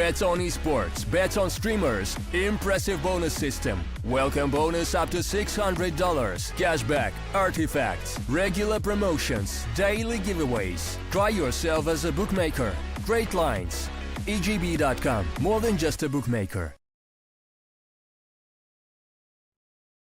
Bets on esports, bets on streamers, impressive bonus system, welcome bonus up to $600, cashback, artifacts, regular promotions, daily giveaways. Try yourself as a bookmaker. Great lines. EGB.com, more than just a bookmaker.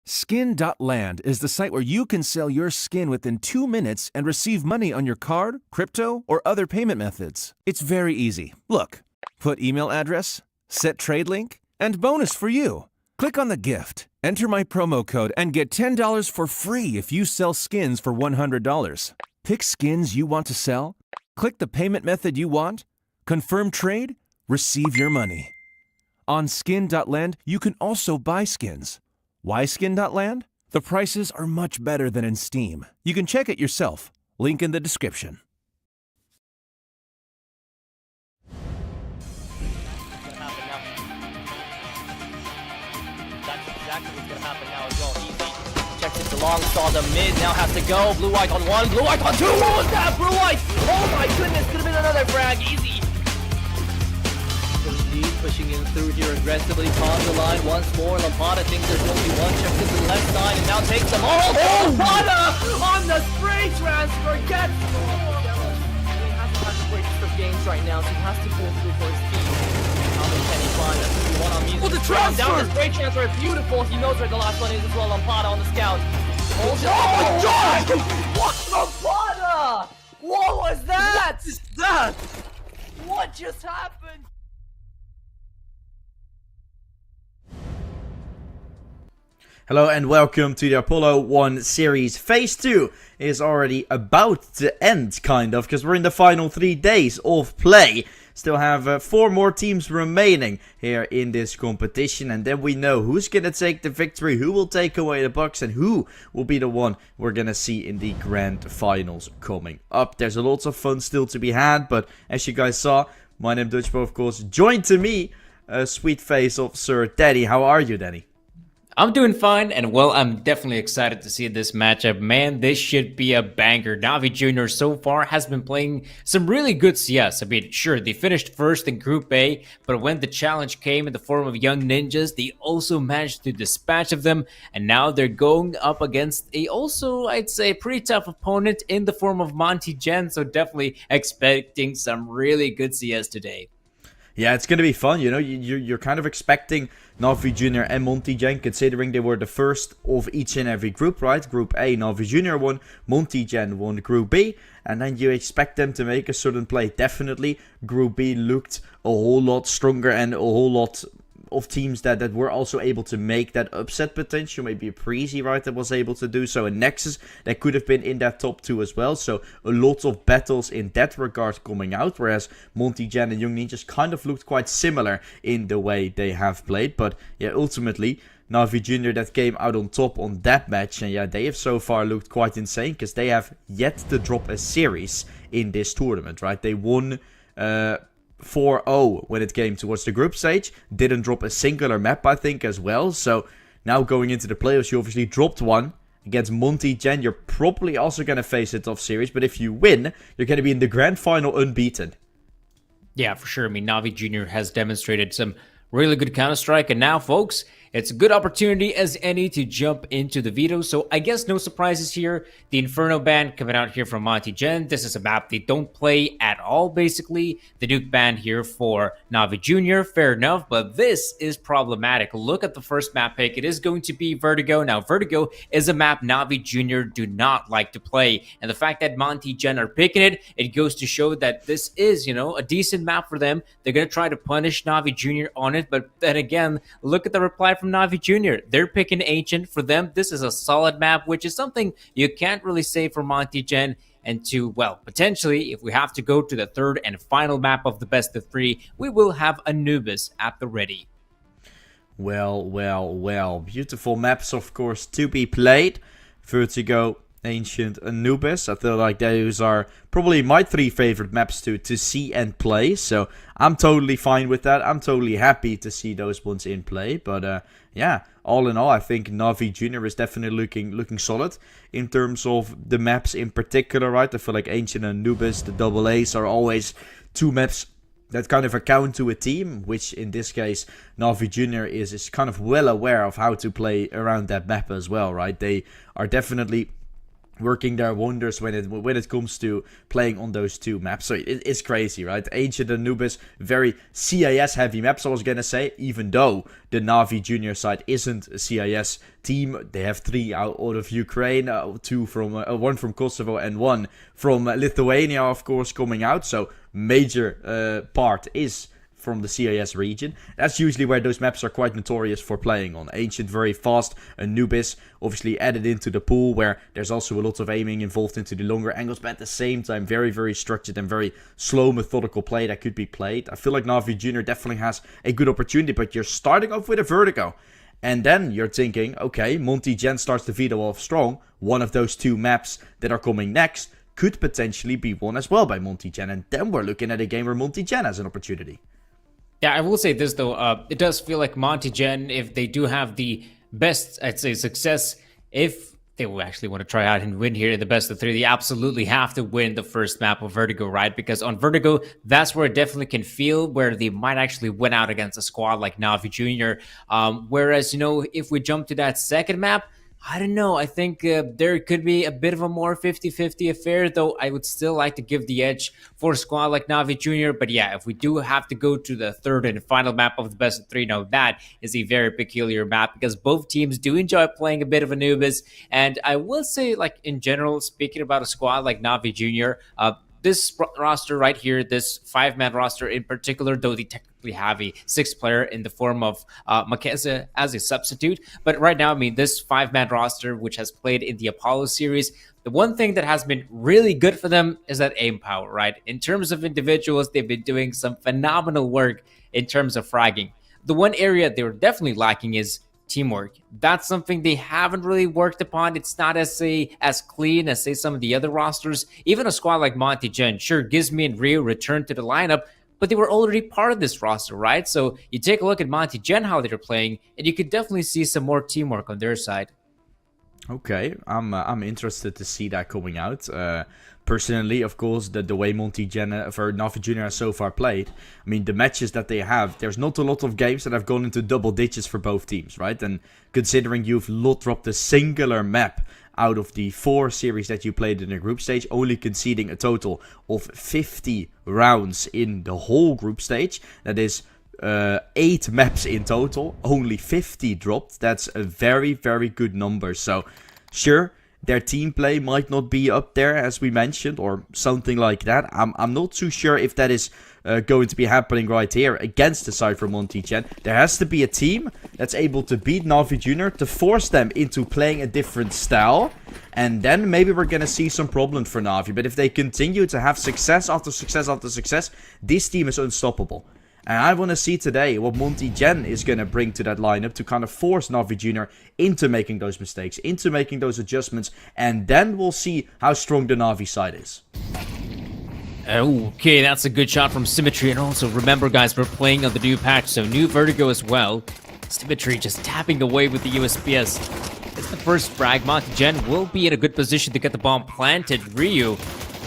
Skin.land is the site where you can sell your skin within 2 minutes and receive money on your card, crypto, or other payment methods. It's very easy. Look, put email address, set trade link, and bonus for you. Click on the gift, enter my promo code, and get $10 for free if you sell skins for $100. Pick skins you want to sell, click the payment method you want, confirm trade, receive your money. On Skin.land, you can also buy skins. Why Skin.land? The prices are much better than in Steam. You can check it yourself. Link in the description. That's exactly what's gonna happen now as well. Easy. Checks it long, saw the mid, now has to go. Blue White on one, Blue White on two. What was that? Blue White! Oh my goodness, could have been another frag. Easy. Lead pushing in through here aggressively. On the line once more. Lampada thinks there's only one. Checks it to the left side and now takes them all. Oh, Lampada on the spray transfer gets. He hasn't had the greatest of games right now, so he has to pull through for his team. How many can he find? That's the one on music. Oh, the transfer! Down the spray transfer is beautiful. He knows where the last one is as well. Lampada on the scout. Oh my God! What? Lampada! What was that? What is that? What just happened? Hello and welcome to the Apollo 1 series. Phase 2 is already about to end, kind of, because we're in the final 3 days of play. Still have 4 more teams remaining here in this competition, and then we know who's going to take the victory, who will take away the Bucks, and who will be the one we're going to see in the grand finals coming up. There's a lot of fun still to be had, but as you guys saw, my name Dutchbo, of course, joined to me, sweet face of Sir Danny. How are you, Danny? I'm doing fine, and well, I'm definitely excited to see this matchup. Man, this should be a banger. Na'Vi Jr. so far has been playing some really good CS. I mean, sure, they finished first in Group A, but when the challenge came in the form of Young Ninjas, they also managed to dispatch of them, and now they're going up against a also, I'd say, pretty tough opponent in the form of Monty Gen, so definitely expecting some really good CS today. Yeah, it's going to be fun, you know, you're kind of expecting Na'Vi Jr. and Monty Gen, considering they were the first of each and every group, right? Group A, Na'Vi Jr. won, Monty Gen won Group B, and then you expect them to make a certain play. Definitely, Group B looked a whole lot stronger and a whole lot of teams that were also able to make that upset potential. Maybe a Preezy, right, that was able to do so. And Nexus, that could have been in that top 2 as well. So a lot of battles in that regard coming out. Whereas Monty Gen and Young Ninjas kind of looked quite similar in the way they have played. But yeah, ultimately, Na'Vi Jr. that came out on top on that match. And yeah, they have so far looked quite insane, because they have yet to drop a series in this tournament, right? They won 4-0 when it came towards the group stage. Didn't drop a singular map, I think, as well. So now going into the playoffs, you obviously dropped one against Monty Gen. You're probably also going to face a tough series, but if you win, you're going to be in the grand final unbeaten. Yeah, for sure. I mean, Na'Vi Jr. has demonstrated some really good Counter-Strike, and now, folks, it's a good opportunity as any to jump into the veto, so I guess no surprises here. The Inferno ban coming out here from Monty Gen. This is a map they don't play at all, basically. The Nuke ban here for Na'Vi Jr., fair enough, but this is problematic. Look at the first map pick. It is going to be Vertigo. Now, Vertigo is a map Na'Vi Jr. do not like to play, and the fact that Monty Gen are picking it, it goes to show that this is, you know, a decent map for them. They're going to try to punish Na'Vi Jr. on it, but then again, look at the reply from Na'Vi Jr. They're picking Ancient. For them, this is a solid map, which is something you can't really say for Monty Gen. And to, well, potentially, if we have to go to the third and final map of the best of 3, we will have Anubis at the ready. Well. Beautiful maps, of course, to be played. Vertigo, Ancient, Anubis. I feel like those are probably my 3 favorite maps to see and play. So I'm totally fine with that. I'm totally happy to see those ones in play. But yeah, all in all, I think Na'Vi Jr. is definitely looking solid in terms of the maps in particular, right? I feel like Ancient and Anubis, the double A's, are always 2 maps that kind of account to a team, which in this case Na'Vi Jr. is kind of well aware of how to play around that map as well, right? They are definitely working their wonders when it comes to playing on those two maps. So it's crazy, right? Ancient and Anubis, very CIS heavy maps, I was gonna say, even though the Na'Vi Junior side isn't a CIS team. They have 3 out of Ukraine, 2 from 1 from Kosovo and 1 from Lithuania, of course, coming out. So major part is from the CIS region. That's usually where those maps are quite notorious for playing on. Ancient, very fast. Anubis, obviously added into the pool, where there's also a lot of aiming involved into the longer angles, but at the same time, very, very structured and very slow, methodical play that could be played. I feel like Na'Vi Jr. definitely has a good opportunity, but you're starting off with a Vertigo. And then you're thinking, okay, Monty Gen starts the veto off strong. One of those 2 maps that are coming next could potentially be won as well by Monty Gen. And then we're looking at a game where Monty Gen has an opportunity. Yeah, I will say this though, it does feel like Monty Gen, if they do have the best, I'd say, success, if they will actually want to try out and win here in the best of 3, they absolutely have to win the first map of Vertigo, right? Because on Vertigo, that's where it definitely can feel where they might actually win out against a squad like Na'Vi Jr. Whereas, you know, if we jump to that second map, I don't know. I think there could be a bit of a more 50-50 affair, though I would still like to give the edge for a squad like Na'Vi Jr. But yeah, if we do have to go to the third and final map of the best of 3, now that is a very peculiar map because both teams do enjoy playing a bit of Anubis. And I will say, like, in general, speaking about a squad like Na'Vi Jr., this roster right here, this 5-man roster in particular, though they technically have a 6th player in the form of Makeza as a substitute. But right now, I mean, this 5-man roster, which has played in the Apollo series, the one thing that has been really good for them is that aim power, right? In terms of individuals, they've been doing some phenomenal work in terms of fragging. The one area they were definitely lacking is teamwork. That's something they haven't really worked upon. It's not as clean as, say, some of the other rosters. Even a squad like Monty Gen, sure, Gizmi and Rio returned to the lineup, but they were already part of this roster, right? So you take a look at Monty Gen, how they're playing, and you could definitely see some more teamwork on their side. Okay, I'm interested to see that coming out. Personally, of course, the way Monty Gen for Na'Vi Jr. has so far played, I mean, the matches that they have, there's not a lot of games that have gone into double digits for both teams, right? And considering you've not dropped a singular map out of the 4 series that you played in the group stage, only conceding a total of 50 rounds in the whole group stage, that is 8 maps in total, only 50 dropped. That's a very, very good number. So, sure, their team play might not be up there, as we mentioned, or something like that. I'm not too sure if that is going to be happening right here against the side from Monty Gen. There has to be a team that's able to beat Na'Vi Jr. to force them into playing a different style. And then maybe we're going to see some problems for Na'Vi. But if they continue to have success after success after success, this team is unstoppable. And I want to see today what Monty Gen is going to bring to that lineup to kind of force Na'Vi Jr. into making those mistakes, into making those adjustments, and then we'll see how strong the Na'Vi side is. Okay, that's a good shot from Symmetry, and also remember, guys, we're playing on the new patch, so new Vertigo as well. Symmetry just tapping away with the USPS. It's the first frag. Monty Gen will be in a good position to get the bomb planted. Ryu,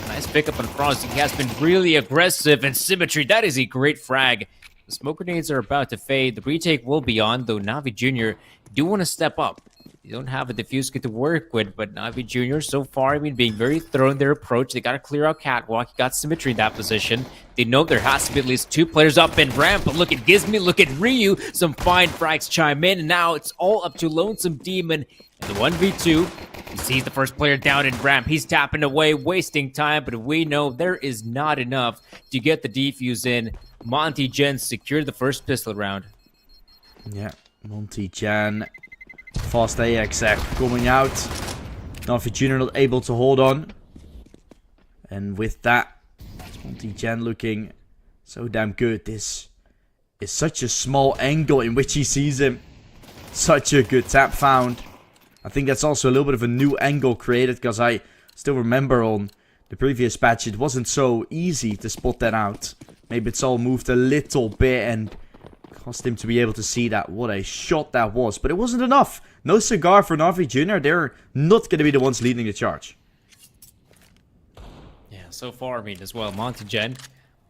nice pickup on Frost. He has been really aggressive, and Symmetry, that is a great frag. The smoke grenades are about to fade. The retake will be on, though Na'Vi Jr. do want to step up. They don't have a diffuse kit to work with, but Na'Vi Jr. so far, I mean, being very thorough in their approach. They got to clear out Catwalk. He got Symmetry in that position. They know there has to be at least 2 players up in ramp, but look at Gizmi, look at Ryu. Some fine frags chime in, and now it's all up to Lonesome Demon. And the 1v2, he sees the first player down in ramp. He's tapping away, wasting time, but we know there is not enough to get the defuse in. Monty Gen secured the first pistol round. Yeah, Monty Gen. Fast AXF coming out. Na'Vi Jr. not able to hold on. And with that, it's Monty Gen looking so damn good. This is such a small angle in which he sees him. Such a good tap found. I think that's also a little bit of a new angle created, because I still remember on the previous patch it wasn't so easy to spot that out. Maybe it's all moved a little bit and caused him to be able to see that. What a shot that was. But it wasn't enough. No cigar for Na'Vi Jr. They're not going to be the ones leading the charge. Yeah, so far, I mean, as well, Monty Gen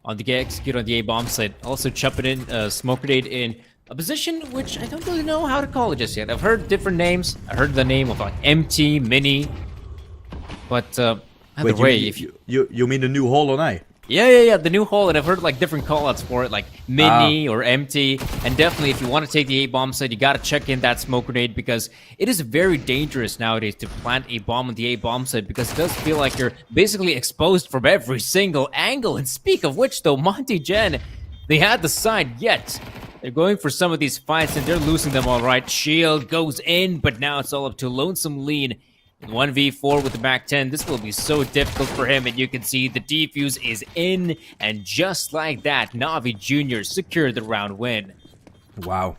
on the execute on the A bomb site. Also chumping in smoke grenade in a position which I don't really know how to call it just yet. I've heard different names. I heard the name of like MT, Mini, but either Wait, way, you mean the new Hollow Knight? yeah, the new hole, and I've heard like different callouts for it, like mini or empty. And definitely, if you want to take the A bomb site, you got to check in that smoke grenade because it is very dangerous nowadays to plant a bomb on the A bomb site because it does feel like you're basically exposed from every single angle. And speak of which, though, Monty Gen, they had the side yet. They're going for some of these fights and they're losing them all right. Shield goes in, but now it's all up to Lonesome Lean. 1v4 with the back 10. This will be so difficult for him, and you can see the defuse is in, and just like that, Navi Jr. secured the round win. Wow,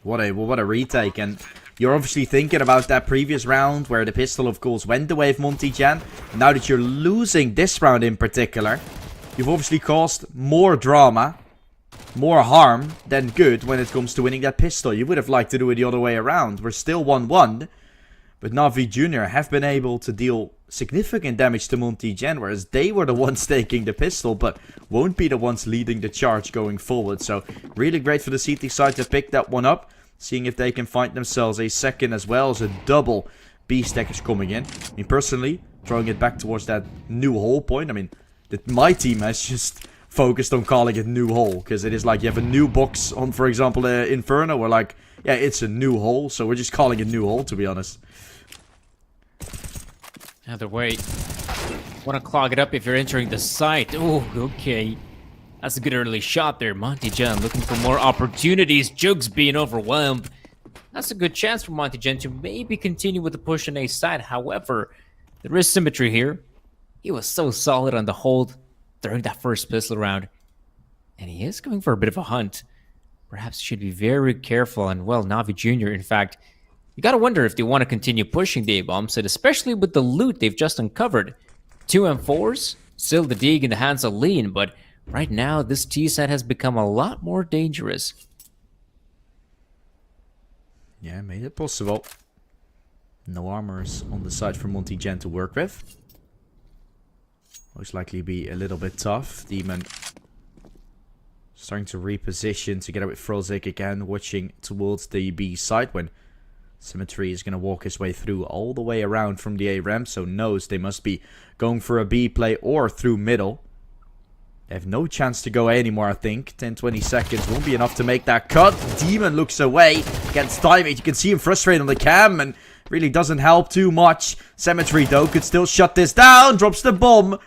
what a retake. And you're obviously thinking about that previous round where the pistol, of course, went the way of Monty Jan. Now that you're losing this round in particular, you've obviously caused more drama, more harm than good when it comes to winning that pistol. You would have liked to do it the other way around. We're still 1-1. But Navi Jr. have been able to deal significant damage to Monty Gen, whereas they were the ones taking the pistol, but won't be the ones leading the charge going forward. So, really great for the CT side to pick that one up, seeing if they can find themselves a second as well as a double B-stack is coming in. I mean, personally, throwing it back towards that new hole point, I mean, my team has just focused on calling it new hole, because it is like you have a new box on, for example, Inferno, we're like, yeah, it's a new hole, so we're just calling it new hole, to be honest. Either way, want to clog it up if you're entering the site. Oh, okay. That's a good early shot there. Monty Gen looking for more opportunities. Jugs being overwhelmed. That's a good chance for Monty Gen to maybe continue with the push on A side. However, there is symmetry here. He was so solid on the hold during that first pistol round. And he is going for a bit of a hunt. Perhaps he should be very careful. And, well, Navi Jr., in fact, you gotta wonder if they want to continue pushing the A-bomb set, especially with the loot they've just uncovered. 2 M4s, still the dig in the hands of Lean, but right now this T-set has become a lot more dangerous. Yeah, made it possible. No armors on the side for Monty Gen to work with. Most likely be a little bit tough. Demon starting to reposition together with Frozik again, watching towards the B side when Symmetry is going to walk his way through all the way around from the A ramp, so knows they must be going for a B play or through middle. They have no chance to go A anymore, I think. 10-20 seconds won't be enough to make that cut. Demon looks away, gets timing. You can see him frustrated on the cam and really doesn't help too much. Symmetry, though, could still shut this down. Drops the bomb.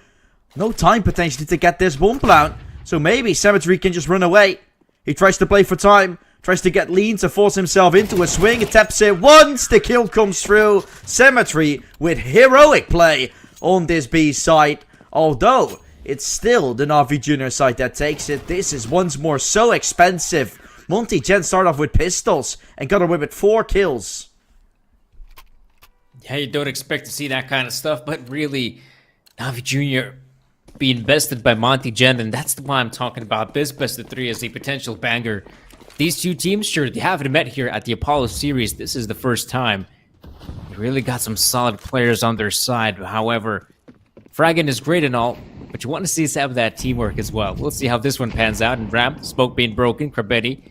No time potentially to get this bomb down, so maybe Symmetry can just run away. He tries to play for time. Tries to get Lean to force himself into a swing. It taps it once. The kill comes through. Symmetry with heroic play on this B side. Although, it's still the Navi Junior side that takes it. This is once more so expensive. Monty Gen started off with pistols and got away with 4 kills. Yeah, you don't expect to see that kind of stuff, but really, Navi Jr. being bested by Monty Gen, and that's why I'm talking about this best of 3 as a potential banger. These two teams, sure, they haven't met here at the Apollo Series. This is the first time. They really got some solid players on their side. However, fragging is great and all, but you want to see some of that teamwork as well. We'll see how this one pans out. And ramp, smoke being broken, Krabetti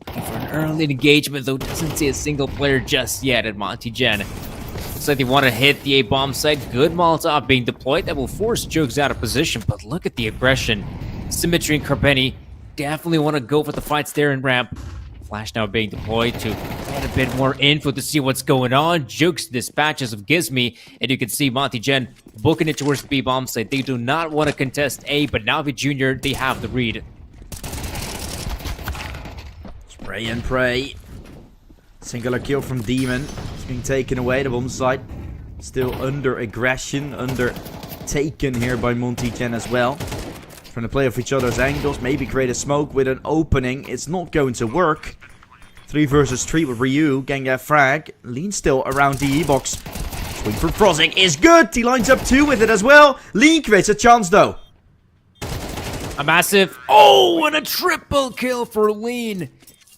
looking for an early engagement, though doesn't see a single player just yet at Monty Gen. Looks like they want to hit the A-bomb site. Good Molotov being deployed. That will force Jugs out of position, but look at the aggression. Symmetry and Krabetti definitely want to go for the fights there in ramp. Flash now being deployed to get a bit more info to see what's going on. Jukes dispatches of Gizmy, and you can see Monty Gen booking it towards the B-bomb site. They do not want to contest A, but Navi Jr., they have the read. Spray and pray. Singular kill from Demon. It's being taken away. The bomb site still under aggression, under taken here by Monty Gen as well. Trying to play off each other's angles, maybe create a smoke with an opening. It's not going to work. 3 versus 3 with Ryu, getting that frag. Lean still around the E-box. Swing from Frozik is good. He lines up 2 with it as well. Lean creates a chance though. A massive, oh, and a triple kill for Lean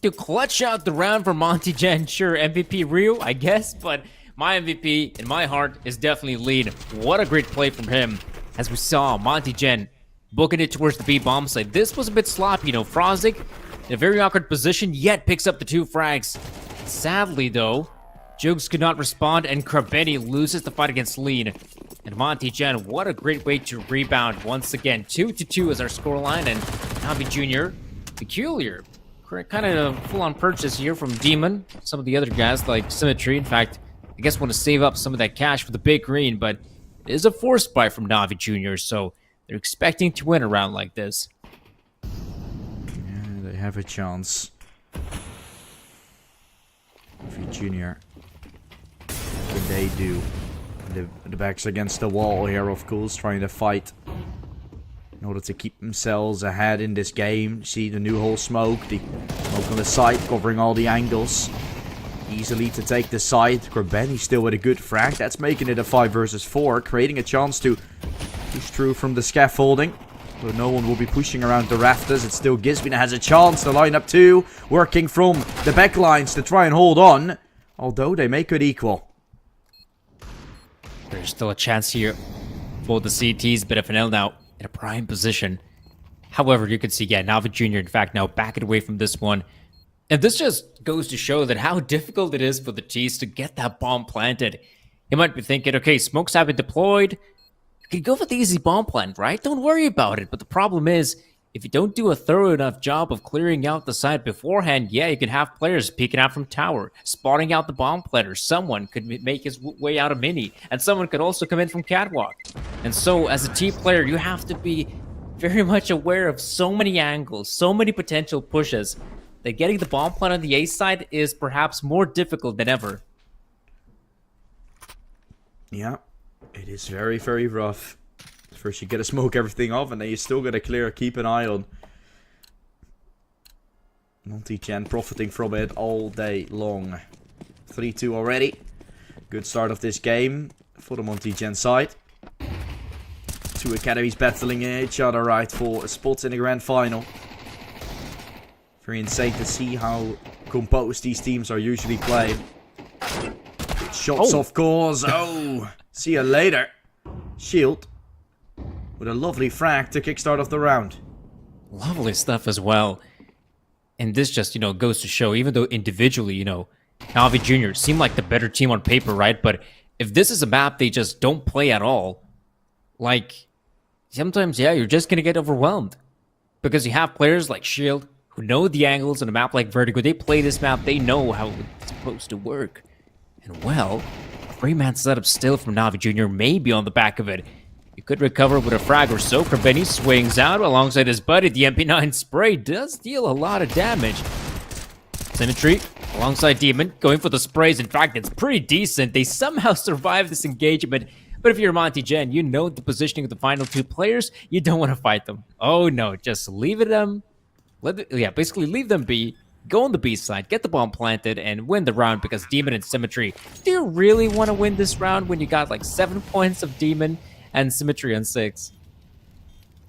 to clutch out the round for Monty Gen. Sure, MVP Ryu, I guess, but my MVP in my heart is definitely Lean. What a great play from him. As we saw, Monty Gen booking it towards the B bomb site. This was a bit sloppy, you know. Frozik in a very awkward position, yet picks up the 2 frags. Sadly, though, Jugs could not respond, and Krabeni loses the fight against Lean. And Monty Jen, what a great way to rebound once again. 2-2 is our scoreline, and Navi Jr. Peculiar. Kind of a full-on purchase here from Demon. Some of the other guys like Symmetry. In fact, I guess want to save up some of that cash for the big green, but it is a forced buy from Navi Jr., so they're expecting to win a round like this. Yeah, they have a chance. Navi Jr. What can they do? The back's against the wall here, of course, trying to fight in order to keep themselves ahead in this game. See the new hole smoke, the smoke on the side, covering all the angles. Easily to take the side. Krabeni still with a good frag. That's making it a 5 versus 4, creating a chance to push through from the scaffolding. But no one will be pushing around the rafters. It's still Gisby that has a chance to line up 2, working from the back lines to try and hold on. Although they make it equal. There's still a chance here for the CTs, but FNL now in a prime position. However, you can see, yeah, Navi Jr. in fact now backing away from this one. And this just goes to show that how difficult it is for the T's to get that bomb planted. You might be thinking, okay, smokes have been deployed. You can go for the easy bomb plant, right? Don't worry about it. But the problem is, if you don't do a thorough enough job of clearing out the site beforehand, yeah, you can have players peeking out from tower, spotting out the bomb planter. Someone could make his way out of mini, and someone could also come in from catwalk. And so, as a team player, you have to be very much aware of so many angles, so many potential pushes, that getting the bomb plant on the A side is perhaps more difficult than ever. Yeah, it is very, very rough. First you gotta smoke everything off, and then you still gotta keep an eye on Monty Chen profiting from it all day long. 3-2 already. Good start of this game for the Monty Chen side. 2 academies battling each other right for a spot in the grand final. Very insane to see how composed these teams are usually played. Shots, of course. Oh, see you later. Shield with a lovely frag to kickstart off the round. Lovely stuff as well. And this just, you know, goes to show, even though individually, you know, Navi Jr. seem like the better team on paper, right? But if this is a map they just don't play at all, like, sometimes, yeah, you're just going to get overwhelmed. Because you have players like Shield who know the angles on a map like Vertigo. They play this map, they know how it's supposed to work. And well, a 3-man setup still from Navi Jr. may be on the back of it. You could recover with a frag or so. Krabeni swings out alongside his buddy. The MP9 spray does deal a lot of damage. Symmetry alongside Demon going for the sprays. In fact, it's pretty decent. They somehow survive this engagement. But if you're Monty Jen, you know the positioning of the final 2 players. You don't want to fight them. Oh no, just leave it them. Basically leave them be. Go on the B side, get the bomb planted, and win the round because Demon and Symmetry. Do you really want to win this round when you got like 7 points of Demon and Symmetry on 6?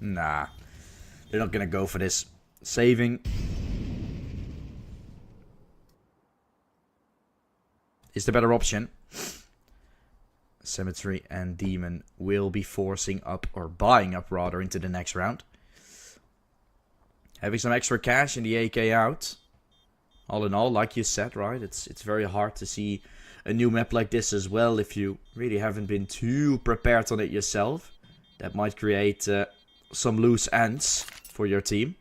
Nah, they're not gonna go for this. Saving is the better option. Symmetry and Demon will be forcing up, or buying up rather, into the next round. Having some extra cash in the AK out. All in all, like you said, right, it's very hard to see a new map like this as well if you really haven't been too prepared on it yourself. That might create some loose ends for your team.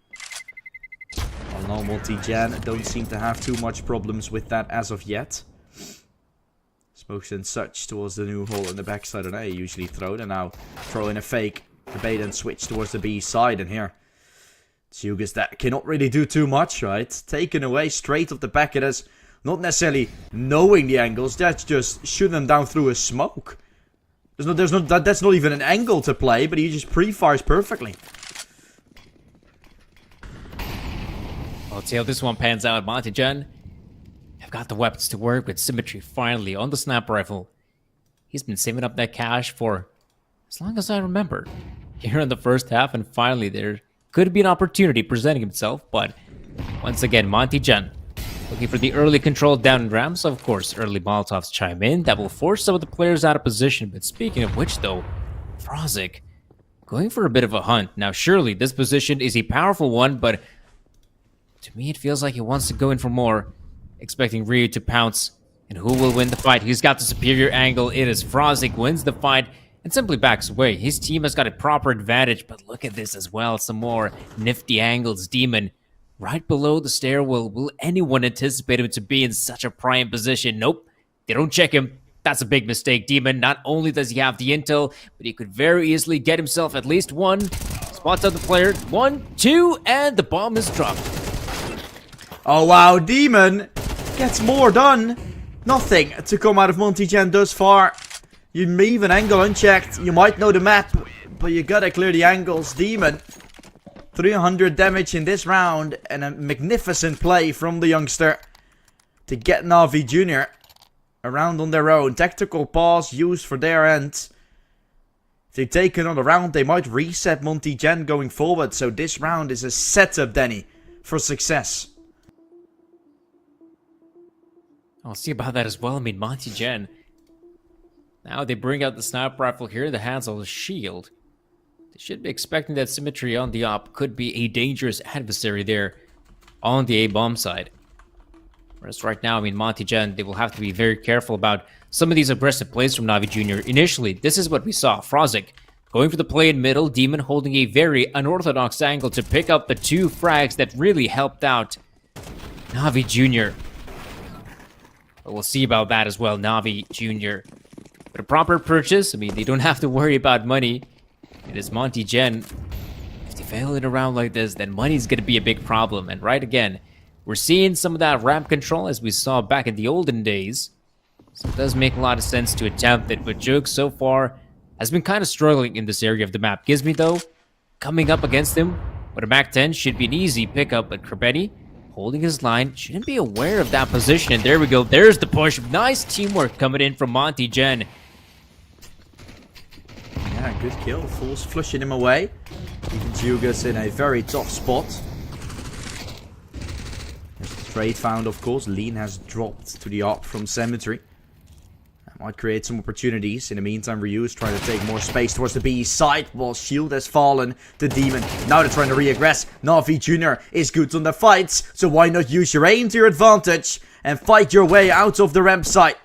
All in all, Monty Jan don't seem to have too much problems with that as of yet. Smokes and such towards the new hole in the backside on A usually thrown, and now throw in a fake debate and switch towards the B side, and here Tsugas that cannot really do too much, right? Taken away straight off the back. It is not necessarily knowing the angles, that's just shooting them down through a smoke. That's not even an angle to play, but he just pre-fires perfectly. Let's see how this one pans out. Monty Jen have got the weapons to work with. Symmetry finally on the sniper rifle. He's been saving up that cash for as long as I remember. Here in the first half, and finally there could be an opportunity presenting himself, but once again, Monty Jen looking for the early control down in ramps. Of course, early Molotovs chime in. That will force some of the players out of position. But speaking of which, though, Frozik going for a bit of a hunt. Now, surely this position is a powerful one, but to me it feels like he wants to go in for more, expecting Ryu to pounce. And who will win the fight? He's got the superior angle. It is Frozik wins the fight and simply backs away. His team has got a proper advantage, but look at this as well. Some more nifty angles. Demon right below the stairwell. Will anyone anticipate him to be in such a prime position? Nope. They don't check him. That's a big mistake. Demon, not only does he have the intel, but he could very easily get himself at least one. Spots out the player. 1, 2, and the bomb is dropped. Oh wow, Demon gets more done. Nothing to come out of Monty Jen thus far. You leave an angle unchecked. You might know the map, but you gotta clear the angles. Demon, 300 damage in this round, and a magnificent play from the youngster to get Na'Vi Jr. around on their own. Tactical pause used for their end. If they take another round, they might reset Monty Jen going forward. So this round is a setup, Danny, for success. I'll see about that as well. I mean, Monty Jen. Now they bring out the sniper rifle here, the hands on the shield. They should be expecting that symmetry on the op could be a dangerous adversary there on the A-bomb side. Whereas right now, I mean, Monty Jen, they will have to be very careful about some of these aggressive plays from Na'Vi Jr. Initially, this is what we saw. Frozik going for the play in middle, Demon holding a very unorthodox angle to pick up the 2 frags that really helped out Na'Vi Jr. But we'll see about that as well, Na'Vi Jr. But a proper purchase, I mean, they don't have to worry about money. It is Monty Jen. If they fail in a round like this, then money's going to be a big problem. And right again, we're seeing some of that ramp control as we saw back in the olden days. So it does make a lot of sense to attempt it. But Jug so far has been kind of struggling in this area of the map. Gizmi, though, coming up against him with a MAC-10 should be an easy pickup. But Krabbetti, holding his line, shouldn't be aware of that position. And there we go. There's the push. Nice teamwork coming in from Monty Jen. Yeah, good kill. Fools flushing him away. Even Jugas in a very tough spot. There's the trade found, of course. Lean has dropped to the op from Cemetery. That might create some opportunities. In the meantime, Ryu is trying to take more space towards the B side while Shield has fallen. The Demon. Now they're trying to re-aggress. Na'Vi Jr. is good on the fights, so why not use your aim to your advantage and fight your way out of the ramp site?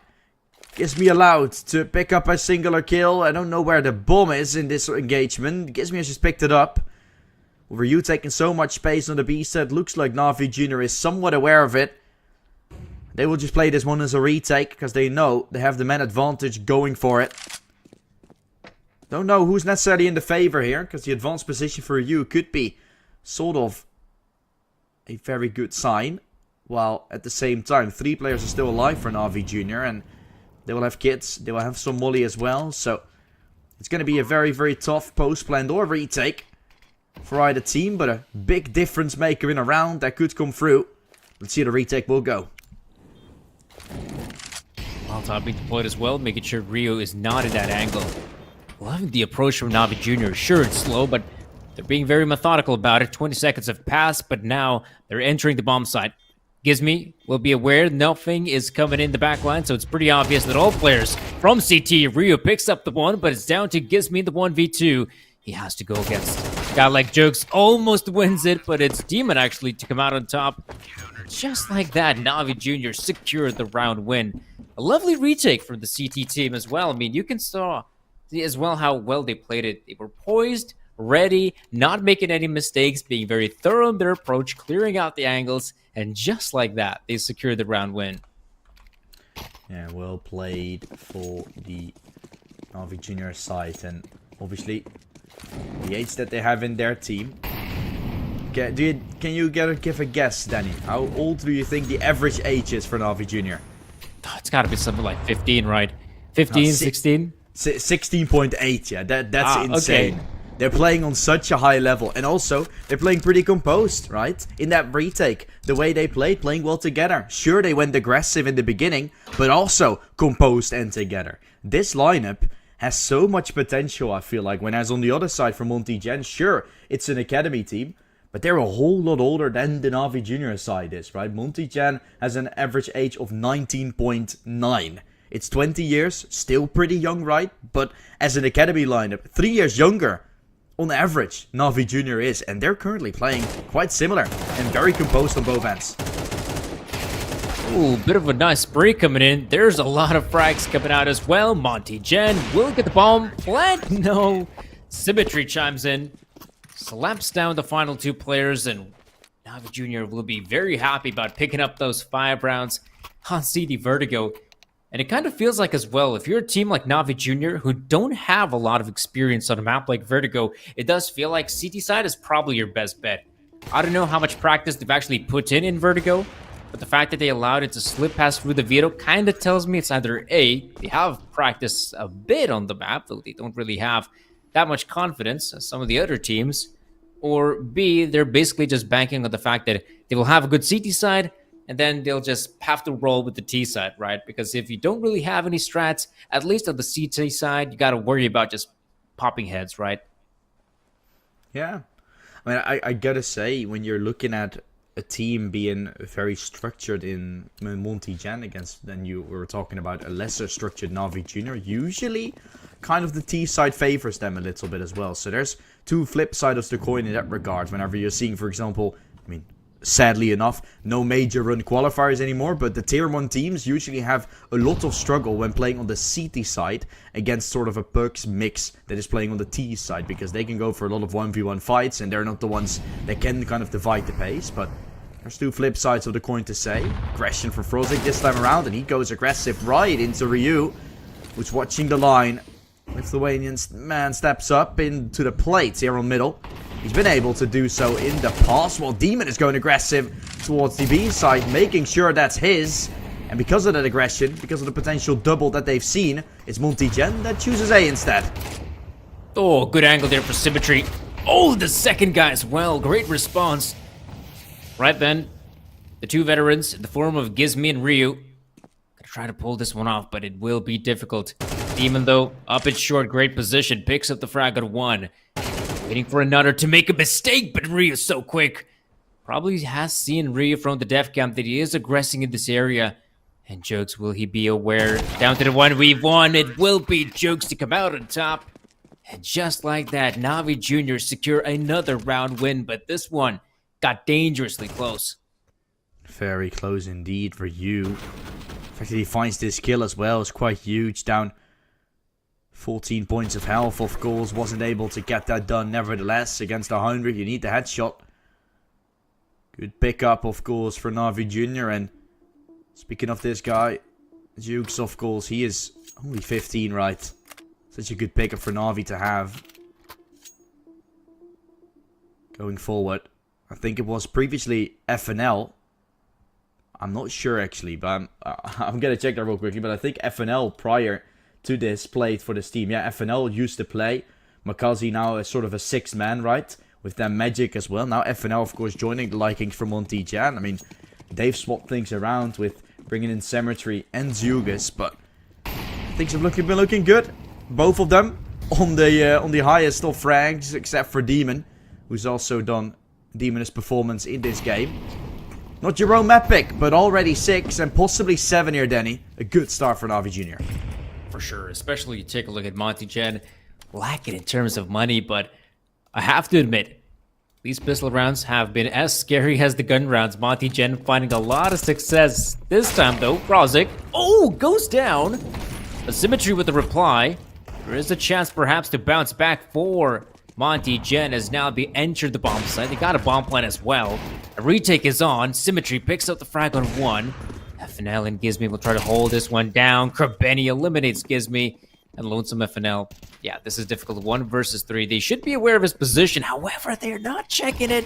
Gizmi allowed to pick up a singular kill. I don't know where the bomb is in this engagement. Gizmi has just picked it up. With Ryu taking so much space on the B side, looks like Na'Vi Jr. is somewhat aware of it. They will just play this one as a retake because they know they have the man advantage going for it. Don't know who's necessarily in the favor here because the advanced position for Ryu could be sort of a very good sign. While at the same time, 3 players are still alive for Na'Vi Jr. and they will have kids. They will have some molly as well. So it's going to be a very, very tough post-planned or retake for either team. But a big difference maker in a round that could come through. Let's see how the retake will go. Molotov being deployed as well, making sure Ryu is not in that angle. Loving the approach from Na'Vi Jr. Sure, it's slow, but they're being very methodical about it. 20 seconds have passed, but now they're entering the bomb site. Gizmi will be aware nothing is coming in the backline, so it's pretty obvious that all players from CT, Ryu picks up the one, but it's down to Gizmi, the 1v2. He has to go against a guy like Jokes, almost wins it, but it's Demon actually to come out on top. Just like that, Na'Vi Jr. secured the round win. A lovely retake from the CT team as well. I mean, you can see as well how well they played it. They were poised, ready, not making any mistakes, being very thorough in their approach, clearing out the angles, and just like that, they secured the round win. Yeah, well played for the Na'Vi Junior side, and obviously the age that they have in their team. Can you give a guess, Danny? How old do you think the average age is for Na'Vi Junior? Oh, it's got to be something like 15, right? 15, 16? 16.8, yeah. That's insane. Okay. They're playing on such a high level. And also, they're playing pretty composed, right? In that retake, the way they played, playing well together. Sure, they went aggressive in the beginning, but also composed and together. This lineup has so much potential, I feel like. When I was on the other side for Monty Jen, sure, it's an academy team, but they're a whole lot older than the Na'Vi Junior side is, right? Monty Jen has an average age of 19.9. It's 20 years, still pretty young, right? But as an academy lineup, 3 years younger on average, Na'Vi Jr. is. And they're currently playing quite similar and very composed on both ends. Ooh, bit of a nice spray coming in. There's a lot of frags coming out as well. Monty Gen will get the bomb. Plant? No. Symmetry chimes in. Slaps down the final 2 players, and Na'Vi Jr. will be very happy about picking up those 5 rounds on CD Vertigo. And it kind of feels like as well, if you're a team like Na'Vi Jr. who don't have a lot of experience on a map like Vertigo, it does feel like CT side is probably your best bet. I don't know how much practice they've actually put in Vertigo, but the fact that they allowed it to slip past through the veto kind of tells me it's either A, they have practiced a bit on the map, though they don't really have that much confidence as some of the other teams, or B, they're basically just banking on the fact that they will have a good CT side, and then they'll just have to roll with the T side, right? Because if you don't really have any strats, at least on the CT side, you got to worry about just popping heads, right? Yeah. I mean, I gotta say, when you're looking at a team being very structured in Monty Gen against, then you were talking about a lesser structured Na'Vi Jr., usually kind of the T side favors them a little bit as well. So there's 2 flip sides of the coin in that regard. Whenever you're seeing, for example, I mean, sadly enough, no major run qualifiers anymore, but the tier 1 teams usually have a lot of struggle when playing on the CT side against sort of a Pucks mix that is playing on the T side, because they can go for a lot of 1v1 fights and they're not the ones that can kind of divide the pace. But there's 2 flip sides of the coin to say. Aggression for Frozik this time around, and he goes aggressive right into Ryu, who's watching the line. Lithuanian man steps up into the plates here on middle. He's been able to do so in the past, while Demon is going aggressive towards the B side, making sure that's his. And because of that aggression, because of the potential double that they've seen, it's Monty Gen that chooses A instead. Oh, good angle there for Symmetry. Oh, the second guy as well. Great response. Right then, the 2 veterans in the form of Gizmi and Ryu. Gonna try to pull this one off, but it will be difficult. Demon, though, up in short, great position, picks up the frag on 1. Waiting for another to make a mistake, but Ryu is so quick. Probably has seen Ryu from the def camp that he is aggressing in this area. And Jokes, will he be aware? Down to the 1v1, it will be Jokes to come out on top. And just like that, Na'Vi Jr. secure another round win, but this one got dangerously close. Very close indeed for you. The fact that he finds this kill as well is quite huge. Down 14 points of health, of course. Wasn't able to get that done nevertheless. Against 100, you need the headshot. Good pickup, of course, for Na'Vi Jr. And speaking of this guy, Jukes, of course, he is only 15, right? Such a good pickup for Na'Vi to have. Going forward, I think it was previously FNL. I'm not sure actually, but I'm gonna check that real quickly. But I think FNL prior to this played for this team. Yeah, FNL used to play. Makazi now is sort of a 6th man, right? With their magic as well. Now FNL, of course, joining the likings from Monty Jan. I mean, they've swapped things around with bringing in Cemetery and Zugas, but things have been looking good. Both of them on the highest of frags, except for Demon, who's also done Demon's performance in this game. Not your own map pick, but already 6 and possibly 7 here, Denny. A good start for Na'Vi Jr. For sure, especially you take a look at Monty Gen, lacking in terms of money, but I have to admit, these pistol rounds have been as scary as the gun rounds. Monty Gen finding a lot of success. This time though, Frozik, oh, goes down. A Symmetry with a reply. There is a chance perhaps to bounce back for Monty Gen has now entered the bomb site. They got a bomb plant as well. A retake is on. Symmetry picks up the frag on 1. FNL and Gizmi will try to hold this one down. Krabeni eliminates Gizmi. And Lonesome FNL. Yeah, this is difficult. 1 versus 3. They should be aware of his position. However, they're not checking it.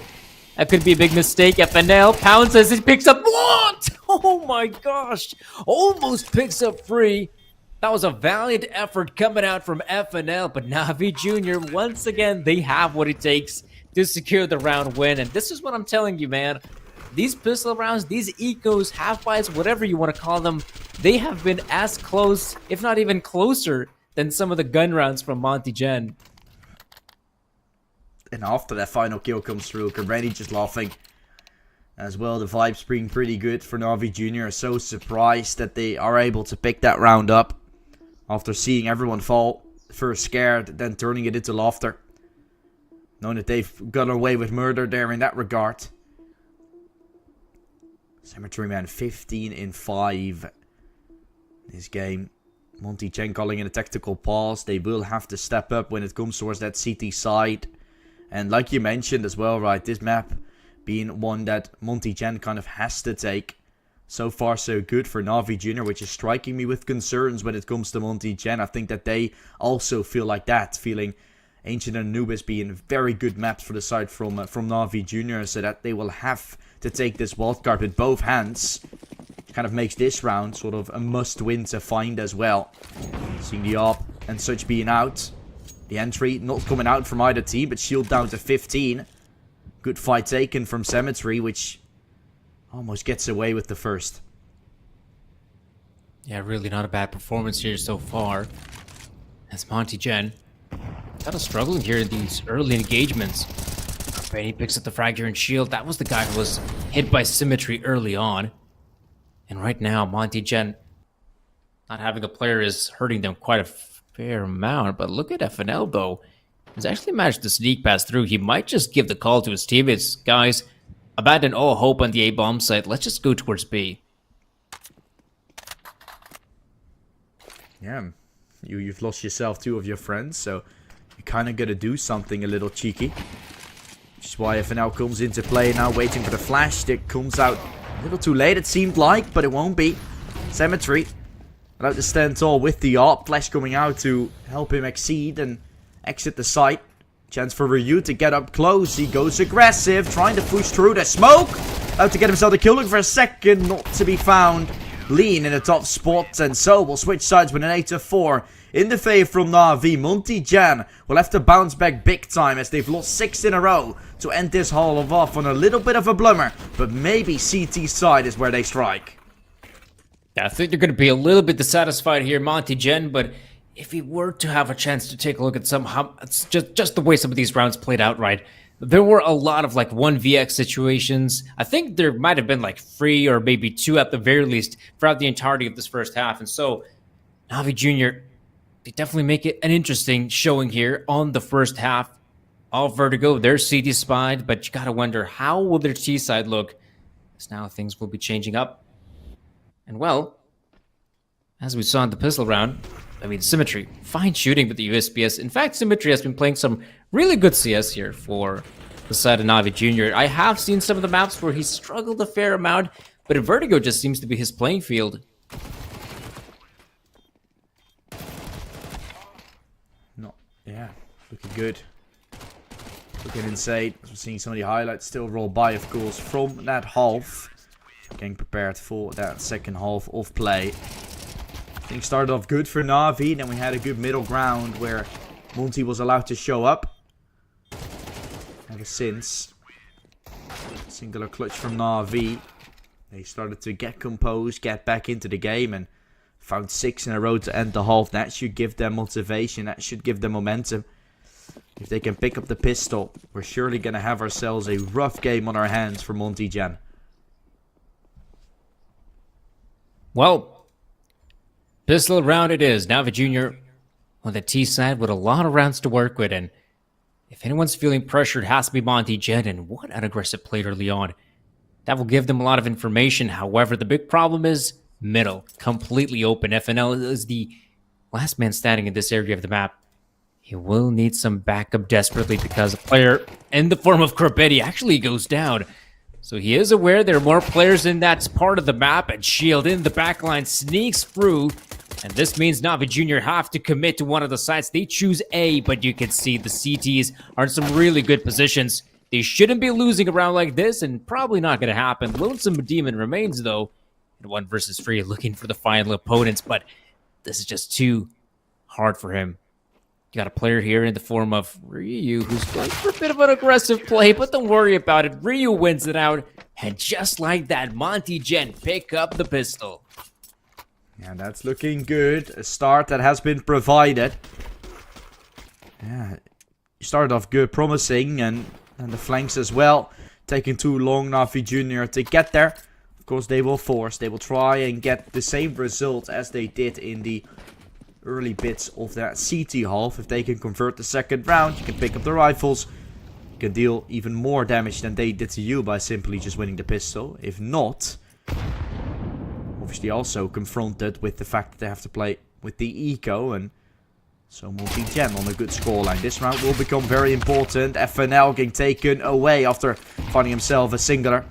That could be a big mistake. FNL pounds as he picks up. What? Oh my gosh. Almost picks up free. That was a valiant effort coming out from FNL, but Na'Vi Jr., once again, they have what it takes to secure the round win. And this is what I'm telling you, man. These pistol rounds, these ecos, half-buys, whatever you want to call them, they have been as close, if not even closer, than some of the gun rounds from Monty Gen. And after that final kill comes through, Cabrani just laughing. As well, the vibes being pretty good for Na'Vi Jr. So surprised that they are able to pick that round up. After seeing everyone fall, first scared, then turning it into laughter. Knowing that they've got away with murder there in that regard. Cemetery Man 15 in 5 this game. Monty Chen calling in a tactical pause. They will have to step up when it comes towards that CT side. And like you mentioned as well, right, this map being one that Monty Chen kind of has to take. So far so good for Na'Vi Jr., which is striking me with concerns when it comes to Monty Chen. I think that they also feel like that, feeling Ancient and Anubis being very good maps for the side from Na'Vi Jr., so that they will have to take this wildcard with both hands. Kind of makes this round sort of a must-win to find as well. Seeing the AWP and such being out. The entry not coming out from either team, but shield down to 15. Good fight taken from Cemetery, which almost gets away with the first. Yeah, really not a bad performance here so far. As Monty Chen kind of struggling here in these early engagements. Benny picks up the frag here and shield. That was the guy who was hit by Symmetry early on. And right now, Monty Chen not having a player is hurting them quite a fair amount. But look at FNL though. He's actually managed to sneak past through. He might just give the call to his teammates. Guys, abandon all hope on the A-bomb site. Let's just go towards B. Yeah, you've lost yourself 2 of your friends, so you kind of got to do something a little cheeky. Which is why FNL comes into play now, waiting for the flash. It comes out a little too late, it seemed like, but it won't be. Cemetery allowed to stand tall with the AWP. Flash coming out to help him exceed and exit the site. Chance for Ryu to get up close. He goes aggressive, trying to push through the smoke. Out to get himself the kill. Looking for a second, not to be found. Lean in the top spot, and so we'll switch sides with an 8-4 in the favor from Na'Vi. Monty Chen will have to bounce back big time as they've lost 6 in a row to end this haul of off on a little bit of a blummer, but maybe CT side is where they strike. Yeah, I think they're going to be a little bit dissatisfied here, Monty Chen, but if he were to have a chance to take a look at it's just the way some of these rounds played out, right? There were a lot of like 1vx situations. I think there might have been like 3 or maybe 2 at the very least throughout the entirety of this first half. And so Na'Vi Jr., they definitely make it an interesting showing here on the first half. All Vertigo, they're CT spied, but you gotta wonder, how will their T side look? Because now things will be changing up. And well, as we saw in the pistol round, I mean, Symmetry, fine shooting with the USPS. In fact, Symmetry has been playing some really good CS here for the side of Na'Vi Jr. I have seen some of the maps where he struggled a fair amount, but Vertigo just seems to be his playing field. Yeah, looking good. Looking insane. As we're seeing some of the highlights still roll by, of course, from that half. Getting prepared for that second half of play. Things started off good for Na'Vi, then we had a good middle ground where Monty was allowed to show up. Ever since. Singular clutch from Na'Vi. They started to get composed, get back into the game, and found 6 in a row to end the half. That should give them motivation, that should give them momentum. If they can pick up the pistol, we're surely going to have ourselves a rough game on our hands for Monty Chen. Well, pistol round it is. Na'Vi Jr. on the T side with a lot of rounds to work with, and if anyone's feeling pressured, it has to be Monty Chen, and what an aggressive play early on. That will give them a lot of information. However, the big problem is middle, completely open. FNL is the last man standing in this area of the map. He will need some backup desperately because a player in the form of Corbetti actually goes down. So he is aware there are more players in that part of the map, and Shield in the backline sneaks through. And this means Na'Vi Jr. have to commit to one of the sites. They choose A, but you can see the CTs are in some really good positions. They shouldn't be losing a round like this, and probably not going to happen. Lonesome Demon remains, though, in 1 versus 3, looking for the final opponents, but this is just too hard for him. You got a player here in the form of Ryu, who's going for a bit of an aggressive play, but don't worry about it. Ryu wins it out, and just like that, Monty Chen pick up the pistol. Yeah, that's looking good. A start that has been provided. Yeah, you started off good, promising, and the flanks as well. Taking too long, Na'Vi Jr. to get there. Of course, they will force. They will try and get the same result as they did in the early bits of that CT half. If they can convert the second round, you can pick up the rifles. can deal even more damage than they did to you by simply just winning the pistol. If not, obviously also confronted with the fact that they have to play with the eco, and so multi-gen on a good scoreline. This round will become very important. FNL getting taken away after finding himself a singular.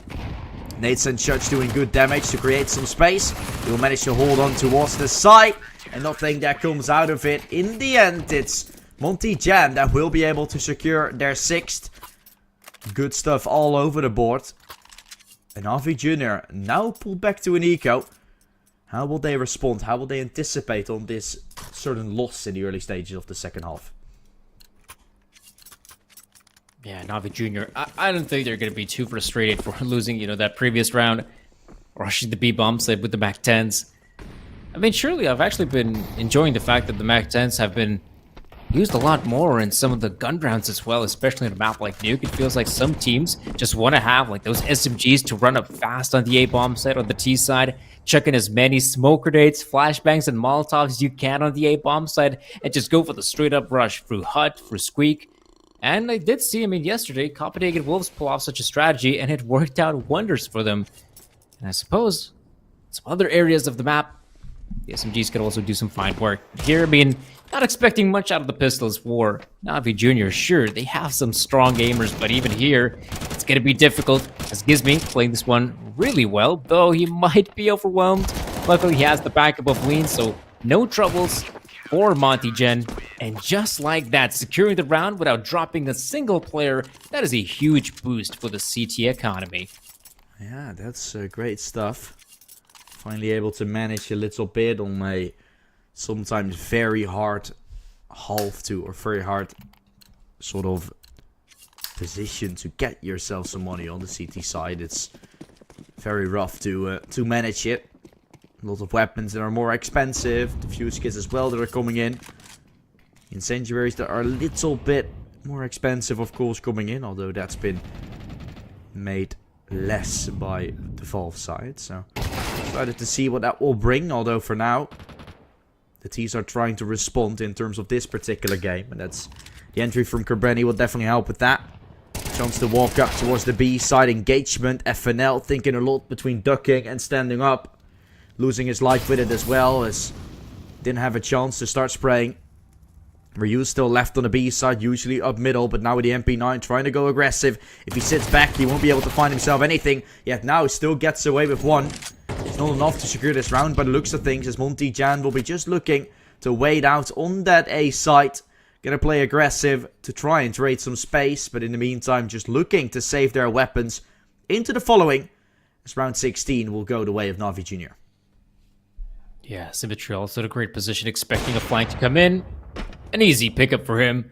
Nates and Church doing good damage to create some space. He will manage to hold on towards the side, and nothing that comes out of it. In the end, it's multi-gen that will be able to secure their 6th. Good stuff all over the board. And Avi Jr. now pulled back to an eco. How will they respond? How will they anticipate on this certain loss in the early stages of the second half? Yeah, Navi Jr. I don't think they're going to be too frustrated for losing, that previous round. Rushing the B-bomb side with the MAC-10s. I mean, surely I've actually been enjoying the fact that the MAC-10s have been used a lot more in some of the gun rounds as well, especially in a map like Nuke. It feels like some teams just want to have like those SMGs to run up fast on the A-bomb side, on the T side, chucking as many smoke grenades, flashbangs, and Molotovs as you can on the A-bomb side, and just go for the straight-up rush through Hut, through Squeak. And I did see, yesterday, Copenhagen Wolves pull off such a strategy, and it worked out wonders for them. And I suppose some other areas of the map, the SMGs could also do some fine work. Here, not expecting much out of the pistols for Navi Jr. Sure, they have some strong gamers, but even here, it's going to be difficult, as Gizmi playing this one really well, though he might be overwhelmed. Luckily, he has the backup of Lean, so no troubles for Monty Gen. And just like that, securing the round without dropping a single player, that is a huge boost for the CT economy. Yeah, that's great stuff. Finally able to manage a little bit on a sometimes very hard half to, or very hard sort of position to get yourself some money on the CT side. It's very rough to manage it. A lot of weapons that are more expensive, the fuse kits as well that are coming in. Incendiaries that are a little bit more expensive, of course, coming in, although that's been made less by the Valve side. So excited to see what that will bring, although for now the T's are trying to respond in terms of this particular game, and that's the entry from Kerbeni will definitely help with that. Chance to walk up towards the B side engagement. FNL thinking a lot between ducking and standing up, losing his life with it as well, as didn't have a chance to start spraying. Ryu still left on the B side, usually up middle, but now with the MP9 trying to go aggressive. If he sits back, he won't be able to find himself anything, yet now still gets away with one. It's not enough to secure this round by the looks of things, as Monty Jan will be just looking to wait out on that A site. Gonna play aggressive to try and trade some space, but in the meantime just looking to save their weapons into the following, as round 16 will go the way of Navi Jr. Yeah, Symmetry also in a great position, expecting a flank to come in. An easy pickup for him.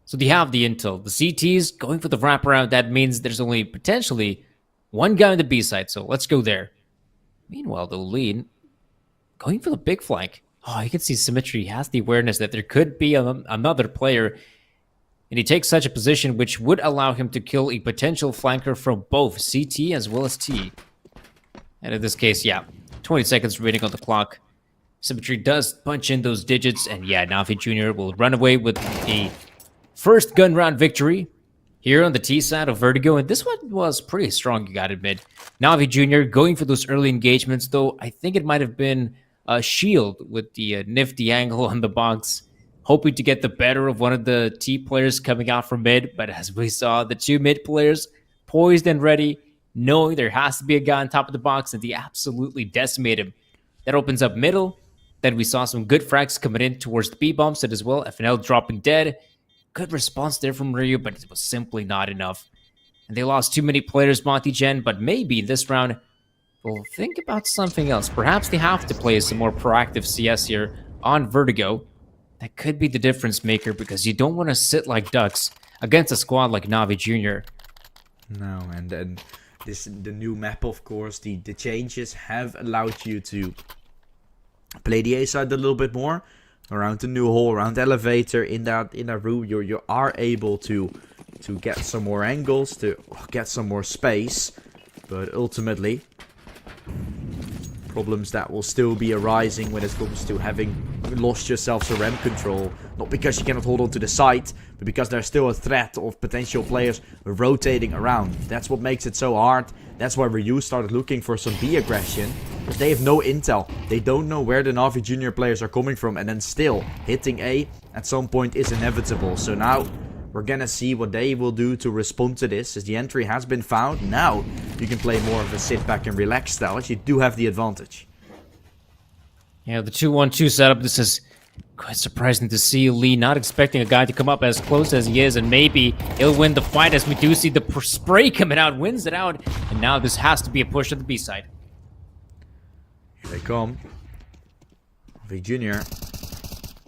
So they have the intel. The CT's going for the wraparound. That means there's only potentially one guy on the B side, so let's go there. Meanwhile, the Lean going for the big flank. Oh, you can see Symmetry has the awareness that there could be another player, and he takes such a position which would allow him to kill a potential flanker from both CT as well as T. And in this case, yeah, 20 seconds remaining on the clock. Symmetry does punch in those digits, and yeah, Navi Jr. will run away with a first gun round victory here on the T side of Vertigo, and this one was pretty strong, you gotta admit. Navi Jr. going for those early engagements, though I think it might have been a shield with the nifty angle on the box, hoping to get the better of one of the T players coming out from mid, but as we saw, the two mid players poised and ready, knowing there has to be a guy on top of the box, and they absolutely decimate him. That opens up middle. Then we saw some good frags coming in towards the B-bomb set as well. FNL dropping dead. Good response there from Ryu, but it was simply not enough. And they lost too many players, Monty Gen, but maybe this round we'll think about something else. Perhaps they have to play some more proactive CS here on Vertigo. That could be the difference maker, because you don't want to sit like ducks against a squad like Navi Jr. No, and then the new map, of course, the changes have allowed you to play the A side a little bit more around the new hole, around the elevator, in that room. You are able to get some more angles, to get some more space, but ultimately Problems that will still be arising when it comes to having lost yourself to ramp control. Not because you cannot hold on to the site, but because there's still a threat of potential players rotating around. That's what makes it so hard. That's why Ryu started looking for some B aggression. Because they have no intel. They don't know where the Na'Vi Junior players are coming from. And then still, hitting A at some point is inevitable. So now, we're gonna see what they will do to respond to this, as the entry has been found. Now, you can play more of a sit back and relax style, as you do have the advantage. Yeah, the 2-1-2 setup, this is quite surprising to see. Lee not expecting a guy to come up as close as he is, and maybe he'll win the fight, as we do see the spray coming out, wins it out, and now this has to be a push at the B side. Here they come. V Junior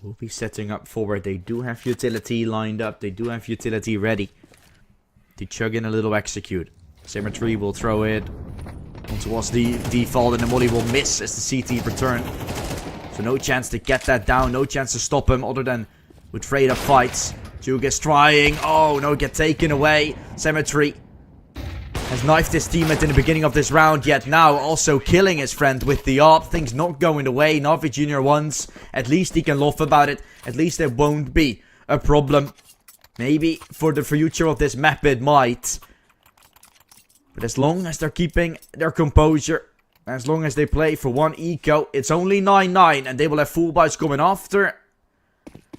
will be setting up forward. They do have utility lined up. They do have utility ready to chug in a little execute. Symmetry will throw it on towards the default, and the molly will miss as the CT return. So no chance to get that down. No chance to stop him other than with trade up fights. Juke is trying. Oh no, get taken away. Symmetry has knifed his teammate in the beginning of this round, yet now also killing his friend with the AWP. Things not going the way Na'Vi Junior wants. At least he can laugh about it. At least there won't be a problem. Maybe for the future of this map it might. But as long as they're keeping their composure, as long as they play for one eco, it's only 9-9 and they will have full buys coming after.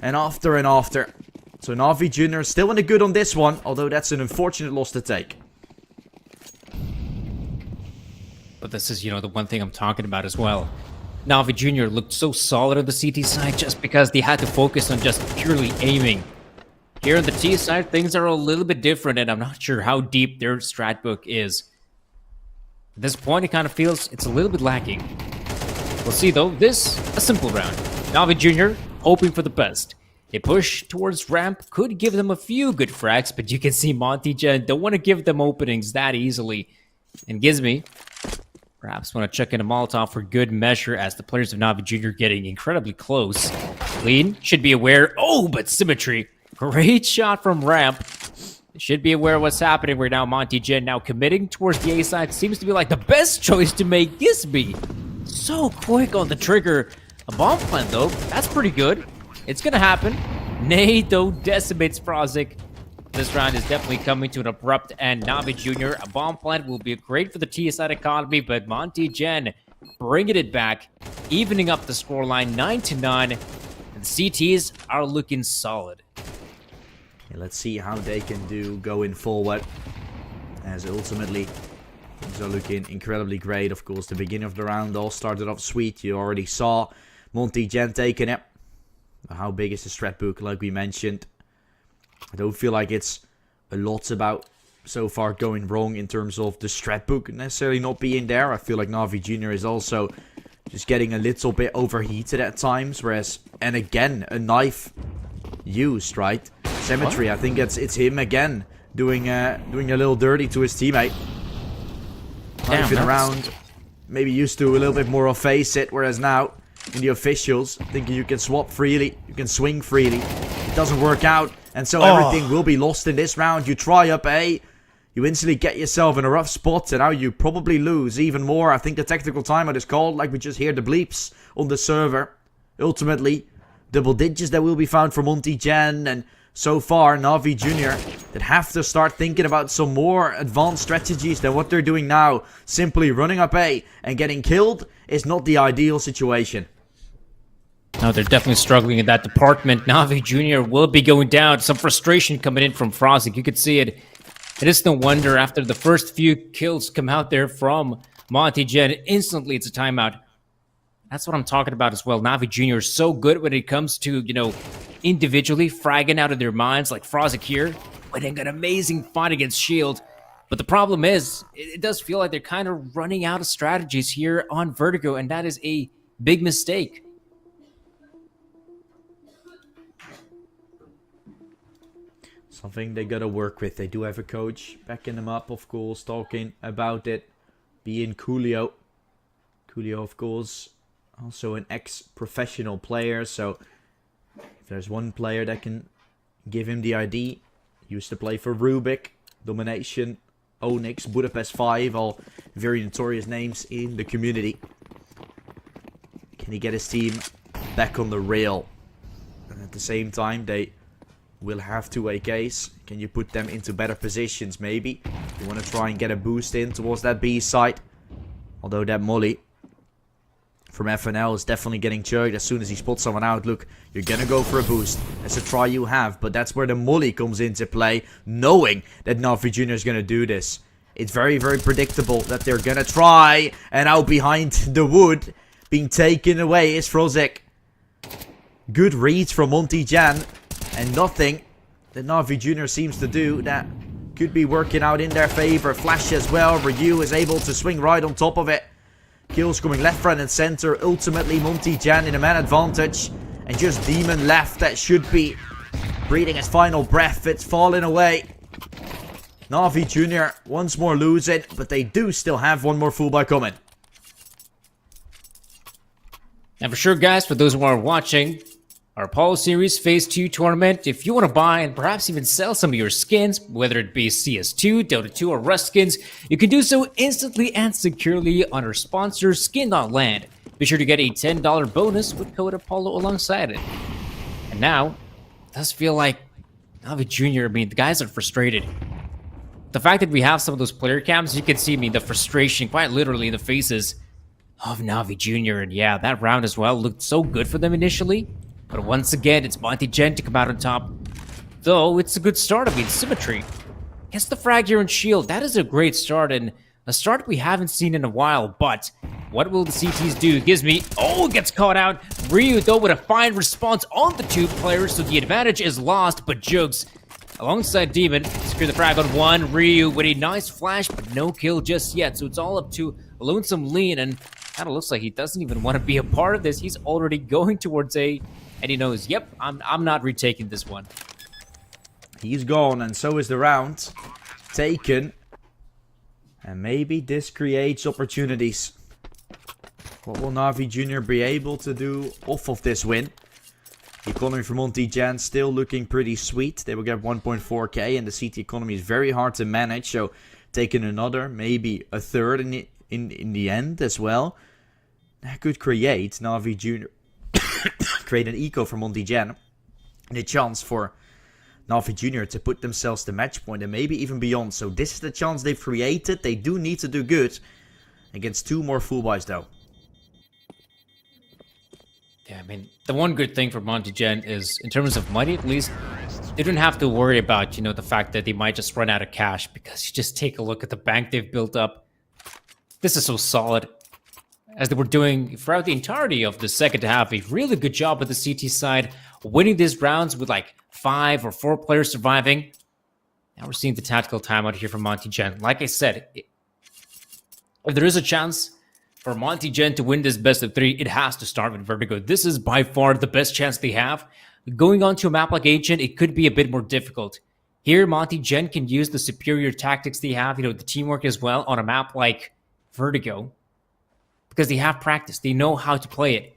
And after and after. So Na'Vi Junior still in the good on this one, although that's an unfortunate loss to take. But this is, the one thing I'm talking about as well. Na'Vi Junior looked so solid on the CT side just because they had to focus on just purely aiming. Here on the T side, things are a little bit different, and I'm not sure how deep their strat book is. At this point, it kind of feels it's a little bit lacking. We'll see, though. This, a simple round. Na'Vi Junior hoping for the best. A push towards ramp could give them a few good frags, but you can see Monty Gen don't want to give them openings that easily. And Gizmy perhaps want to check in a Molotov for good measure, as the players of Na'Vi Junior getting incredibly close. Lean should be aware. Oh, but Symmetry. Great shot from ramp. Should be aware of what's happening right now. Monty Gen now committing towards the A side. Seems to be like the best choice to make. Gizby so quick on the trigger. A bomb plant, though. That's pretty good. It's going to happen. Nade, though, decimates Frozik. This round is definitely coming to an abrupt end. Na'Vi Junior, a bomb plant will be great for the T-side economy, but Monty Gen bringing it back, evening up the scoreline 9-9, and the CTs are looking solid. Yeah, let's see how they can do going forward, as ultimately things are looking incredibly great. Of course, the beginning of the round all started off sweet. You already saw Monty Gen taking it. How big is the strat book, like we mentioned? I don't feel like it's a lot about so far going wrong in terms of the strat book necessarily not being there. I feel like Na'Vi Junior is also just getting a little bit overheated at times, whereas, and again, a knife used, right? Symmetry, I think it's him again doing a little dirty to his teammate. Knifing around, maybe used to a little bit more of face it, whereas now in the officials, thinking you can swap freely, you can swing freely. It doesn't work out, and so everything will be lost in this round. You try up A, you instantly get yourself in a rough spot, and now you probably lose even more. I think the tactical timeout is called, like we just hear the bleeps on the server. Ultimately, double digits that will be found for Monty Gen, and so far, Na'Vi Junior that have to start thinking about some more advanced strategies than what they're doing now. Simply running up A and getting killed is not the ideal situation. No, they're definitely struggling in that department. Na'Vi Junior will be going down. Some frustration coming in from Frozik. You could see it. It is no wonder after the first few kills come out there from Monty Gen, instantly it's a timeout. That's what I'm talking about as well. Na'Vi Junior is so good when it comes to, individually fragging out of their minds, like Frozik here, winning an amazing fight against Shield. But the problem is, it does feel like they're kind of running out of strategies here on Vertigo, and that is a big mistake. Something they gotta work with. They do have a coach backing them up, of course, talking about it. Being Coolio. Coolio, of course, also an ex-professional player, so if there's one player that can give him the ID, used to play for Rubik, Domination, Onyx, Budapest 5, all very notorious names in the community. Can he get his team back on the rail? And at the same time, they will have 2 AKs. Can you put them into better positions, maybe? You want to try and get a boost in towards that B side. Although that molly from FNL is definitely getting choked as soon as he spots someone out. Look, you're gonna go for a boost. That's a try you have, but that's where the molly comes into play, knowing that Navi Jr. is gonna do this. It's very, very predictable that they're gonna try, and out behind the wood, being taken away is Frozek. Good reads from Monty Jan, and nothing that Navi Jr. seems to do that could be working out in their favor. Flash as well, Ryu is able to swing right on top of it. Kills coming left, right, and center. Ultimately, Monty Jan in a man advantage. And just Demon left that should be breathing his final breath. It's falling away. Navi Jr. once more losing, but they do still have one more full buy coming. And for sure, guys, for those who are watching our Apollo Series Phase 2 tournament, if you want to buy and perhaps even sell some of your skins, whether it be CS2, Dota 2, or Rust skins, you can do so instantly and securely on our sponsor, Skin.land. Be sure to get a $10 bonus with code Apollo alongside it. And now, it does feel like Navi Jr., the guys are frustrated. The fact that we have some of those player cams, you can see, the frustration quite literally in the faces of Navi Jr. And yeah, that round as well looked so good for them initially. But once again, it's Monty Jen to come out on top. Though, it's a good start. Symmetry. Gets the frag here and shield. That is a great start, and a start we haven't seen in a while. But what will the CTs do? Gives me... Oh, gets caught out. Ryu, though, with a fine response on the 2 players, so the advantage is lost. But Jugs, alongside Demon, secure the frag on 1. Ryu with a nice flash, but no kill just yet. So it's all up to Lonesome Lean, and kind of looks like he doesn't even want to be a part of this. He's already going towards A. And he knows, yep, I'm not retaking this one. He's gone, and so is the round. Taken. And maybe this creates opportunities. What will Navi Jr. be able to do off of this win? The economy for Monty Jan still looking pretty sweet. They will get 1.4k, and the CT economy is very hard to manage. So taking another, maybe a third in the end as well. That could create Navi Jr. create an eco for Monty Jan. And a chance for Navi Jr. to put themselves to match point and maybe even beyond. So this is the chance they've created. They do need to do good against 2 more full buys though. Yeah, the one good thing for Monty Jen is, in terms of money at least, they don't have to worry about, the fact that they might just run out of cash, because you just take a look at the bank they've built up. This is so solid. As they were doing throughout the entirety of the second half, a really good job with the CT side, winning these rounds with like 5 or 4 players surviving. Now we're seeing the tactical timeout here from Monty Jen. Like I said, if there is a chance for Monty Jen to win this best of 3, it has to start with Vertigo. This is by far the best chance they have. Going on to a map like Ancient, it could be a bit more difficult. Here, Monty Jen can use the superior tactics they have, the teamwork as well, on a map like Vertigo. Because they have practice. They know how to play it.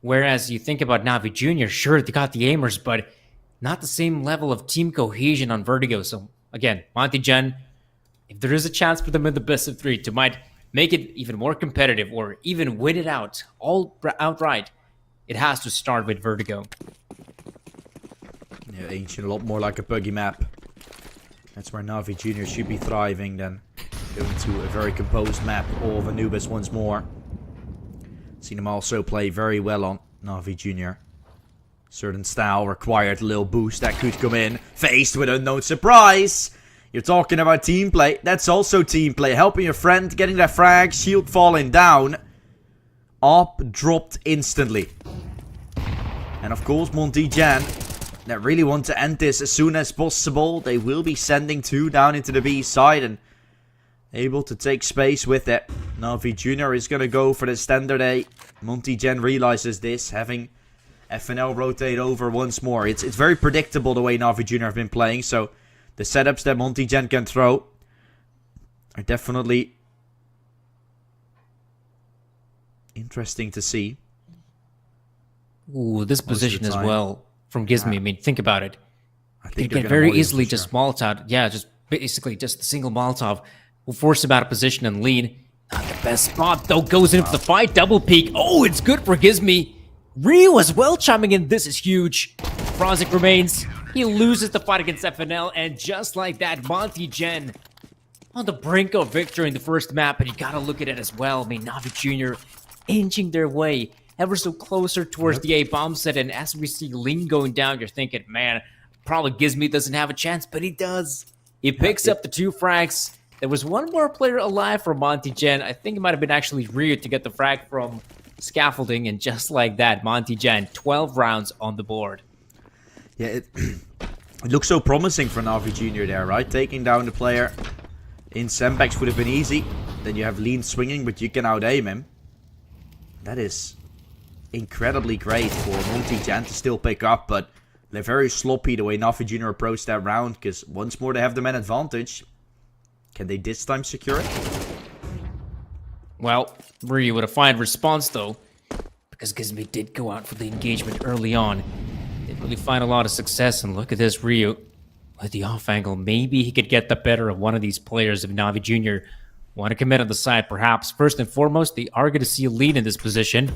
Whereas you think about Navi Jr., sure, they got the aimers, but not the same level of team cohesion on Vertigo. So, again, Monty Jen, if there is a chance for them in the best of 3 to might make it even more competitive or even win it outright, it has to start with Vertigo. Yeah, Ancient a lot more like a buggy map. That's where Navi Jr. should be thriving than going to a very composed map of Anubis once more. Seen him also play very well on Navi Jr. Certain style required a little boost that could come in. Faced with unknown surprise. You're talking about team play. That's also team play. Helping your friend, getting that frag, shield falling down. Up dropped instantly. And of course Monty Jan, that really want to end this as soon as possible. They will be sending 2 down into the B side and able to take space with it. Navi Jr. is going to go for the standard A. Monty Jen realizes this, having FNL rotate over once more. It's very predictable the way Navi Jr. have been playing, so the setups that Monty Jen can throw are definitely interesting to see. Ooh, this position as well from Gizmy. Think about it. I think they can very easily just Molotov. Yeah, just basically just the single Molotov will force him out of position and lean. Not the best spot, though. Goes into the fight. Double peek. Oh, it's good for Gizmy. Ryu as well chiming in. This is huge. Frozik remains. He loses the fight against FNL. And just like that, Monty Gen on the brink of victory in the first map. And you gotta look at it as well. I mean, Navi Jr. inching their way ever so closer towards the A-bomb set. And as we see Lean going down, you're thinking, man, probably Gizmy doesn't have a chance. But he does. He picks up the 2 frags. There was one more player alive for Monty Gen. I think it might have been actually Ryu to get the frag from scaffolding. And just like that, Monty Gen, 12 rounds on the board. Yeah, it looks so promising for Navi Jr. there, right? Taking down the player in Sembex would have been easy. Then you have Lean swinging, but you can out-aim him. That is incredibly great for Monty Gen to still pick up, but they're very sloppy the way Navi Jr. approached that round, because once more they have the man advantage. Can they this time secure it? Well, Ryu with a fine response though, because Gizmy did go out for the engagement early on. Didn't really find a lot of success, and look at this Ryu with the off angle. Maybe he could get the better of one of these players if Navi Jr. want to commit on the side, perhaps. First and foremost, they are going to see a lead in this position.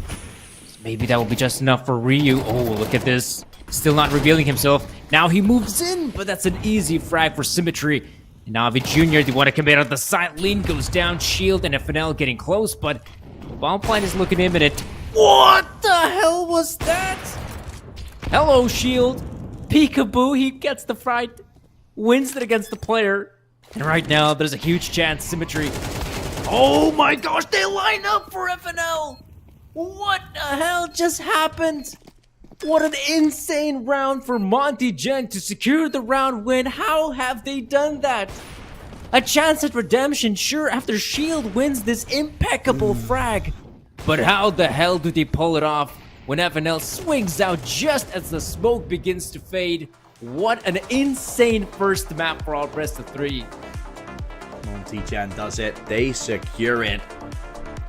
So maybe that will be just enough for Ryu. Oh, look at this. Still not revealing himself. Now he moves in, but that's an easy frag for Symmetry. Navi Jr., they want to commit on the side. Lean goes down, Shield and FNL getting close, but bomb plan is looking imminent. What the hell was that? Hello, Shield. Peekaboo, he gets the fight, wins it against the player. And right now, there's a huge chance Symmetry. Oh my gosh, they line up for FNL. What the hell just happened? What an insane round for Monty Gen to secure the round win. How have they done that? A chance at redemption, sure, after Shield wins this impeccable frag. But how the hell do they pull it off when FNL swings out just as the smoke begins to fade? What an insane first map for all best of 3. Monty Gen does it. They secure it.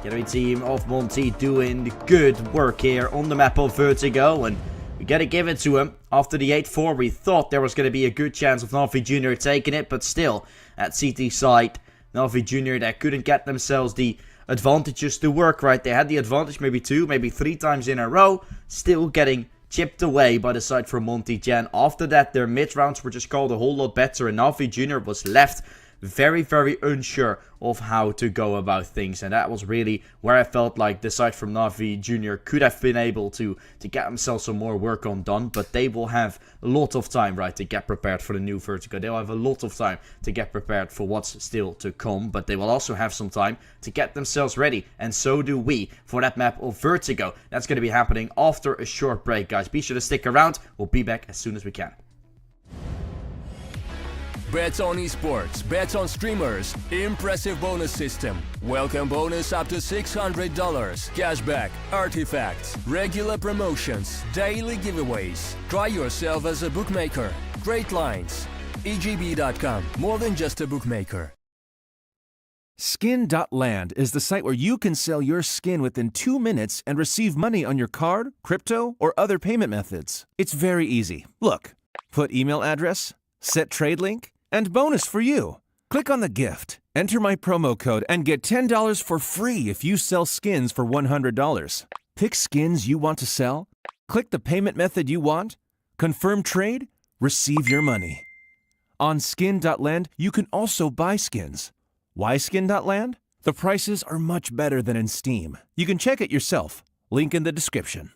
Getaway team of Monty doing good work here on the map of Vertigo, and we gotta give it to him. After the 8-4, we thought there was gonna be a good chance of Navi Jr. taking it, but still, at CT side, Navi Jr. that couldn't get themselves the advantages to work, right? They had the advantage maybe 2, maybe 3 times in a row, still getting chipped away by the side from Monty Gen. After that, their mid rounds were just called a whole lot better, and Navi Jr. was left very, very unsure of how to go about things, and that was really where I felt like the side from Navi Jr. could have been able to get themselves some more work on done, but they will have a lot of time, right, to get prepared for the new Vertigo. They'll have a lot of time to get prepared for what's still to come, but they will also have some time to get themselves ready, and so do we for that map of Vertigo. That's going to be happening after a short break, guys. Be sure to stick around. We'll be back as soon as we can. Bets on esports, bets on streamers, impressive bonus system. Welcome bonus up to $600, cashback, artifacts, regular promotions, daily giveaways. Try yourself as a bookmaker. Great lines. EGB.com, more than just a bookmaker. Skin.land is the site where you can sell your skin within 2 minutes and receive money on your card, crypto, or other payment methods. It's very easy. Look, put email address, set trade link, and bonus for you. Click on the gift, enter my promo code, and get $10 for free if you sell skins for $100. Pick skins you want to sell, click the payment method you want, confirm trade, receive your money. On Skin.land, you can also buy skins. Why Skin.land? The prices are much better than in Steam. You can check it yourself. Link in the description.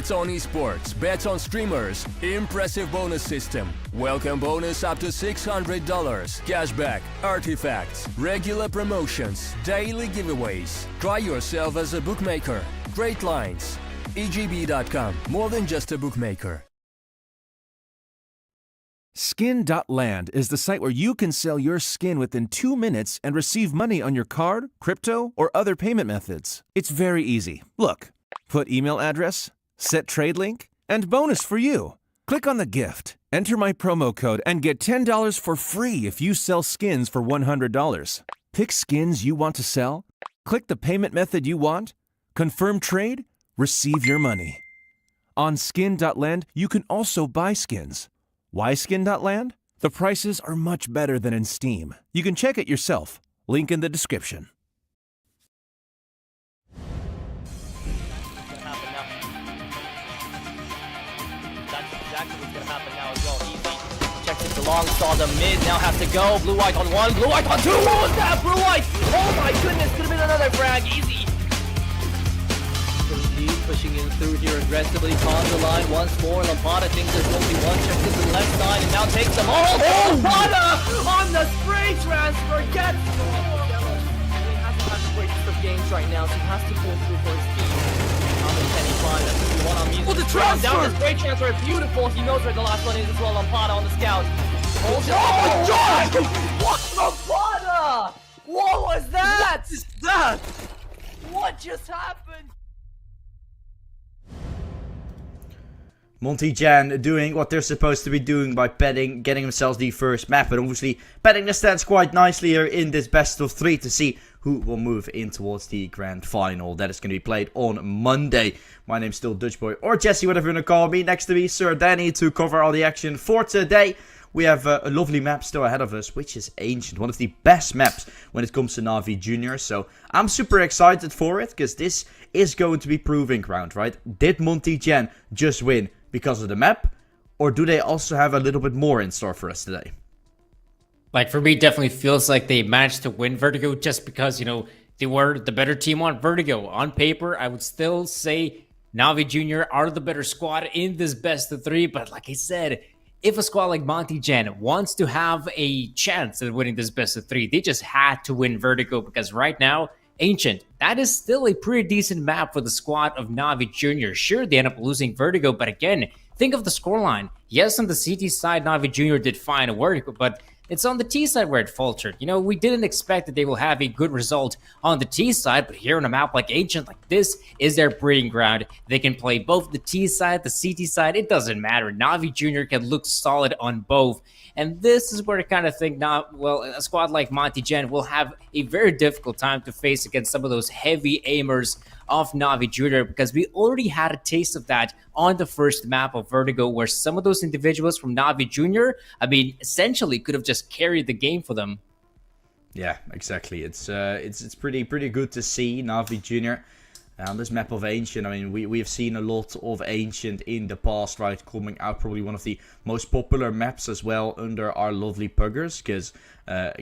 Bets on esports, bets on streamers, impressive bonus system. Welcome bonus up to $600, cashback, artifacts, regular promotions, daily giveaways. Try yourself as a bookmaker. Great lines. EGB.com, more than just a bookmaker. Skin.land is the site where you can sell your skin within 2 minutes and receive money on your card, crypto, or other payment methods. It's very easy. Look, put email address, set trade link, and bonus for you. Click on the gift, enter my promo code, and get $10 for free if you sell skins for $100. Pick skins you want to sell, click the payment method you want, confirm trade, receive your money. On Skin.land, you can also buy skins. Why Skin.land? The prices are much better than in Steam. You can check it yourself. Link in the description. That's exactly what's gonna happen now as well. Easy checks it long, saw the mid, now has to go. Blue white on one, blue white on two. What was that? Blue white! Oh my goodness, could have been another frag. Easy. Pushing in through here aggressively, on the line once more. Lampada thinks there's only one, checks to the left side and now takes them all. Oh, Lampada on the spray transfer gets scored. He hasn't had great for games right now, so he has to pull through for his team. How many can he find? That's what we want on music. Oh, the transfer! Down the spray transfer, beautiful. He knows where the last one is as well. Lampada on the scout. Oh my god! What? Lampada! What was that? What is that? What just happened? Monty Jan doing what they're supposed to be doing by betting, getting themselves the first map, and obviously betting the stats quite nicely here in this best of 3 to see who will move in towards the grand final. That is going to be played on Monday. My name's still Dutchboy, or Jesse, whatever you want to call me. Next to me, Sir Danny, to cover all the action for today. We have a lovely map still ahead of us, which is Ancient. One of the best maps when it comes to Na'Vi Junior. So I'm super excited for it, because this is going to be proving ground, right? Did Monty Jan just win because of the map, or do they also have a little bit more in store for us today? Like, for me, it definitely feels like they managed to win Vertigo just because, you know, they were the better team on Vertigo. On paper, I would still say Na'Vi Junior are the better squad in this best of 3, but like I said, if a squad like Monty Jan wants to have a chance at winning this best of 3, they just had to win Vertigo, because right now, Ancient, that is still a pretty decent map for the squad of Na'Vi Junior. Sure, they end up losing Vertigo, but again, think of the scoreline. Yes, on the CT side, Na'Vi Junior did fine at Vertigo, but it's on the T side where it faltered. You know, we didn't expect that they will have a good result on the T side, but here on a map like Ancient, like this is their breeding ground. They can play both the T side, the CT side, it doesn't matter. Na'Vi Junior can look solid on both. And this is where I kind of think, a squad like Monty Jan will have a very difficult time to face against some of those heavy aimers of Na'Vi Junior, because we already had a taste of that on the first map of Vertigo, where some of those individuals from Na'Vi Junior, I mean, essentially could have just carried the game for them. Yeah, exactly. It's pretty good to see Na'Vi Junior on this map of Ancient. I mean, we've seen a lot of Ancient in the past, right? Coming out, probably one of the most popular maps as well under our lovely puggers, because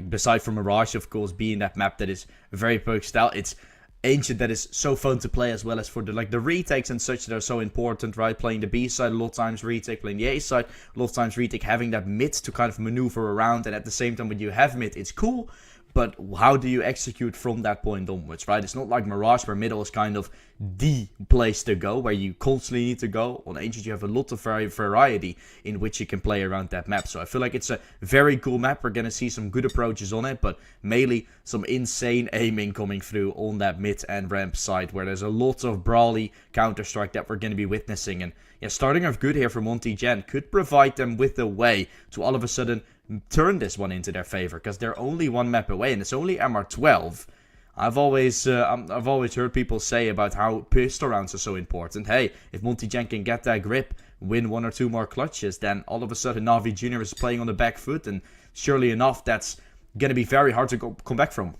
beside from Mirage, of course, being that map that is very pug style, it's Ancient that is so fun to play, as well as for the retakes and such that are so important, right? Playing the B side a lot of times retake, playing the A side a lot of times retake, having that mid to kind of maneuver around, and at the same time when you have mid, it's cool. But how do you execute from that point onwards, right? It's not like Mirage, where middle is kind of the place to go, where you constantly need to go. On Ancient, you have a lot of variety in which you can play around that map. So I feel like it's a very cool map. We're going to see some good approaches on it, but mainly some insane aiming coming through on that mid and ramp side, where there's a lot of brawly Counter-Strike that we're going to be witnessing. And yeah, starting off good here for Monty Jan could provide them with a way to all of a sudden turn this one into their favor, because they're only one map away, and it's only MR12. I've always heard people say about how pistol rounds are so important. Hey, if Monty Jan can get that grip, win 1 or 2 more clutches, then all of a sudden Na'Vi Junior is playing on the back foot, and surely enough, that's going to be very hard to come back from.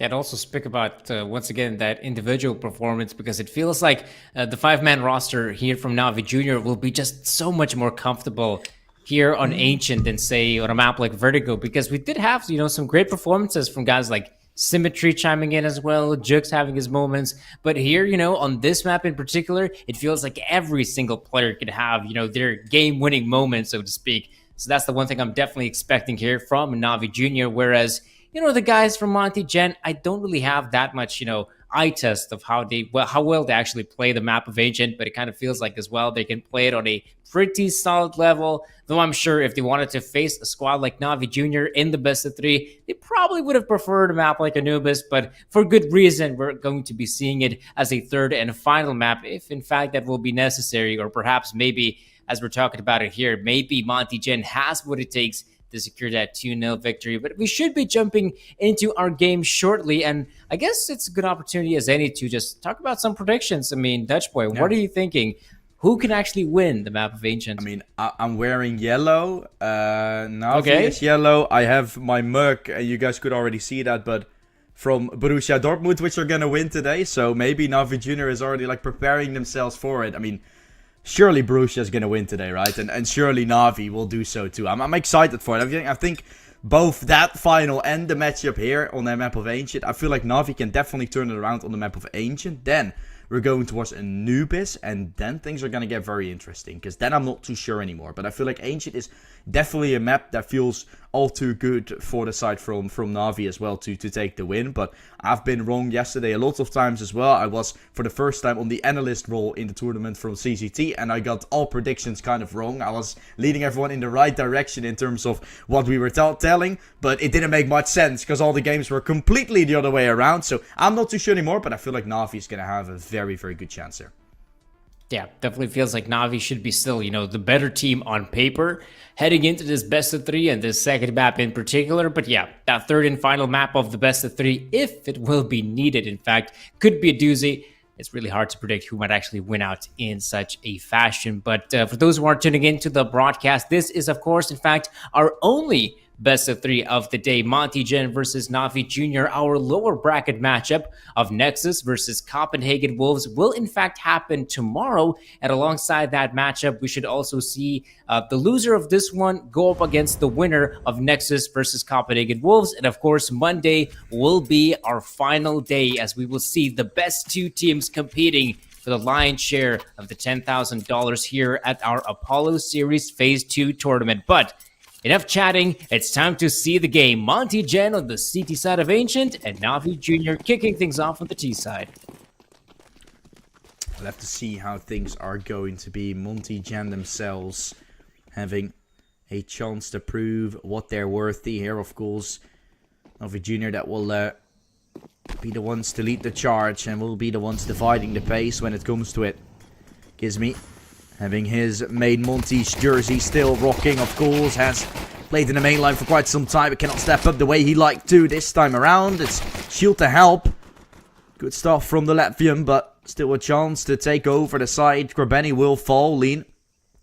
That also speak about, once again, that individual performance, because it feels like the 5-man roster here from Na'Vi Junior will be just so much more comfortable here on Ancient than, say, on a map like Vertigo, because we did have, you know, some great performances from guys like Symmetry chiming in as well, Jukes having his moments. But here, on this map in particular, it feels like every single player could have, their game-winning moment, so to speak. So that's the one thing I'm definitely expecting here from Navi Jr. Whereas, the guys from Monty Gen, I don't really have that much, eye test of how well they actually play the map of Ancient, but it kind of feels like as well they can play it on a pretty solid level. Though I'm sure if they wanted to face a squad like Navi Jr. in the best of 3, they probably would have preferred a map like Anubis, but for good reason, we're going to be seeing it as a third and final map, if in fact that will be necessary, or perhaps maybe, as we're talking about it here, maybe Monty Gen has what it takes to secure that 2-0 victory. But we should be jumping into our game shortly, and I guess it's a good opportunity as any to just talk about some predictions. I mean, Dutch Boy, what are you thinking? Who can actually win the map of Ancient? I mean, I'm wearing yellow. Navi is yellow. I have my mug. You guys could already see that, but from Borussia Dortmund, which are going to win today. So maybe Navi Jr. is already preparing themselves for it. I mean, surely Borussia is going to win today, right? And surely Navi will do so too. I'm excited for it. I think both that final and the matchup here on the map of Ancient, I feel like Navi can definitely turn it around on the map of Ancient. Then we're going towards Anubis, and then things are going to get very interesting, because then I'm not too sure anymore. But I feel like Ancient is definitely a map that feels all too good for the side from Navi as well to take the win. But I've been wrong yesterday a lot of times as well. I was for the first time on the analyst role in the tournament from CCT, and I got all predictions kind of wrong. I was leading everyone in the right direction in terms of what we were telling, but it didn't make much sense because all the games were completely the other way around. So I'm not too sure anymore, but I feel like Navi is going to have a very, very good chance here. Yeah, definitely feels like Navi should be still, the better team on paper heading into this best of 3 and this second map in particular. But yeah, that third and final map of the best of 3, if it will be needed, in fact, could be a doozy. It's really hard to predict who might actually win out in such a fashion. But for those who are tuning into the broadcast, this is, of course, in fact, our only best of 3 of the day. Monty Gen versus Navi Jr., our lower bracket matchup of Nexus versus Copenhagen Wolves will in fact happen tomorrow. And alongside that matchup, we should also see the loser of this one go up against the winner of Nexus versus Copenhagen Wolves. And of course, Monday will be our final day, as we will see the best 2 teams competing for the lion's share of the $10,000 here at our Apollo Series Phase 2 tournament. But enough chatting, it's time to see the game. Monty Gen on the CT side of Ancient, and Navi Jr. kicking things off on the T side. We'll have to see how things are going to be. Monty Gen themselves having a chance to prove what they're worthy here, of course. Navi Jr. that will be the ones to lead the charge and will be the ones dividing the pace when it comes to it. Gizmi having his main Monty's jersey still rocking, of course, has played in the main line for quite some time, but cannot step up the way he liked to this time around. It's shield to help. Good stuff from the Latvian, but still a chance to take over the side. Grabeni will fall. Lean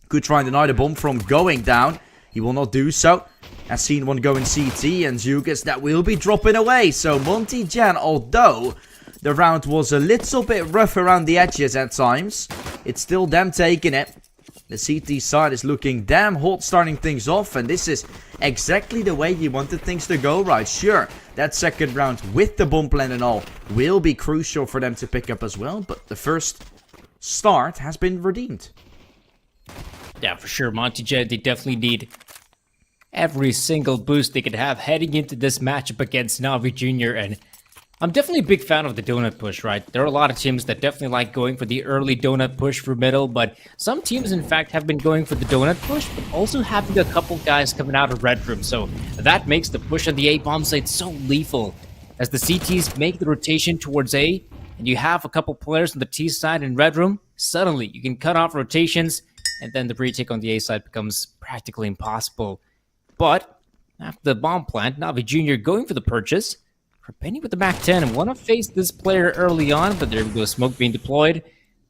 could try and deny the bomb from going down. He will not do so. Has seen one going CT, and Zugas that will be dropping away. So Monty Gen, although the round was a little bit rough around the edges at times, it's still them taking it. The CT side is looking damn hot, starting things off, and this is exactly the way you wanted things to go, right? Sure, that second round with the bomb plan and all will be crucial for them to pick up as well, but the first start has been redeemed. Yeah, for sure. Monty Gen, they definitely need every single boost they could have heading into this matchup against Navi Jr. And I'm definitely a big fan of the donut push, right? There are a lot of teams that definitely like going for the early donut push for middle, but some teams, in fact, have been going for the donut push, but also having a couple guys coming out of red room. So that makes the push on the A bomb site so lethal. As the CTs make the rotation towards A, and you have a couple players on the T side in red room, suddenly you can cut off rotations, and then the retake on the A side becomes practically impossible. But after the bomb plant, Navi Jr. going for the purchase. Penny with the back 10 and want to face this player early on, but there we go, smoke being deployed,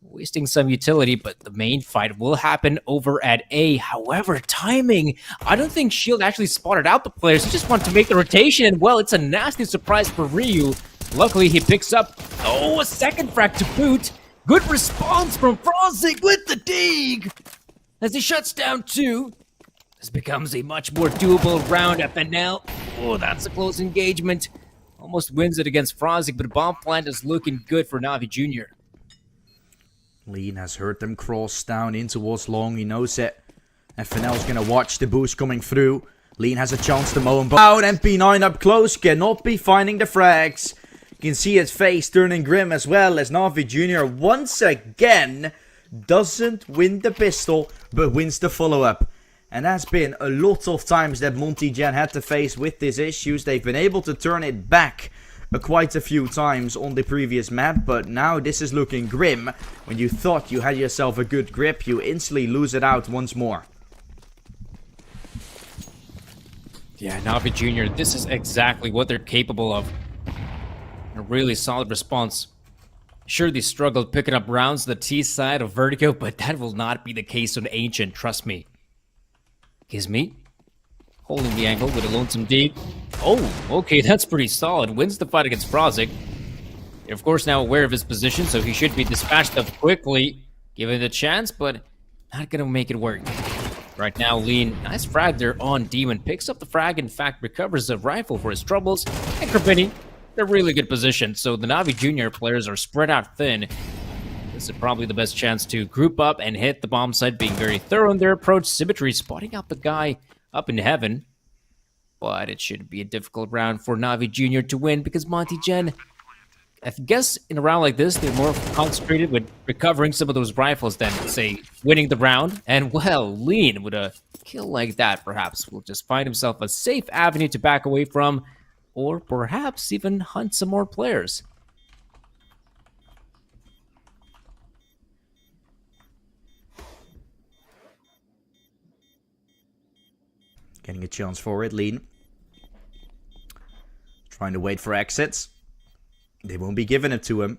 wasting some utility, but the main fight will happen over at A. However, timing, I don't think Shield actually spotted out the players. He just wanted to make the rotation, and well, it's a nasty surprise for Ryu. Luckily, he picks up, a second frag to boot. Good response from Frozig with the dig. As he shuts down 2, this becomes a much more doable round. FNL, that's a close engagement. almost wins it against Frozik, but bomb plant is looking good for Navi Jr. Lean has heard them cross down in towards long. He knows it. FNL's going to watch the boost coming through. Lean has a chance to mow him down. MP9 up close. Cannot be finding the frags. You can see his face turning grim as well as Navi Jr. once again doesn't win the pistol, but wins the follow-up. And that's been a lot of times that Monty Gen had to face with these issues. They've been able to turn it back quite a few times on the previous map, but now this is looking grim. When you thought you had yourself a good grip, you instantly lose it out once more. Yeah, Navi Jr., this is exactly what they're capable of. A really solid response. Sure, they struggled picking up rounds the T side of Vertigo, but that will not be the case on Ancient, trust me. Gizmy, holding the angle with a lonesome deep. Oh, okay, that's pretty solid. Wins the fight against Frozik. They're of course now aware of his position, so he should be dispatched up quickly, given the chance, but not gonna make it work. Right now, Lean, nice frag there on Demon. Picks up the frag, in fact, recovers a rifle for his troubles. And Krabini, they're really good position, so the Navi Jr. players are spread out thin. This is probably the best chance to group up and hit the bomb site, being very thorough in their approach. Symmetry spotting out the guy up in heaven. But it should be a difficult round for Navi Jr. to win because Monty Gen, I guess in a round like this, they're more concentrated with recovering some of those rifles than, say, winning the round. And, well, Lean, with a kill like that, perhaps, will just find himself a safe avenue to back away from, or perhaps even hunt some more players. Getting a chance for it, Lean. Trying to wait for exits. They won't be giving it to him.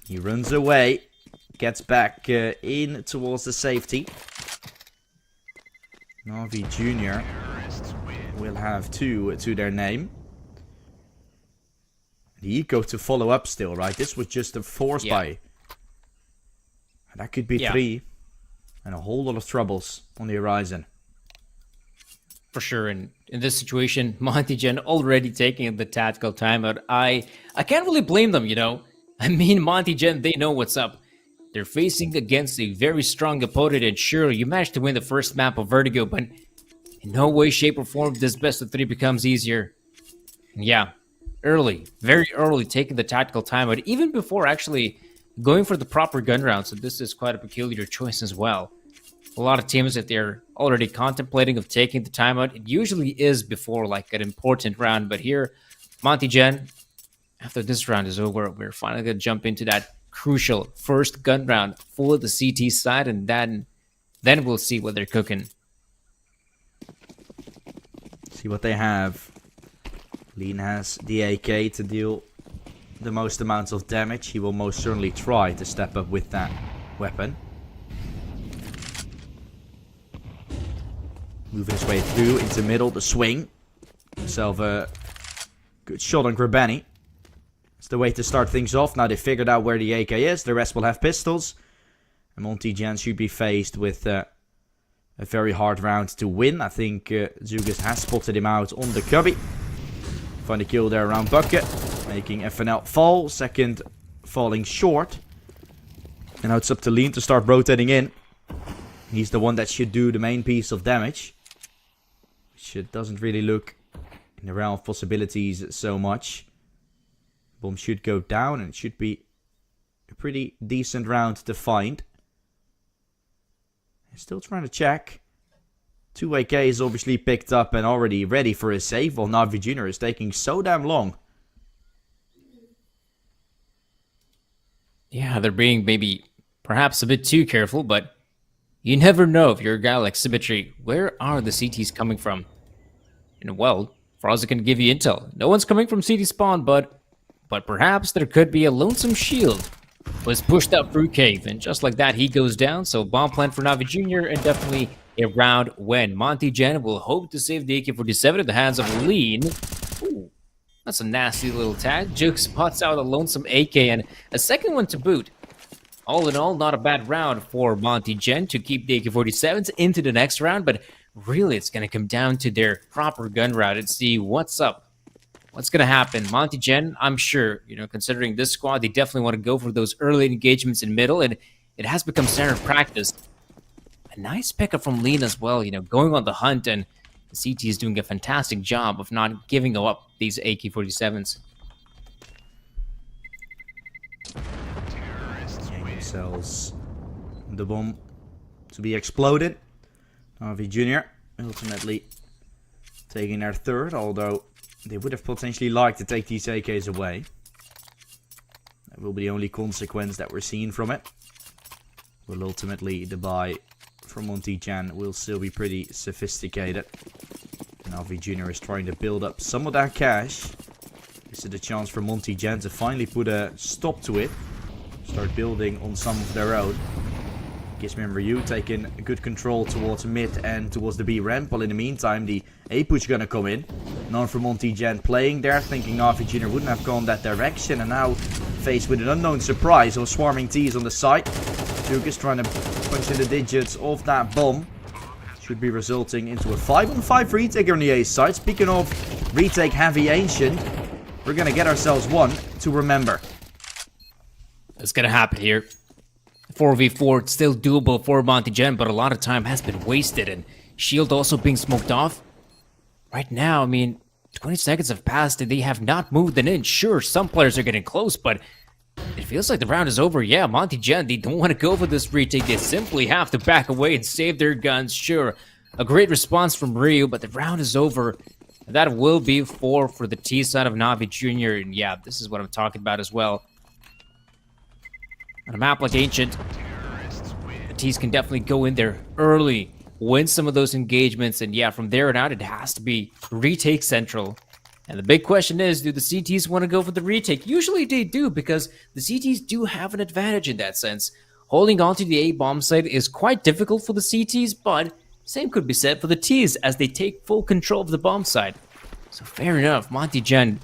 He runs away. Gets back in towards the safety. Navi Jr. will have 2 to their name. The eco to follow up still, right? This was just a force buy. That could be 3. And a whole lot of troubles on the horizon. For sure, and in this situation, Monty Gen already taking the tactical timeout. I can't really blame them, you know. I mean, Monty Gen, they know what's up. They're facing against a very strong opponent, and sure, you managed to win the first map of Vertigo, but in no way, shape, or form this best of 3 becomes easier. And yeah, early, very early, taking the tactical timeout, even before actually going for the proper gun round, so this is quite a peculiar choice as well. A lot of teams, if they're already contemplating of taking the timeout, it usually is before like an important round. But here, Monty Gen, after this round is over, we're finally going to jump into that crucial first gun round for the CT side, and then we'll see what they're cooking. See what they have. Lean has the AK to deal the most amounts of damage. He will most certainly try to step up with that weapon. Moving his way through into middle, the swing. Himself a good shot on Grabani. It's the way to start things off. Now they figured out where the AK is. The rest will have pistols. And Monty Gen should be faced with a very hard round to win. I think Zugas has spotted him out on the cubby. Find a kill there around Bucket. Making FNL fall. Second falling short. And now it's up to Lean to start rotating in. He's the one that should do the main piece of damage. Which doesn't really look in the realm of possibilities so much. Bomb should go down and it should be a pretty decent round to find. Still trying to check. 2 AKs obviously picked up and already ready for a save, while Navi Jr. is taking so damn long. Yeah, they're being maybe perhaps a bit too careful, but you never know if you're a guy like Symmetry. Where are the CTs coming from? And well, Frozik can give you intel. No one's coming from CT spawn, but perhaps there could be a lonesome shield. Was pushed up through cave, and just like that, he goes down. So bomb plant for Navi Jr. and definitely a round when Monty Gen will hope to save the AK-47 at the hands of Lean. Ooh, that's a nasty little tag. Juke spots out a lonesome AK and a second one to boot. All in all, not a bad round for Monty Gen to keep the AK-47s into the next round, but really it's going to come down to their proper gun round and see what's up What's going to happen? Monty Gen, I'm sure, considering this squad, they definitely want to go for those early engagements in middle, and it has become standard practice. A nice pickup from Lean as well, going on the hunt, and the CT is doing a fantastic job of not giving up these AK-47s. Getting themselves the bomb to be exploded. Navi Jr. ultimately taking their third, although they would have potentially liked to take these AKs away. That will be the only consequence that we're seeing from it. Well, ultimately, the buy from Monty Jan will still be pretty sophisticated. Navi Jr. is trying to build up some of that cash. This is the chance for Monty Jan to finally put a stop to it. Start building on some of their own. Gizmi and Ryu taking good control towards mid and towards the B ramp. While in the meantime, the A push gonna come in. Known for Monty Jan playing there, thinking Navi Jr. wouldn't have gone that direction. And now faced with an unknown surprise of swarming T's on the side. Duke is trying to punch in the digits of that bomb. Should be resulting into a 5-on-5 retake on the A side. Speaking of retake heavy Ancient, we're gonna get ourselves one to remember. It's going to happen here. 4v4, it's still doable for Monty Gen, but a lot of time has been wasted, and Shield also being smoked off. Right now, 20 seconds have passed, and they have not moved an inch. Sure, some players are getting close, but it feels like the round is over. Yeah, Monty Gen, they don't want to go for this retake. They simply have to back away and save their guns. Sure, a great response from Ryu, but the round is over. That will be 4 for the T side of Navi Jr., and yeah, this is what I'm talking about as well. On a map like Ancient, the T's can definitely go in there early, win some of those engagements, and yeah, from there on out, it has to be retake central. And the big question is, do the CTs want to go for the retake? Usually they do, because the CTs do have an advantage in that sense. Holding onto the A bomb site is quite difficult for the CTs, but same could be said for the T's as they take full control of the bomb site. So fair enough, Monty Gen,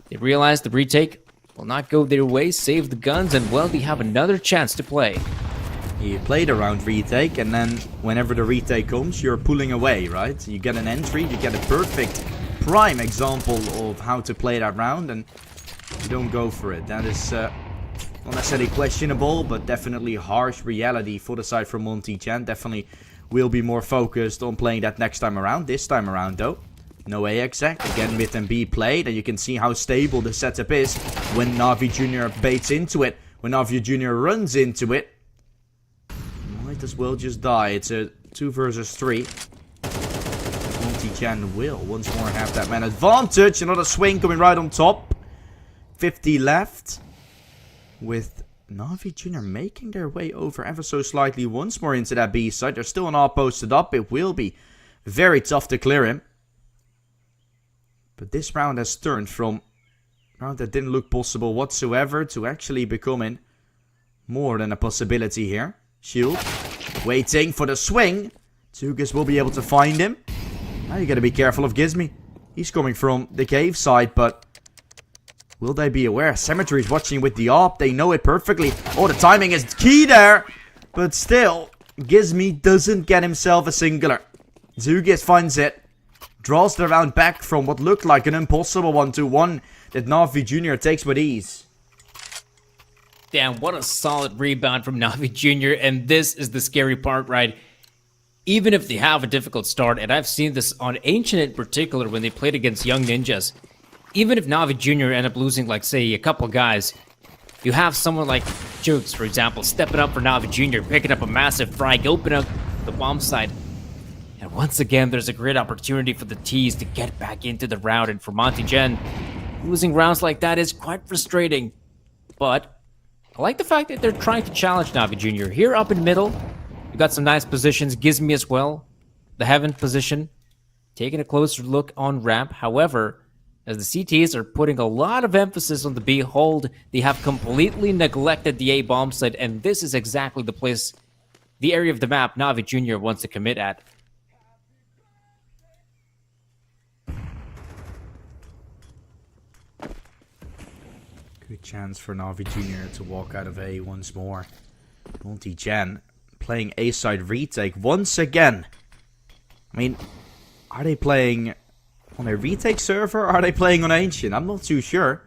they realize the retake will not go their way, save the guns, and well, they have another chance to play. You played around retake, and then whenever the retake comes, you're pulling away, right? You get an entry, you get a perfect prime example of how to play that round, and you don't go for it. That is not necessarily questionable, but definitely harsh reality for the side from Monty Jan. Definitely will be more focused on playing that next time around. This time around, though, no A exec. Again, mid and B played, and you can see how stable the setup is when Navi Jr. baits into it. When Navi Jr. runs into it, might as well just die. It's a 2 versus 3. Monty Jan will once more have that man advantage. Another swing coming right on top. 50 left. With Navi Jr. making their way over ever so slightly once more into that B side. There's still an R posted up. It will be very tough to clear him. But this round has turned from a round that didn't look possible whatsoever to actually becoming more than a possibility here. Shield waiting for the swing. Tugas will be able to find him. Now you gotta be careful of Gizmi. He's coming from the cave side, but will they be aware? Cemetery is watching with the AWP. They know it perfectly. Oh, the timing is key there. But still, Gizmi doesn't get himself a singular. Zugis finds it. Draws the round back from what looked like an impossible 1-2-1 that Navi Jr. takes with ease. Damn, what a solid rebound from Navi Jr. And this is the scary part, right? Even if they have a difficult start, and I've seen this on Ancient in particular when they played against Young Ninjas, even if Navi Jr. end up losing, like, say, a couple guys, you have someone like Jukes, for example, stepping up for Navi Jr., picking up a massive frag, opening up the bomb site. And once again, there's a great opportunity for the T's to get back into the round. And for Monty Gen, losing rounds like that is quite frustrating. But I like the fact that they're trying to challenge Navi Jr. Here up in middle, you got some nice positions. Gizmi as well. The Heaven position. Taking a closer look on ramp. However, as the CTs are putting a lot of emphasis on the B hold, they have completely neglected the A bomb site. And this is exactly the place, the area of the map Navi Jr. wants to commit at. Good chance for Navi Jr. to walk out of A once more. Monty Jan playing A-side retake once again. I mean, are they playing On a retake server? Are they playing on Ancient? I'm not too sure.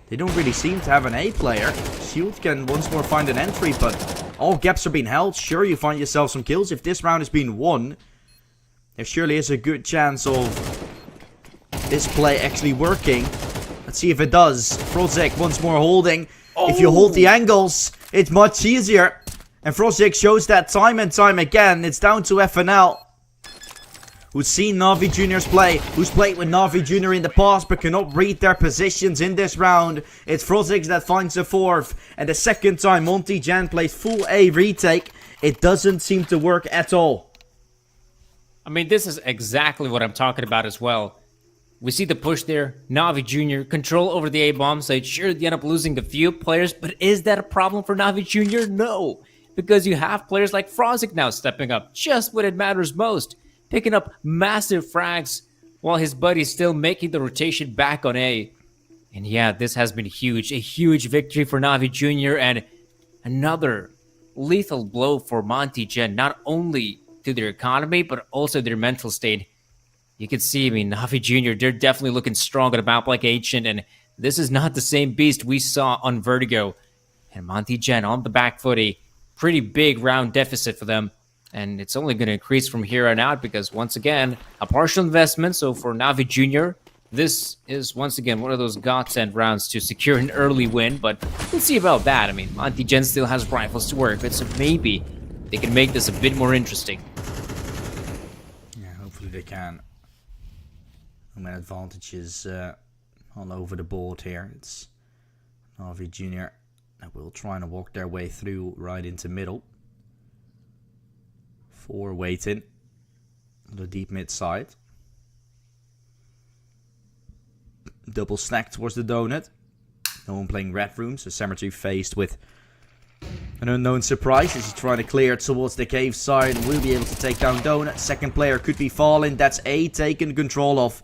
They don't really seem to have an A player. Shield can once more find an entry, but all gaps are being held. Sure, you find yourself some kills. If this round has been won, there surely is a good chance of this play actually working. Let's see if it does. Frozek once more holding. If you hold the angles, it's much easier. And Frozek shows that time and time again. It's down to FNL, who's seen Na'Vi Jr.'s play, who's played with Na'Vi Jr. in the past, but cannot read their positions in this round. It's Frozek that finds the fourth. And the second time Monty Jan plays full A retake, it doesn't seem to work at all. I mean, this is exactly what I'm talking about as well. We see the push there. Na'Vi Jr. control over the A-bomb site. Sure, they end up losing a few players, but is that a problem for Na'Vi Jr.? No. Because you have players like Frozek now stepping up just when it matters most. Picking up massive frags while his buddy's still making the rotation back on A. And yeah, this has been huge. A huge victory for Na'Vi Jr. and another lethal blow for Monty Gen. Not only to their economy, but also their mental state. You can see, I mean, Na'Vi Jr., they're definitely looking strong on a map like Ancient, and this is not the same beast we saw on Vertigo. And Monty Gen on the back foot, a pretty big round deficit for them. And it's only going to increase from here on out because, once again, a partial investment. So for Na'Vi Jr., this is, once again, one of those godsend rounds to secure an early win. But we'll see about that. I mean, Monty Gen still has rifles to work with, so maybe they can make this a bit more interesting. Yeah, hopefully they can. Home advantage is all over the board here. It's Na'Vi Jr. that will try and walk their way through right into middle. 4 waiting on the deep mid side. Double snack towards the donut. No one playing red room, so Cemetery faced with an unknown surprise as he's trying to clear towards the cave side and will be able to take down donut. Second player could be falling. That's A taken control of.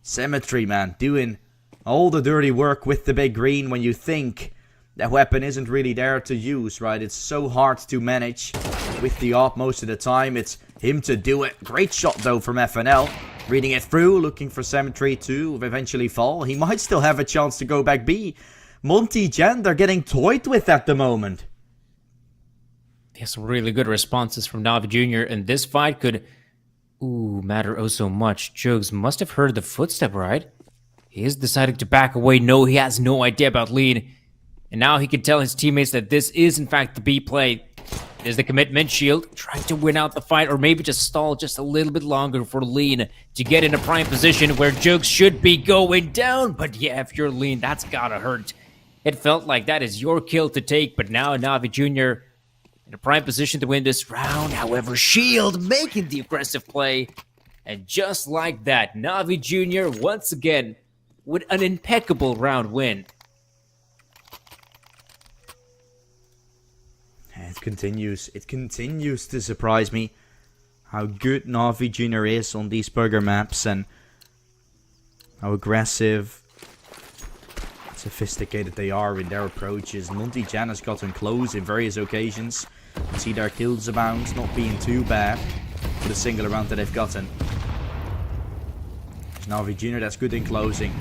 Cemetery, man, doing all the dirty work with the big green when you think that weapon isn't really there to use, right? It's so hard to manage with the AWP most of the time. It's him to do it. Great shot, though, from FNL. Reading it through, looking for Cemetery to eventually fall. He might still have a chance to go back B. Monty Jan, they're getting toyed with at the moment. There's some really good responses from Na'Vi Jr. And this fight could matter oh so much. Jugs must have heard the footstep, right? He is deciding to back away. No, he has no idea about lead. And now he can tell his teammates that this is in fact the B play. There's the commitment shield, trying to win out the fight, or maybe just stall just a little bit longer for Lean to get in a prime position where Jugs should be going down. But yeah, if you're Lean, that's gotta hurt. It felt like that is your kill to take, but now Na'Vi Jr. in a prime position to win this round. However, Shield making the aggressive play. And just like that, Na'Vi Jr. once again with an impeccable round win. It continues to surprise me how good Na'Vi Jr. is on these burger maps and how aggressive, sophisticated they are in their approaches. Monty Jan has gotten close in various occasions. You see their kills abound, not being too bad for the single round that they've gotten. Na'Vi Jr. that's good in closing.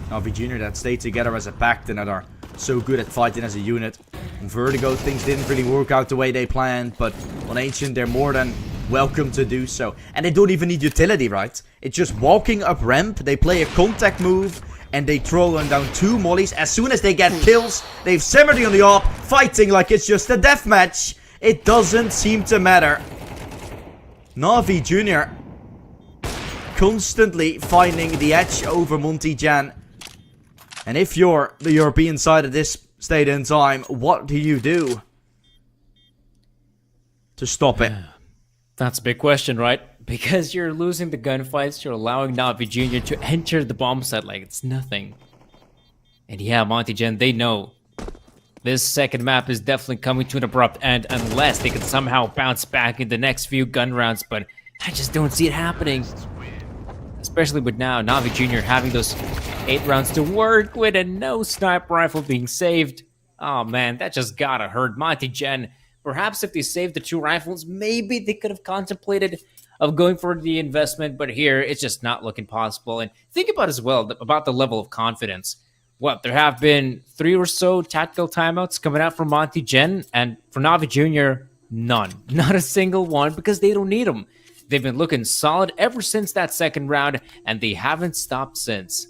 Na'Vi Jr. that stay together as a pact and that are so good at fighting as a unit. On Vertigo, things didn't really work out the way they planned, but on Ancient, they're more than welcome to do so. And they don't even need utility, right? It's just walking up ramp, they play a contact move, and they throw them down 2 mollies. As soon as they get kills, they've Cemetery on the AWP, fighting like it's just a deathmatch. It doesn't seem to matter. Na'Vi Jr. constantly finding the edge over Monty Jan. And if you're the European side of this state in time, what do you do to stop it? That's a big question, right? Because you're losing the gunfights, you're allowing Na'Vi Jr. to enter the bomb site like it's nothing. And yeah, Monty Gen, they know this second map is definitely coming to an abrupt end unless they can somehow bounce back in the next few gun rounds, but I just don't see it happening. Especially with now Na'Vi Jr. having those 8 rounds to work with and no sniper rifle being saved. Oh man, that just gotta hurt. Monty Gen Perhaps if they saved the 2 rifles, maybe they could have contemplated of going for the investment, but here it's just not looking possible. And think about as well about the level of confidence. What, there have been 3 or so tactical timeouts coming out from Monty Gen, and for Navi Jr., none. Not a single one, because they don't need them. They've been looking solid ever since that second round, and they haven't stopped since.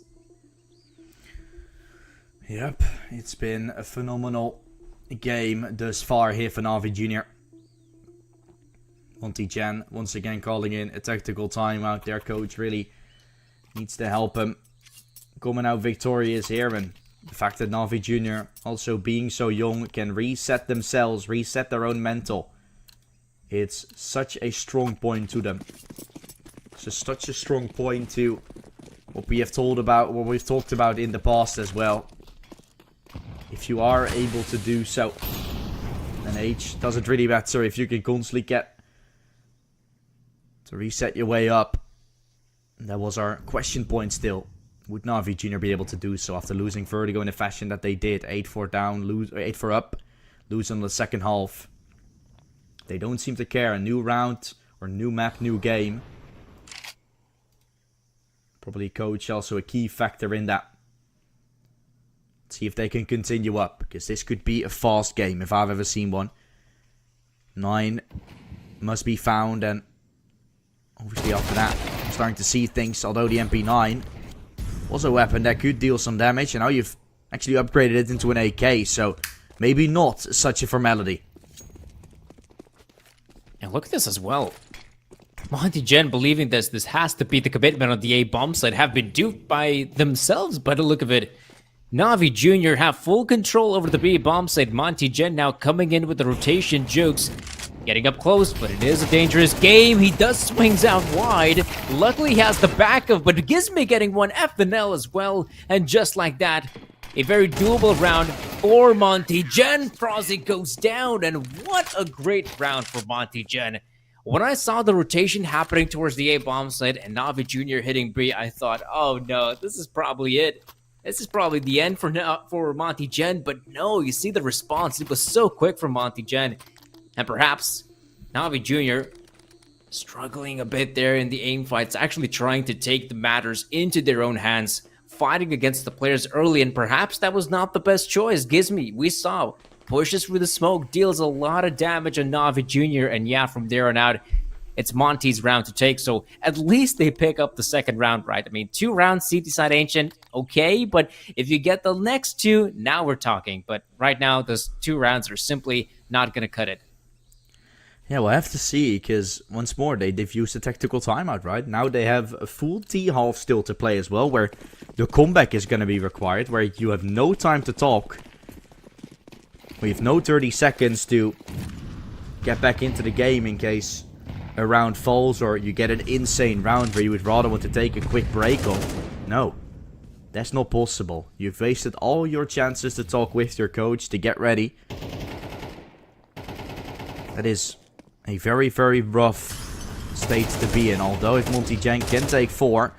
Yep, it's been a phenomenal game thus far here for Navi Jr. Monty Chen once again calling in a tactical timeout. Their coach really needs to help him. Coming out victorious here, and the fact that Navi Jr. also being so young can reset themselves, reset their own mental. It's such a strong point to them. It's just such a strong point to what we have told about, what we've talked about in the past as well. If you are able to do so, then age doesn't really matter if you can constantly get to reset your way up. And that was our question point still. Would Navi Jr. be able to do so after losing Vertigo in the fashion that they did? 8-4 down, 8-4 up, lose on the second half. They don't seem to care. A new round or new map, new game. Probably coach also a key factor in that. See if they can continue up, because this could be a fast game if I've ever seen one. 9 must be found, and obviously after that I'm starting to see things. Although the MP9 was a weapon that could deal some damage, and now you've actually upgraded it into an AK, so maybe not such a formality. And look at this as well. Monty Gen believing this has to be the commitment on the A bomb side, have been duped by themselves by the look of it. Navi Jr. have full control over the B bomb site. Monty Gen now coming in with the rotation jukes. Getting up close, but it is a dangerous game. He does swings out wide. Luckily he has the backup, but Gizmy getting one F and L as well. And just like that, a very doable round for Monty Gen. Frozzy goes down, and what a great round for Monty Gen. When I saw the rotation happening towards the A bomb site and Navi Jr. hitting B, I thought, oh no, this is probably it. This is probably the end for Monty Gen, but no, you see the response. It was so quick from Monty Gen. And perhaps Navi Jr. struggling a bit there in the aim fights, actually trying to take the matters into their own hands, fighting against the players early, and perhaps that was not the best choice. Gizmy, we saw, pushes through the smoke, deals a lot of damage on Navi Jr., and yeah, from there on out, it's Monty's round to take, so at least they pick up the second round, right? I mean, 2 rounds, CT side Ancient, okay, but if you get the next 2, now we're talking. But right now, those 2 rounds are simply not going to cut it. Yeah, we'll have to see, because once more, they've used a tactical timeout, right? Now they have a full T-half still to play as well, where the comeback is going to be required, where you have no time to talk. We have no 30 seconds to get back into the game in case a round falls or you get an insane round where you would rather want to take a quick break on. No, that's not possible. You've wasted all your chances to talk with your coach, to get ready. That is a very, very rough state to be in. Although if Monty Gen can take 4,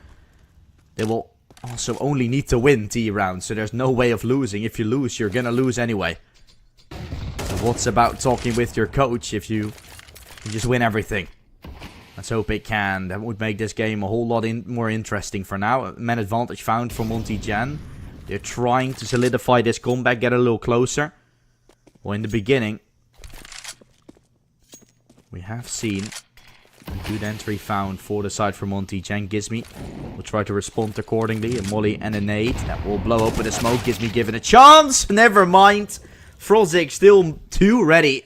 they will also only need to win T rounds, so there's no way of losing. If you lose, you're gonna lose anyway. So what's about talking with your coach if you just win everything? Let's hope it can. That would make this game a whole lot more interesting for now. Man advantage found for Monty Gen. They're trying to solidify this comeback, get a little closer. Well, in the beginning, we have seen a good entry found for the side for Monty Gen. Gizmy will try to respond accordingly. A molly and a nade. That will blow up with a smoke. Gizmy given a chance. Never mind. Frozik still too ready.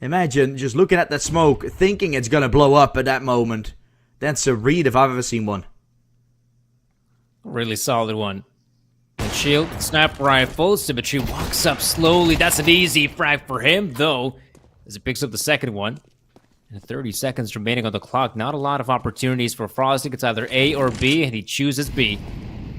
Imagine just looking at that smoke, thinking it's gonna blow up at that moment. That's a read if I've ever seen one. Really solid one. And shield, snap rifle, Symmetry walks up slowly. That's an easy frag for him, though, as he picks up the second one. And 30 seconds remaining on the clock. Not a lot of opportunities for Frosty. It's either A or B, and he chooses B.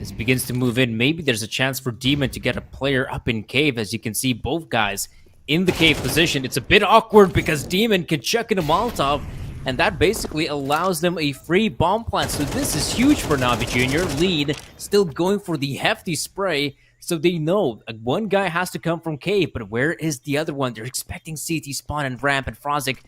As he begins to move in, maybe there's a chance for Demon to get a player up in cave. As you can see, both guys in the cave position. It's a bit awkward because Demon can chuck in a Molotov, and that basically allows them a free bomb plant. So this is huge for Navi Jr. Lead still going for the hefty spray. So they know one guy has to come from cave, but where is the other one? They're expecting CT spawn and ramp, and Frozik,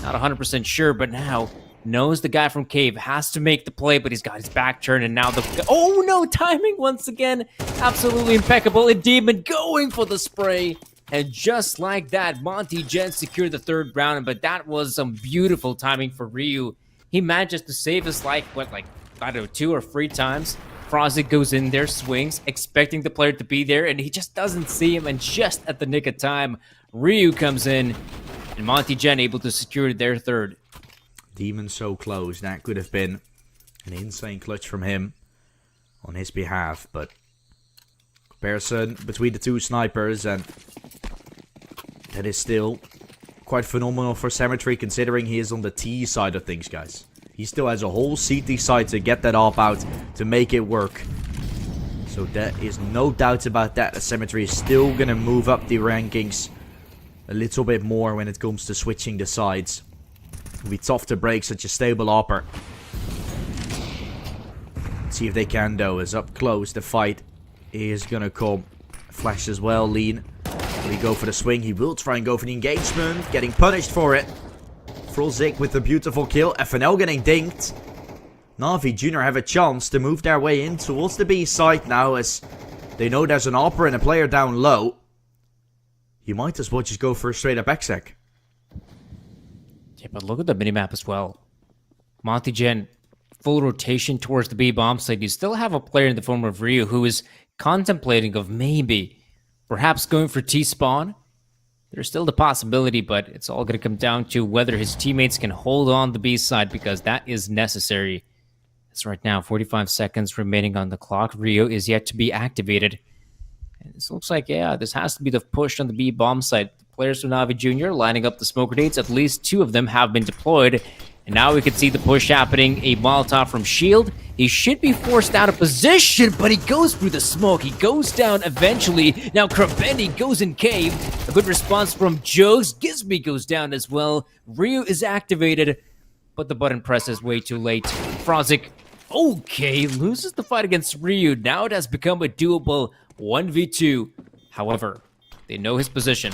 not 100% sure, but now knows the guy from cave has to make the play, but he's got his back turned, and now oh no, timing once again, absolutely impeccable. And Demon going for the spray, and just like that, Monty Gen secured the third round, but that was some beautiful timing for Ryu. He manages to save his life, I don't know, 2 or 3 times. Frozik goes in there, swings, expecting the player to be there, and he just doesn't see him, and just at the nick of time, Ryu comes in, and Monty Gen able to secure their third. Demon so close. That could have been an insane clutch from him on his behalf, but comparison between the two snipers, and that is still quite phenomenal for Cemetery, considering he is on the T side of things, guys. He still has a whole CT side to get that AWP out to make it work. So there is no doubt about that. The Cemetery is still going to move up the rankings a little bit more when it comes to switching the sides. It'll be tough to break such a stable AWPer. See if they can, though, as up close the fight is going to come. Flash as well, lean. Will he go for the swing? He will try and go for the engagement. Getting punished for it. Frozik with the beautiful kill. FNL getting dinked. Na'Vi Jr. have a chance to move their way in towards the B side now, as they know there's an AWPer and a player down low. You might as well just go for a straight up exec. Yeah, but look at the minimap as well. Monty Gen, full rotation towards the B bomb site. You still have a player in the form of Ryu who is contemplating of maybe, perhaps going for T-spawn. There's still the possibility, but it's all going to come down to whether his teammates can hold on the B side, because that is necessary. It's right now 45 seconds remaining on the clock. Rio is yet to be activated. And this looks like, yeah, this has to be the push on the B bomb side. The players from Na'Vi Jr. lining up the smoke grenades. At least 2 of them have been deployed. And now we can see the push happening. A Molotov from Shield. He should be forced out of position, but he goes through the smoke. He goes down eventually. Now Krabendi goes in cave. A good response from Jokes. Gizby goes down as well. Ryu is activated, but the button presses way too late. Frozik, okay, loses the fight against Ryu. Now it has become a doable 1v2. However, they know his position.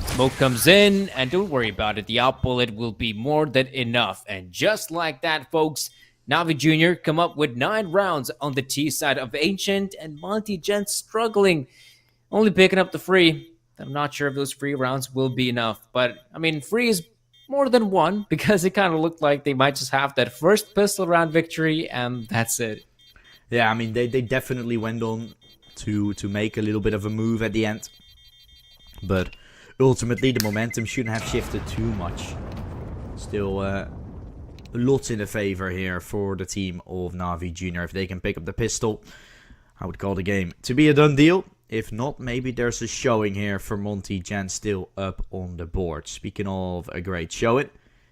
Smoke comes in, and don't worry about it. The out bullet will be more than enough. And just like that, folks, Na'Vi Jr. come up with 9 rounds on the T side of Ancient, and Monty Gen struggling, only picking up the free. I'm not sure if those free rounds will be enough, but I mean, free is more than 1, because it kind of looked like they might just have that first pistol round victory, and that's it. Yeah, I mean, they definitely went on to make a little bit of a move at the end, but ultimately the momentum shouldn't have shifted too much. Still lots in the favor here for the team of Na'Vi Jr. If they can pick up the pistol, I would call the game to be a done deal. If not, maybe there's a showing here for Monty Gen still up on the board. Speaking of a great showing,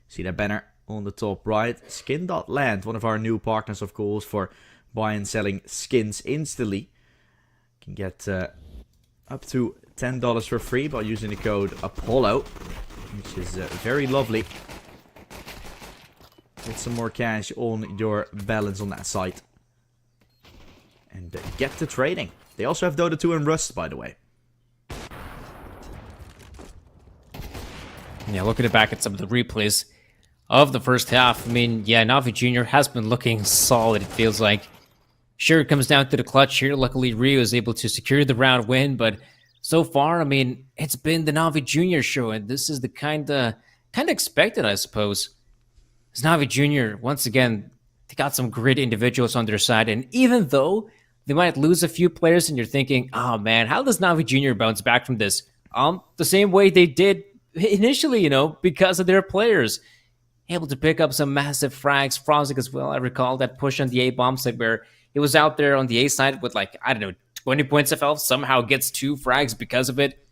see that banner on the top right? Skin.land, one of our new partners, of course, for buying and selling skins instantly. You can get up to $10 for free by using the code Apollo, which is very lovely. Get some more cash on your balance on that site. And get to trading. They also have Dota 2 and Rust, by the way. Yeah, looking back at some of the replays of the first half, I mean, yeah, Na'Vi Jr. has been looking solid, it feels like. Sure, it comes down to the clutch here. Luckily, Rio is able to secure the round win, but so far, I mean, it's been the Na'Vi Jr. show, and this is the kind of expected, I suppose. As Na'Vi Jr., once again, they got some great individuals on their side, and even though they might lose a few players, and you're thinking, oh man, how does Na'Vi Jr. bounce back from this? The same way they did initially, because of their players. Able to pick up some massive frags. Frozik as well, I recall that push on the A bomb side where he was out there on the A side with 20 points of health, somehow gets 2 frags because of it.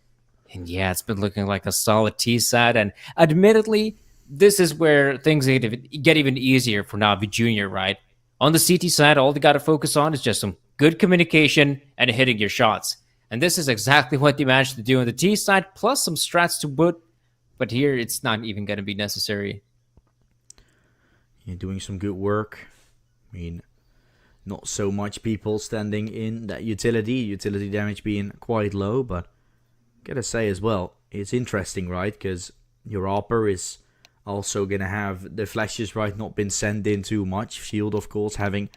And yeah, it's been looking like a solid T side, and admittedly, this is where things get even easier for Na'Vi Jr., right? On the CT side, all they got to focus on is just some good communication and hitting your shots. And this is exactly what they managed to do on the T side, plus some strats to boot. But here, it's not even going to be necessary. You're doing some good work. I mean, not so much people standing in that utility damage being quite low, but gotta say as well, it's interesting, right? Because your Opper is also gonna have the flashes, right, not been sent in too much. Shield, of course, having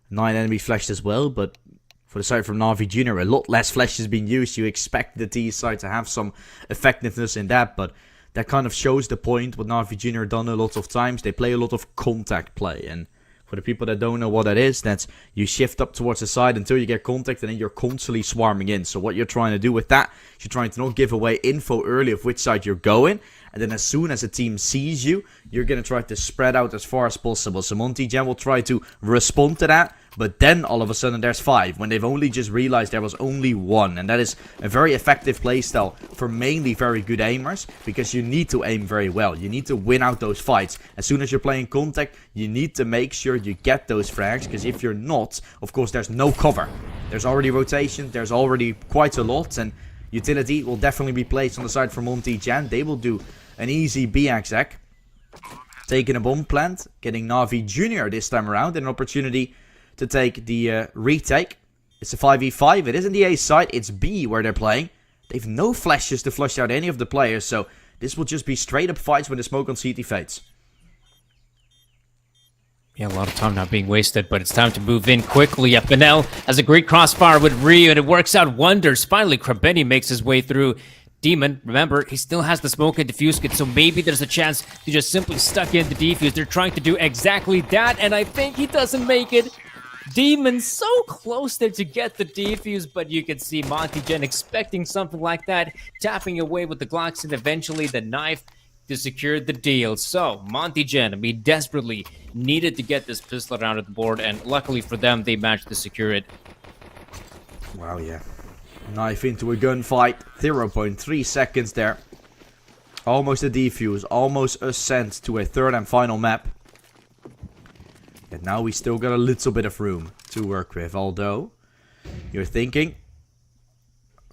9 enemy flashed as well, but for the side from Na'Vi Jr., a lot less flashes being used. You expect the T side to have some effectiveness in that, but that kind of shows the point what Na'Vi Jr. done a lot of times. They play a lot of contact play, and for the people that don't know what that is, that's you shift up towards the side until you get contact, and then you're constantly swarming in. So what you're trying to do with that, you're trying to not give away info early of which side you're going, and then as soon as a team sees you, you're going to try to spread out as far as possible. So Monty Jam will try to respond to that, but then all of a sudden there's 5, when they've only just realized there was only 1. And that is a very effective playstyle for mainly very good aimers, because you need to aim very well. You need to win out those fights. As soon as you're playing contact, you need to make sure you get those frags, because if you're not, of course there's no cover. There's already rotation, there's already quite a lot, and utility will definitely be placed on the side for Monty Jan. They will do an easy B-exec. Taking a bomb plant, getting Na'Vi Jr. this time around, and an opportunity to take the retake. It's a 5v5. It isn't the A side, it's B where they're playing. They've no flashes to flush out any of the players, so this will just be straight up fights when the smoke on CT fades. Yeah, a lot of time not being wasted, but it's time to move in quickly. FNL has a great crossfire with Ryu, and it works out wonders. Finally, Krabeni makes his way through. Demon, remember, he still has the smoke and defuse kit, so maybe there's a chance to just simply stuck in the defuse. They're trying to do exactly that, and I think he doesn't make it. Demon so close there to get the defuse, but you can see Monty Gen expecting something like that, tapping away with the Glocks and eventually the knife to secure the deal. So, Monty Gen, desperately needed to get this pistol around the board, and luckily for them, they managed to secure it. Wow, yeah. Knife into a gunfight. 0.3 seconds there. Almost a defuse. Almost a send to a third and final map. And now we still got a little bit of room to work with. Although, you're thinking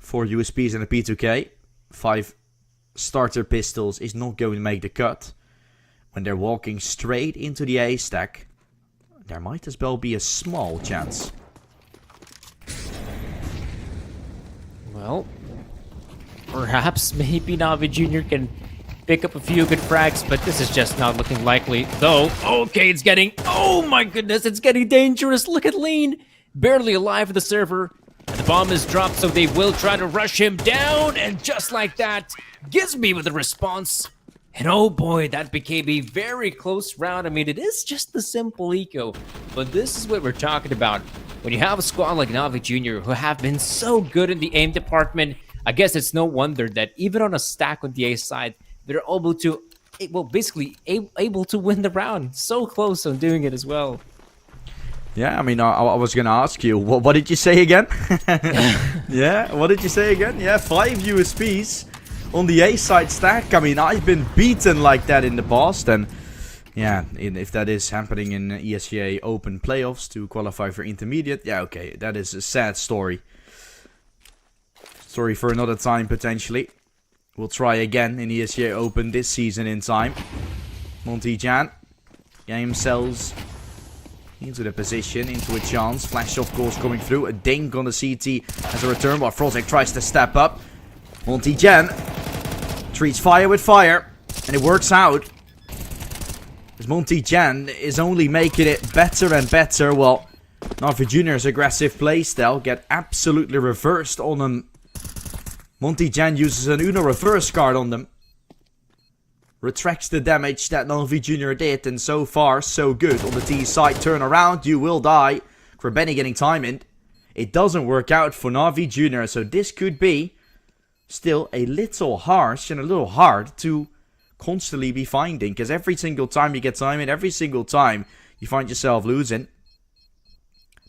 4 USPs and a P2K. 5 starter pistols is not going to make the cut. When they're walking straight into the A stack, there might as well be a small chance. Well, perhaps maybe Na'Vi Jr. can pick up a few good frags, but this is just not looking likely. Though, okay, it's getting, oh my goodness, it's getting dangerous. Look at Lean, barely alive in the server. The bomb is dropped, so they will try to rush him down, and just like that, Gizme with a response. And oh boy, that became a very close round. It is just the simple eco, but this is what we're talking about. When you have a squad like Na'Vi Jr. who have been so good in the aim department, I guess it's no wonder that even on a stack on the A side, they're able to, well, basically able to win the round. So close on doing it as well. Yeah, I was gonna ask you, what did you say again? Yeah, what did you say again? Yeah, 5 USPs on the A side stack. I've been beaten like that in the past, and yeah, if that is happening in ESGA Open playoffs to qualify for intermediate, yeah, okay, that is a sad story. Story for another time, potentially. We'll try again in ESGA Open this season in time. Monty Jan, game sells into the position, into a chance. Flash, of course, coming through. A dink on the CT as a return, while Frozek tries to step up. Monty Jan treats fire with fire, and it works out. As Monty Jan is only making it better and better. Well, Na'Vi Jr.'s aggressive playstyle get absolutely reversed on him. Monty Jan uses an Uno reverse card on them. Retracts the damage that Na'Vi Jr. did, and so far, so good. On the T side, turn around, you will die. Krabeni getting time in. It doesn't work out for Na'Vi Jr., so this could be still a little harsh and a little hard to constantly be finding, because every single time you get time in, every single time you find yourself losing,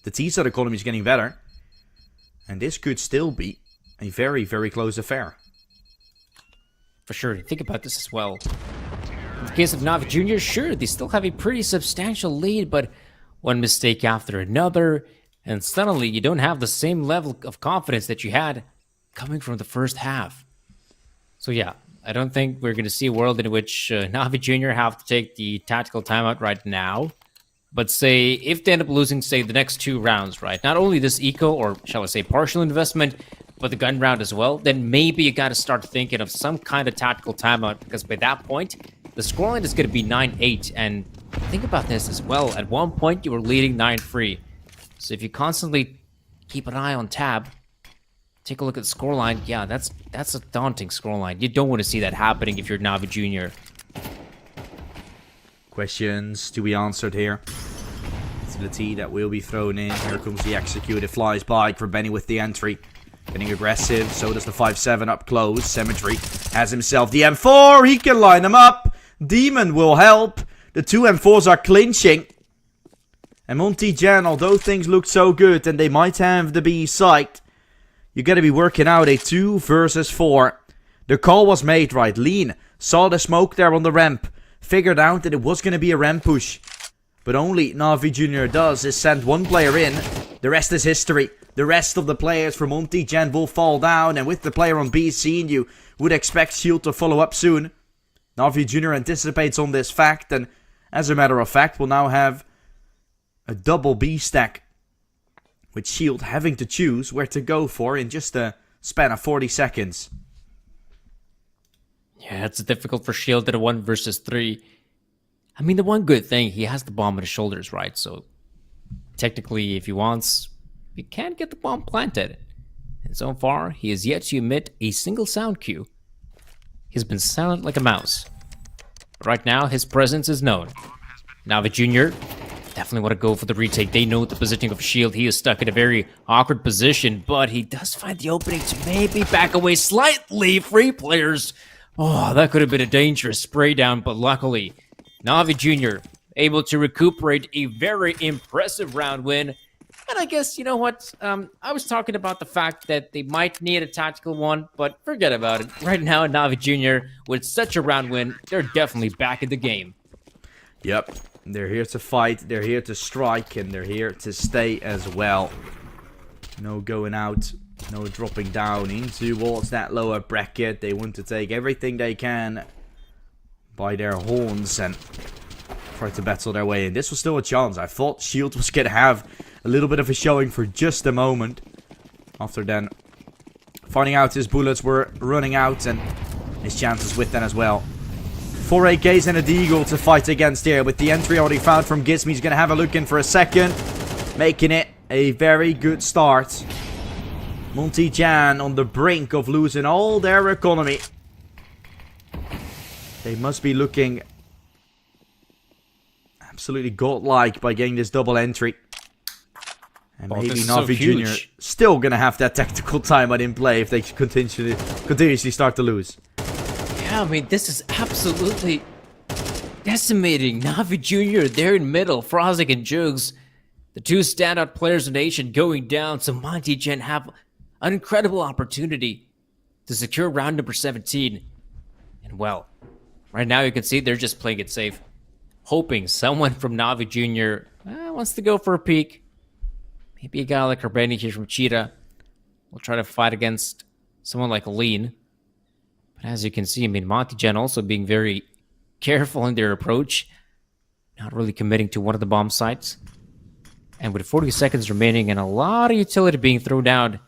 the T-side economy is getting better, and this could still be a very, very close affair. For sure, think about this as well. In the case of Na'Vi Jr., sure, they still have a pretty substantial lead, but one mistake after another, and suddenly you don't have the same level of confidence that you had coming from the first half. So yeah, I don't think we're going to see a world in which Na'Vi Jr. have to take the tactical timeout right now. But say, if they end up losing, say, the next 2 rounds, right? Not only this eco, or shall I say partial investment, but the gun round as well, then maybe you got to start thinking of some kind of tactical timeout, because by that point, the scoreline is going to be 9-8. And think about this as well. At one point, you were leading 9-3. So if you constantly keep an eye on tab, take a look at the scoreline, yeah, that's a daunting scoreline. You don't want to see that happening if you're Navi Jr. Questions to be answered here. It's the T that will be thrown in. Here comes the execute. It flies by. Benny with the entry. Getting aggressive. So does the 5-7 up close. Symmetry has himself the M4. He can line them up. Demon will help. The 2 M4s are clinching. And Monty Jan, although things look so good and they might have the B site, you got to be working out a 2 versus 4. The call was made right. Lean saw the smoke there on the ramp. Figured out that it was going to be a ramp push. But only Navi Jr. does is send 1 player in. The rest is history. The rest of the players from Monty Gen will fall down. And with the player on B seen, you would expect Shield to follow up soon. Navi Jr. anticipates on this fact. And as a matter of fact, will now have a double B stack. With Shield having to choose where to go for in just a span of 40 seconds. Yeah, it's difficult for Shield at a 1 versus 3. I mean, the one good thing, he has the bomb on his shoulders, right? So, technically, if he wants, he can get the bomb planted. And so far, he has yet to emit a single sound cue. He's been silent like a mouse. But right now, his presence is known. Navi Jr. definitely want to go for the retake. They know the positioning of Shield. He is stuck in a very awkward position, but he does find the opening to maybe back away slightly. Free players. Oh, that could have been a dangerous spray down, but luckily, Navi Jr. able to recuperate a very impressive round win. And I guess, you know what, I was talking about the fact that they might need a tactical one, but forget about it. Right now, Navi Jr., with such a round win, they're definitely back in the game. Yep, they're here to fight, they're here to strike, and they're here to stay as well. No going out. No dropping down into towards that lower bracket. They want to take everything they can by their horns and try to battle their way in. This was still a chance. I thought Shield was going to have a little bit of a showing for just a moment. After then finding out his bullets were running out and his chances with them as well. 4 AKs and a Deagle to fight against here. With the entry already found from Gizmy, he's going to have a look in for a second. Making it a very good start. Monty Jan on the brink of losing all their economy. They must be looking absolutely godlike by getting this double entry. And maybe Navi Jr. still gonna have that tactical timeout in play if they continuously start to lose. Yeah, I mean, this is absolutely decimating. Navi Jr. there in middle, Frozig and Jugs, the 2 standout players of the nation going down. So Monty Jan have an incredible opportunity to secure round number 17. And well, right now you can see they're just playing it safe. Hoping someone from Navi Jr. Wants to go for a peek. Maybe a guy like Benny here from Cheetah will try to fight against someone like Lean. But as you can see, I mean, Monty Jan also being very careful in their approach. Not really committing to one of the bomb sites. And with 40 seconds remaining and a lot of utility being thrown down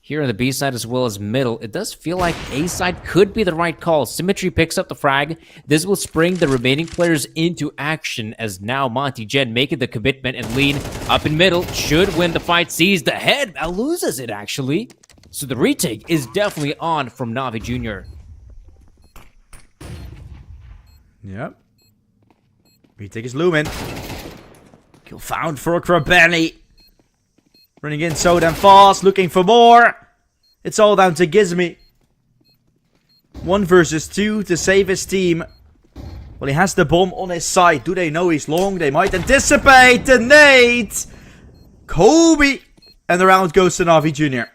here on the B side as well as middle, it does feel like A side could be the right call. Symmetry picks up the frag. This will spring the remaining players into action as now Monty Jen making the commitment and Lean up in middle should win the fight. Sees the head, loses it actually. So the retake is definitely on from Navi Jr. Yep. Retake is looming. Kill found for Krabeni. Running in so damn fast, looking for more. It's all down to Gizmy. 1 versus 2 to save his team. Well, he has the bomb on his side. Do they know he's long? They might anticipate the nade. Kobe. And the round goes to Navi Jr.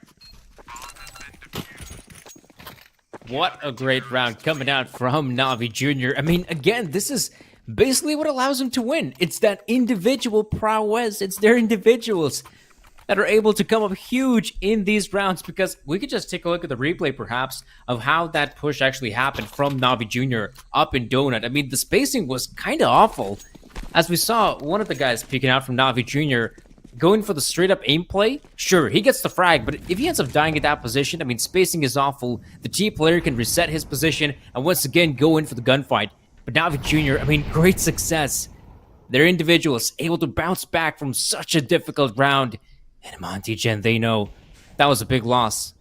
What a great round coming out from Navi Jr. I mean, again, this is basically what allows him to win. It's that individual prowess. It's their individuals that are able to come up huge in these rounds, because we could just take a look at the replay perhaps of how that push actually happened from Navi Jr. up in Donut. I mean, the spacing was kind of awful. As we saw, one of the guys peeking out from Na'Vi Jr. going for the straight-up aim play. Sure, he gets the frag, but if he ends up dying in that position, I mean, spacing is awful. The T player can reset his position and once again go in for the gunfight. But Na'Vi Jr., I mean, great success. Their individuals able to bounce back from such a difficult round. And Monty Gen, they know that was a big loss.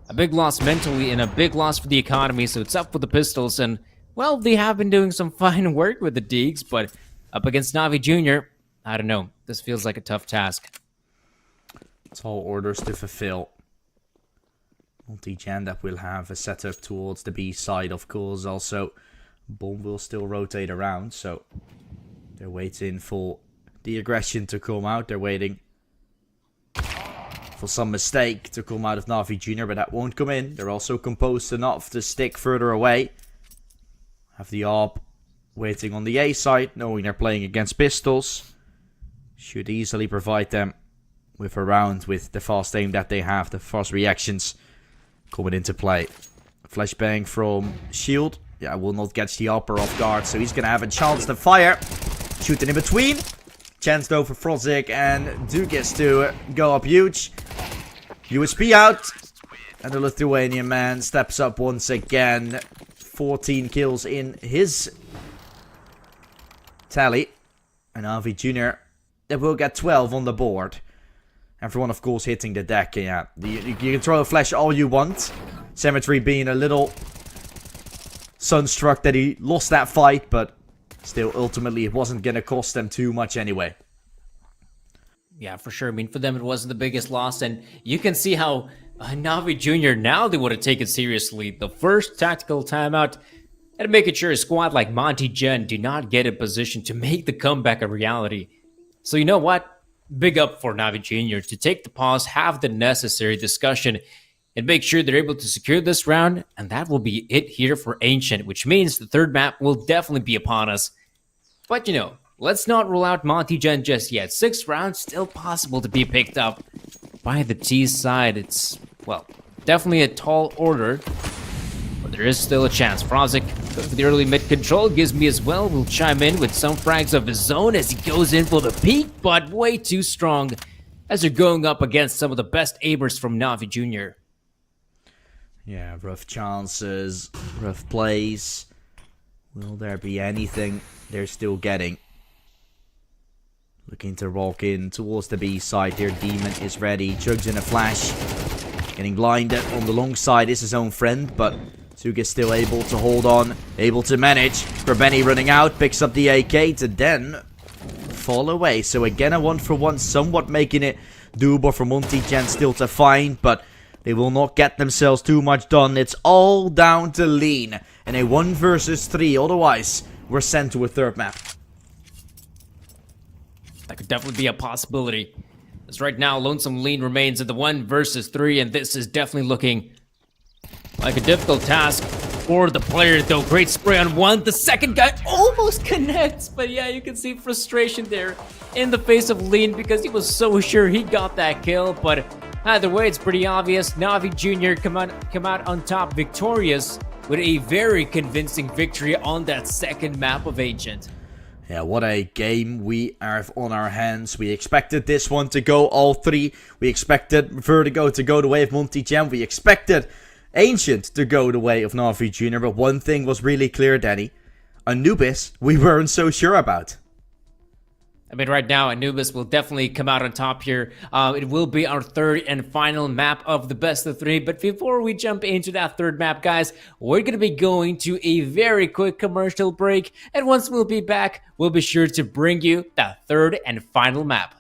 A big loss mentally and a big loss for the economy, so it's up for the Pistols. And, well, they have been doing some fine work with the Deegs, but up against Na'Vi Jr., I don't know. This feels like a tough task. Tall orders to fulfill. Multi-gen that will have a setup towards the B side, of course. Also, bomb will still rotate around, so they're waiting for the aggression to come out. They're waiting for some mistake to come out of Na'Vi Jr., but that won't come in. They're also composed enough to stick further away. Have the AWP waiting on the A side, knowing they're playing against Pistols. Should easily provide them with a round with the fast aim that they have, the fast reactions coming into play. Flashbang from Shield. Yeah, will not catch the upper off guard, so he's going to have a chance to fire. Shooting in between. Chance though for Frozik and Dugis to go up huge. USP out. And the Lithuanian man steps up once again. 14 kills in his tally. And Avi Jr. that will get 12 on the board. Everyone, of course, hitting the deck. Yeah, you can throw a flash all you want. Cemetery being a little sunstruck that he lost that fight, but still, ultimately, it wasn't going to cost them too much anyway. Yeah, for sure. I mean, for them, it wasn't the biggest loss, and you can see how Na'Vi Jr. now they would have taken seriously the first tactical timeout and making sure a squad like Monty Gen do not get in position to make the comeback a reality. So you know what? Big up for Na'Vi Jr. to take the pause, have the necessary discussion, and make sure they're able to secure this round, and that will be it here for Ancient, which means the third map will definitely be upon us. But you know, let's not rule out Monty Gen just yet. 6 rounds still possible to be picked up. By the T side, it's, well, definitely a tall order, but there is still a chance. Frozik, for the early mid control, gives me as well. Will chime in with some frags of his own as he goes in for the peak, but way too strong as they're going up against some of the best aimers from Na'Vi Jr. Yeah, rough chances, rough plays. Will there be anything they're still getting? Looking to walk in towards the B side here. Demon is ready. Chugs in a flash. Getting blinded on the long side is his own friend, but Suga is still able to hold on, able to manage. Benny running out, picks up the AK to then fall away. So again, a 1-for-1, somewhat making it doable for Monty Gen still to find, but they will not get themselves too much done. It's all down to Lean and a 1 versus 3. Otherwise, we're sent to a third map. That could definitely be a possibility. As right now, Lonesome Lean remains in the 1 versus 3, and this is definitely looking like a difficult task for the player, though. Great spray on one. The second guy almost connects, but yeah, you can see frustration there in the face of Lean because he was so sure he got that kill, but either way, it's pretty obvious. Na'Vi Jr. come out on top victorious with a very convincing victory on that second map of Ancient. Yeah, what a game we have on our hands. We expected this one to go all 3. We expected Vertigo to go the way of Monty Gen. We expected Ancient to go the way of Na'Vi Jr. But one thing was really clear, Danny. Anubis, we weren't so sure about. I mean, right now, Anubis will definitely come out on top here. It will be our third and final map of the best of 3. But before we jump into that third map, guys, we're going to be going to a very quick commercial break. And once we'll be back, we'll be sure to bring you that third and final map.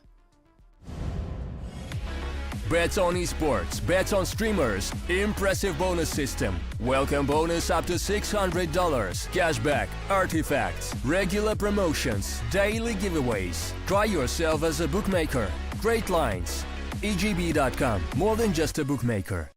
Bets on esports, bets on streamers, impressive bonus system. Welcome bonus up to $600, cashback, artifacts, regular promotions, daily giveaways. Try yourself as a bookmaker. Great lines. EGB.com, more than just a bookmaker.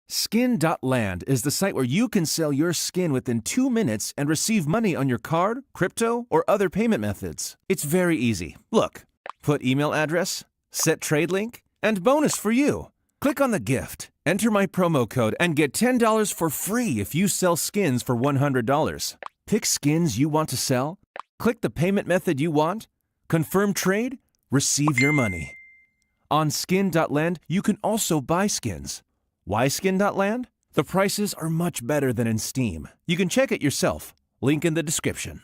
Skin.land is the site where you can sell your skin within 2 minutes and receive money on your card, crypto, or other payment methods. It's very easy. Look, put email address, set trade link, and bonus for you. Click on the gift, enter my promo code, and get $10 for free if you sell skins for $100. Pick skins you want to sell, click the payment method you want, confirm trade, receive your money. On skin.land, you can also buy skins. Why skin.land? The prices are much better than in Steam. You can check it yourself. Link in the description.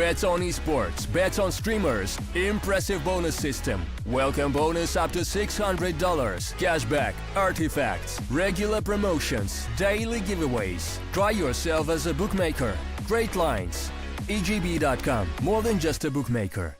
bets on esports, bets on streamers, impressive bonus system. Welcome bonus up to $600, cashback, artifacts, regular promotions, daily giveaways. Try yourself as a bookmaker. Great lines. EGB.com, more than just a bookmaker.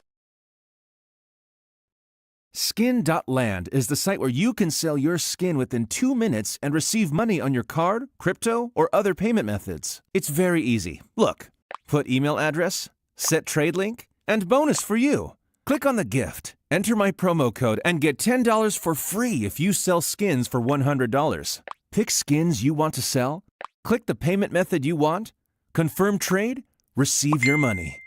Skin.land is the site where you can sell your skin within 2 minutes and receive money on your card, crypto, or other payment methods. It's very easy. Look, put email address, set trade link, and bonus for you. Click on the gift, enter my promo code, and get $10 for free if you sell skins for $100. Pick skins you want to sell, click the payment method you want, confirm trade, receive your money.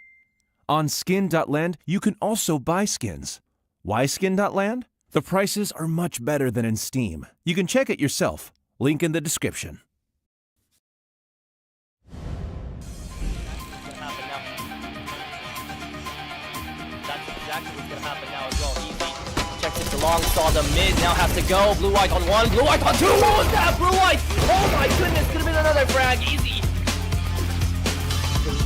On Skin.land, you can also buy skins. Why Skin.land? The prices are much better than in Steam. You can check it yourself. Link in the description. That's exactly what's gonna happen now as well. Easy. Checks it long, saw the mid, now has to go. Blue white on one, blue white on two. What was that? Blue white! Oh my goodness, could have been another frag. Easy.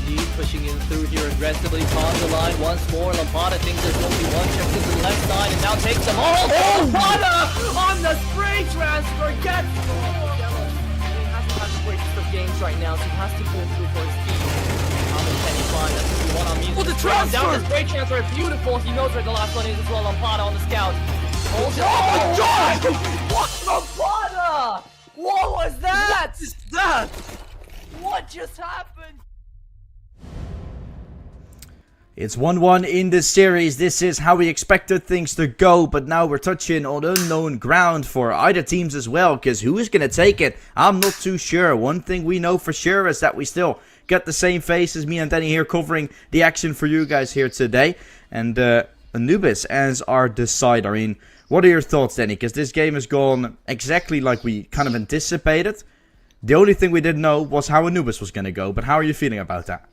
Lead pushing in through here aggressively. On the line once more. Lampada thinks there's going to be one. Checks to the left side and now takes them all. Oh, Lampada on the spray transfer gets. He hasn't had to wait for games right now, so he has to pull through for his team. How much can he find? That's what we want on music. Oh, the transfer! Down the spray transfer, beautiful. He knows where the last one is as well. Lampada on the scout. Oh my god! What Lampada? What was that? What is that? What just happened? It's 1-1 in this series. This is how we expected things to go, but now we're touching on unknown ground for either teams as well, because who is going to take it? I'm not too sure. One thing we know for sure is that we still get the same faces, me and Danny here covering the action for you guys here today, and Anubis as our decider. I mean, what are your thoughts, Danny? Because this game has gone exactly like we kind of anticipated. The only thing we didn't know was how Anubis was going to go, but how are you feeling about that?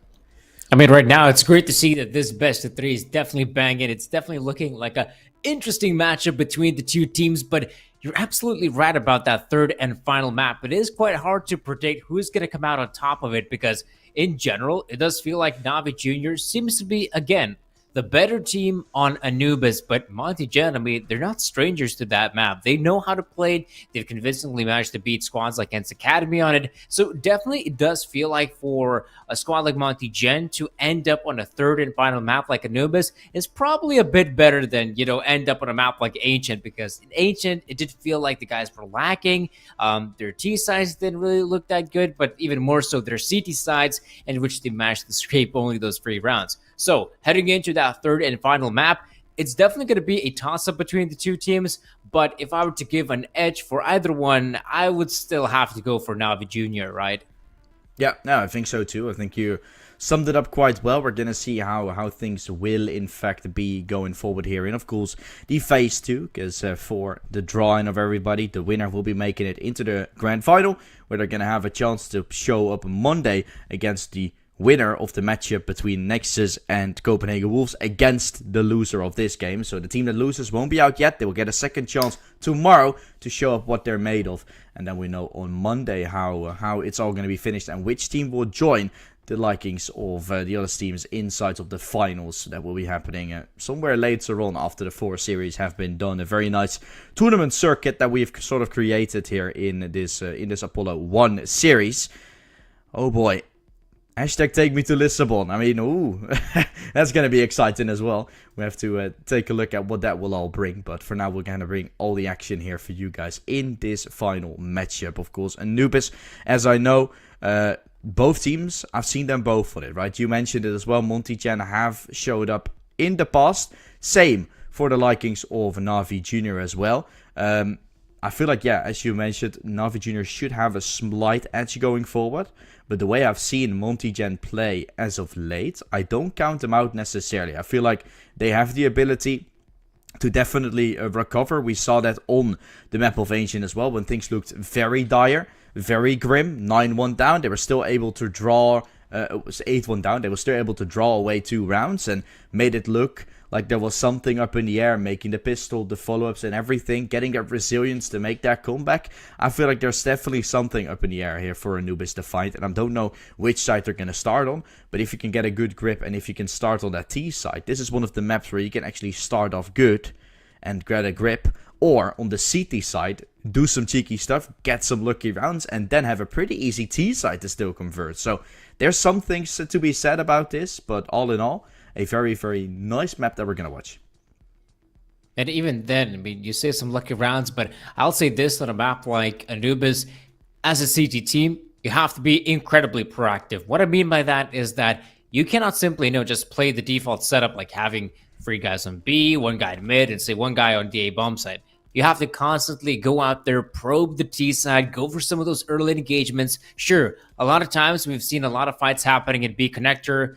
I mean, right now, it's great to see that this best of three is definitely banging. It's definitely looking like a interesting matchup between the two teams, but you're absolutely right about that third and final map. It is quite hard to predict who's going to come out on top of it because, in general, it does feel like Na'Vi Jr. seems to be, again, the better team on Anubis, but Monty Gen, I mean, they're not strangers to that map. They know how to play it. They've convincingly managed to beat squads like Ents Academy on it. So definitely it does feel like for a squad like Monty Gen to end up on a third and final map like Anubis is probably a bit better than, end up on a map like Ancient, because in Ancient, it did feel like the guys were lacking. Their T sides didn't really look that good, but even more so their CT sides, in which they managed to scrape only those 3 rounds. So, heading into that third and final map, it's definitely going to be a toss-up between the two teams, but if I were to give an edge for either one, I would still have to go for Na'Vi Jr., right? Yeah, no, I think so too. I think you summed it up quite well. We're going to see how things will, in fact, be going forward here. And, of course, the Phase 2, because for the drawing of everybody, the winner will be making it into the Grand Final, where they're going to have a chance to show up Monday against the winner of the matchup between Nexus and Copenhagen Wolves against the loser of this game. So the team that loses won't be out yet. They will get a second chance tomorrow to show up what they're made of. And then we know on Monday how it's all going to be finished and which team will join the likings of the other teams inside of the finals that will be happening somewhere later on after the 4 series have been done. A very nice tournament circuit that we've sort of created here in this Apollo 1 series. Oh boy. Hashtag take me to Lisbon. I mean, ooh, that's going to be exciting as well. We have to take a look at what that will all bring. But for now, we're going to bring all the action here for you guys in this final matchup. Of course, Anubis, as I know, both teams, I've seen them both on it, right? You mentioned it as well. Monty Chen have showed up in the past. Same for the likings of Na'Vi Jr. as well. I feel like, yeah, as you mentioned, Na'Vi Jr. should have a slight edge going forward. But the way I've seen Monty Gen play as of late, I don't count them out necessarily. I feel like they have the ability to definitely recover. We saw that on the map of Ancient as well, when things looked very dire, very grim. 9-1 down, they were still able to draw. It was 8-1 down. They were still able to draw away 2 rounds and made it look like there was something up in the air, making the pistol, the follow-ups and everything, getting that resilience to make that comeback. I feel like there's definitely something up in the air here for Anubis to fight, and I don't know which side they're going to start on, but if you can get a good grip and if you can start on that T side, this is one of the maps where you can actually start off good and get a grip, or on the CT side, do some cheeky stuff, get some lucky rounds, and then have a pretty easy T side to still convert. So there's some things to be said about this, but all in all, a very, very nice map that we're going to watch. And even then, I mean, you say some lucky rounds, but I'll say this on a map like Anubis, as a CT team, you have to be incredibly proactive. What I mean by that is that you cannot simply, just play the default setup like having 3 guys on B, 1 guy in mid, and say 1 guy on the A bomb side. You have to constantly go out there, probe the T side, go for some of those early engagements. Sure, a lot of times we've seen a lot of fights happening in B connector.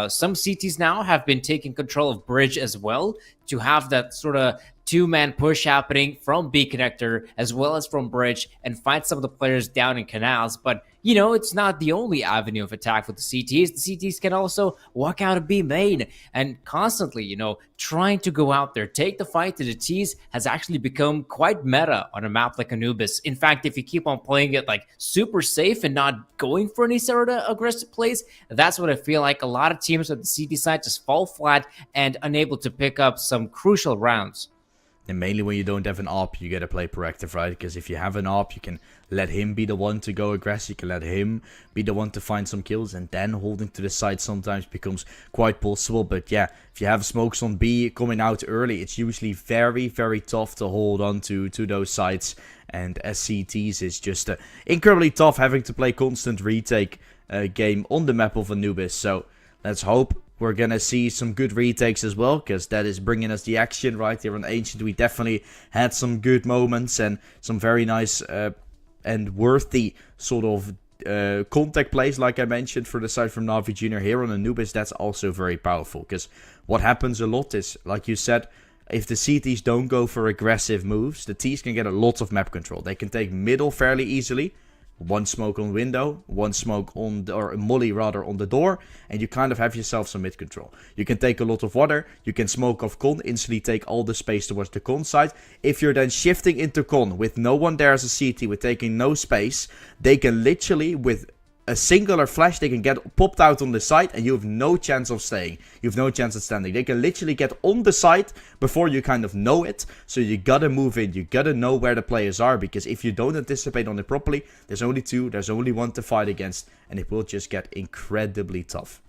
Some CTs now have been taking control of bridge as well to have that sort of 2-man push happening from B connector as well as from bridge and fight some of the players down in canals. But it's not the only avenue of attack with the CTs. The CTs can also walk out of B main and constantly, trying to go out there, take the fight to the Ts has actually become quite meta on a map like Anubis. In fact, if you keep on playing it like super safe and not going for any sort of aggressive plays, that's what I feel like a lot of teams at the CT side just fall flat and unable to pick up some crucial rounds. And mainly when you don't have an AWP, you gotta play proactive, right? Because if you have an AWP, you can let him be the one to go aggressive. You can let him be the one to find some kills. And then holding to the side sometimes becomes quite possible. But yeah, if you have smokes on B coming out early, it's usually very, very tough to hold on to those sides. And as CTs, it's just incredibly tough having to play constant retake game on the map of Anubis. So let's hope we're gonna see some good retakes as well, because that is bringing us the action right here on Ancient. We definitely had some good moments and some very nice and worthy sort of contact plays, like I mentioned, for the side from Na'Vi Jr. here on Anubis. That's also very powerful, because what happens a lot is, like you said, if the CTs don't go for aggressive moves, the Ts can get a lot of map control. They can take middle fairly easily. 1 smoke on window, 1 smoke on the, or a molly rather, on the door, and you kind of have yourself some mid control. You can take a lot of water, you can smoke off con, instantly take all the space towards the con side. If you're then shifting into con with no one there as a CT, with taking no space, they can literally, with a singular flash, they can get popped out on the side and you have no chance of staying. You have no chance of standing. They can literally get on the side before you kind of know it. So you gotta move in. You gotta know where the players are, because if you don't anticipate on it properly, there's only 2, there's only 1 to fight against, and it will just get incredibly tough.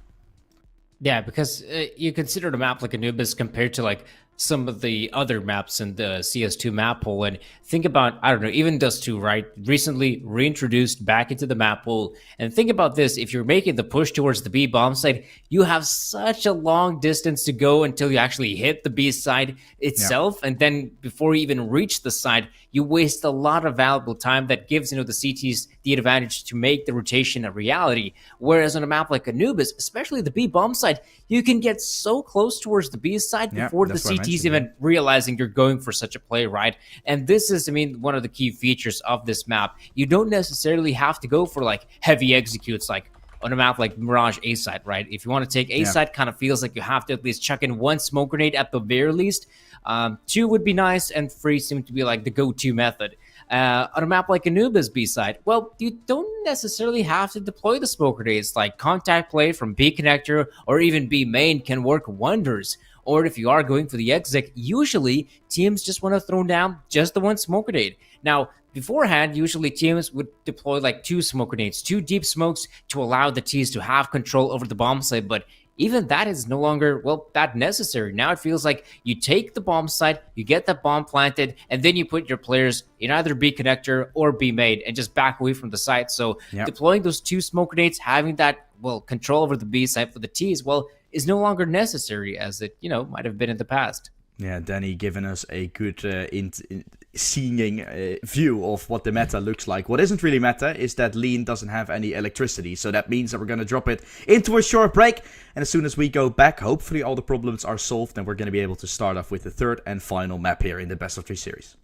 Yeah, because you consider the map like Anubis compared to like some of the other maps in the CS2 map pool, and think about, I don't know, even Dust 2, right? Recently reintroduced back into the map pool. And think about this, if you're making the push towards the B bomb side, you have such a long distance to go until you actually hit the B side itself. Yeah. And then before you even reach the side, you waste a lot of valuable time that gives, the CTs the advantage to make the rotation a reality. Whereas on a map like Anubis, especially the B bomb side, you can get so close towards the B side before the CTs even realizing you're going for such a play, right? And this is, one of the key features of this map. You don't necessarily have to go for like heavy executes like on a map like Mirage A side, right? If you want to take A side, kind of feels like you have to at least chuck in 1 smoke grenade at the very least. 2 would be nice, and 3 seem to be like the go-to method. On a map like Anubis B side, well, you don't necessarily have to deploy the smoke grenades. Like contact play from B connector or even B main can work wonders. Or if you are going for the exec, usually teams just want to throw down just the 1 smoke grenade. Now, beforehand, usually teams would deploy like 2 smoke grenades, 2 deep smokes to allow the Ts to have control over the bomb site, but even that is no longer, well, that necessary. Now it feels like you take the bomb site, you get that bomb planted, and then you put your players in either B connector or B main and just back away from the site. So deploying those 2 smoke grenades, having that, well, control over the B site for the Ts, well, is no longer necessary as it, might have been in the past. Yeah, Danny giving us a good seeing view of what the meta looks like. What isn't really meta is that Lean doesn't have any electricity, so that means that we're going to drop it into a short break, and as soon as we go back, hopefully all the problems are solved, and we're going to be able to start off with the 3rd and final map here in the Best of 3 series.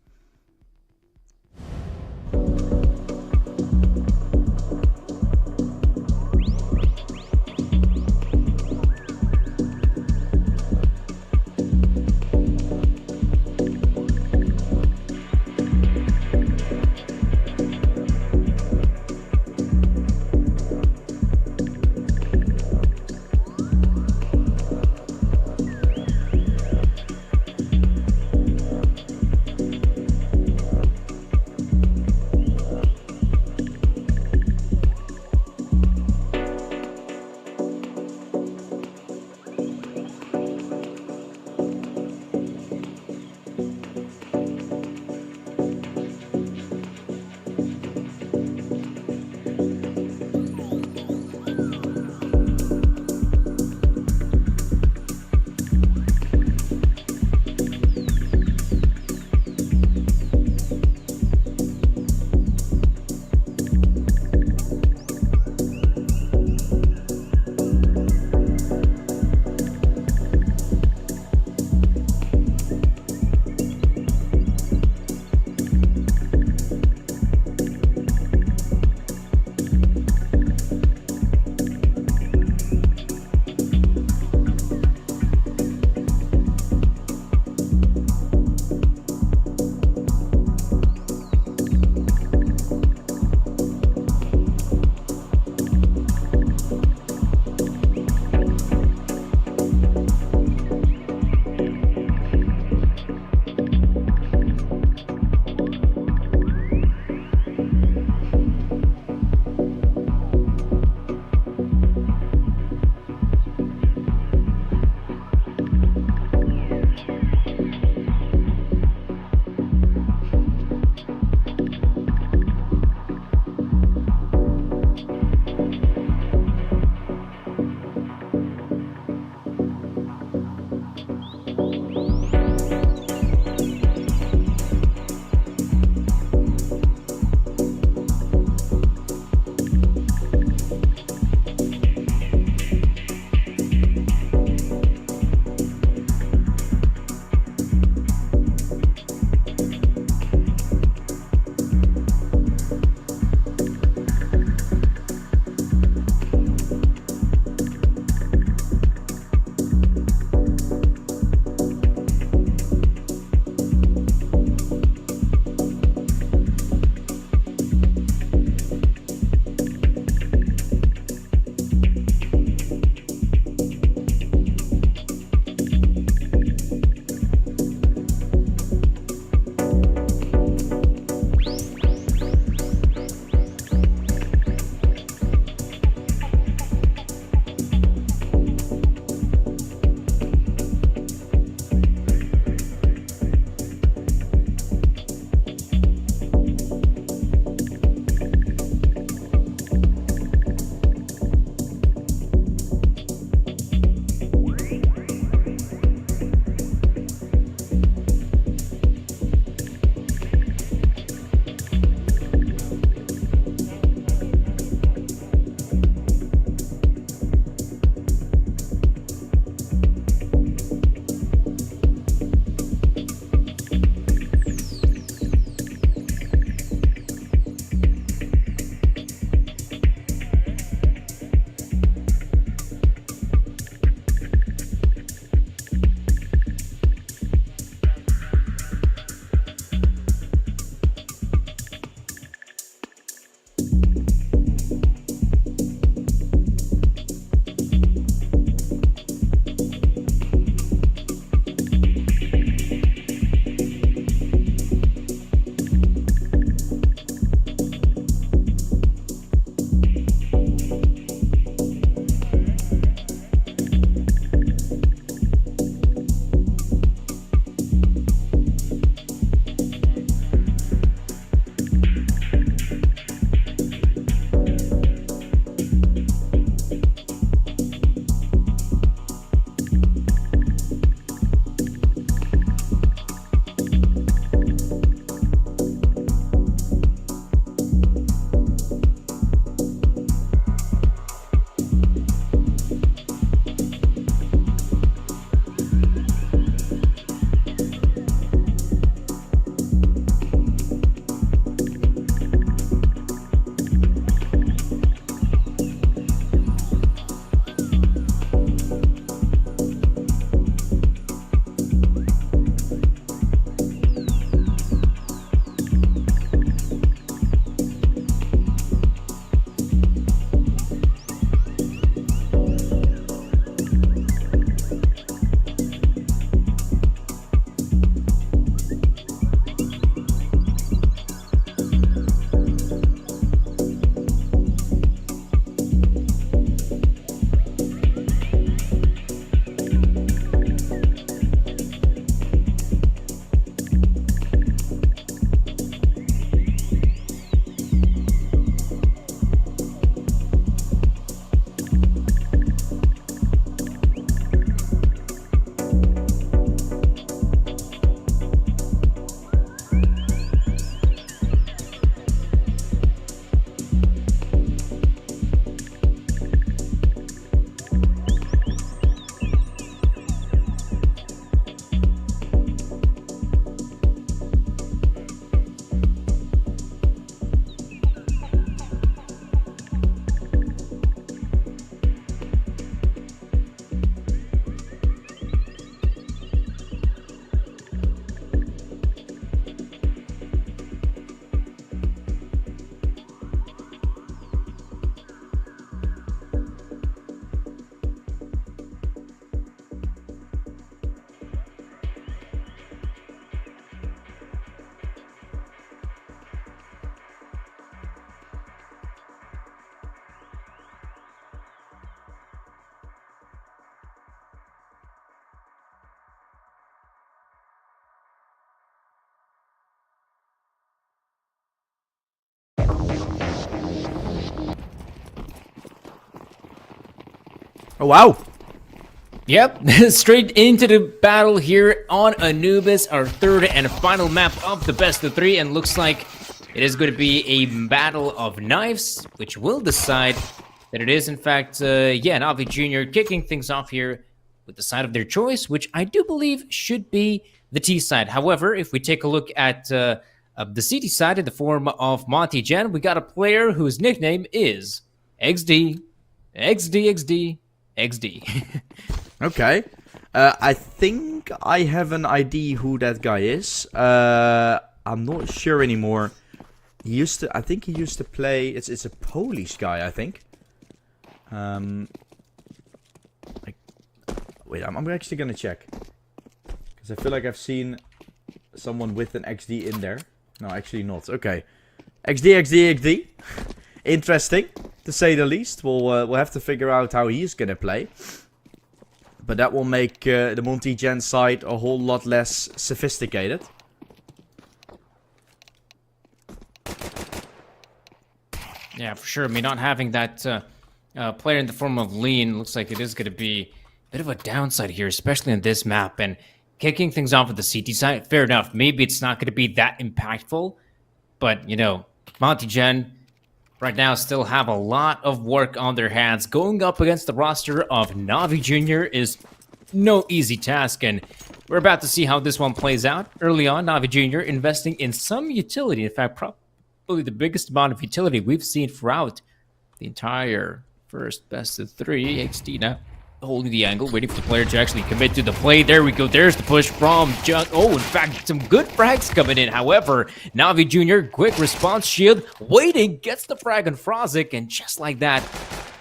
Oh, wow. Yep, straight into the battle here on Anubis, our third and final map of the best of three, and looks like it is going to be a battle of knives, which will decide that it is, in fact, Navi Jr. kicking things off here with the side of their choice, which I do believe should be the T side. However, if we take a look at the CT side in the form of Monty Gen, we got a player whose nickname is XD, XD, XD, XD. Okay. I think I have an idea who that guy is. I'm not sure anymore. I think he used to play. It's a Polish guy, I think. Wait, I'm actually gonna check because I feel like I've seen someone with an XD in there. No, actually not. Okay, XD. Interesting, to say the least. We'll have to figure out how he's gonna play. But that will make the Monty Gen side a whole lot less sophisticated. Yeah, for sure. I mean, not having that player in the form of Lean looks like it is going to be a bit of a downside here, especially on this map. And kicking things off with the CT side, fair enough. Maybe it's not going to be that impactful. But, you know, Monty Gen right now still have a lot of work on their hands. Going up against the roster of Navi Jr. is no easy task, and we're about to see how this one plays out. Early on, Navi Jr. investing in some utility. In fact, probably the biggest amount of utility we've seen throughout the entire first best of three. XD now holding the angle, waiting for the player to actually commit to the play. There we go. There's the push from Junk. Oh, in fact, some good frags coming in. However, Navi Jr., quick response shield, waiting, gets the frag on Frozik, and just like that,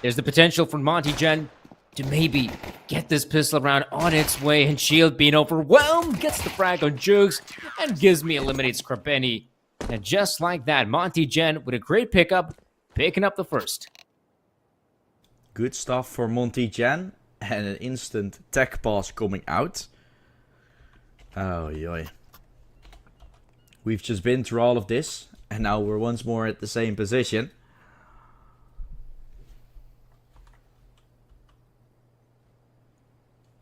there's the potential for Monty Gen to maybe get this pistol round on its way, and shield being overwhelmed, gets the frag on Jugs, and Gizmi eliminates Skrapeni. And just like that, Monty Gen with a great pickup, picking up the first. Good stuff for Monty Gen. And an instant tech pass coming out. Oh, yoy. We've just been through all of this. And now we're once more at the same position.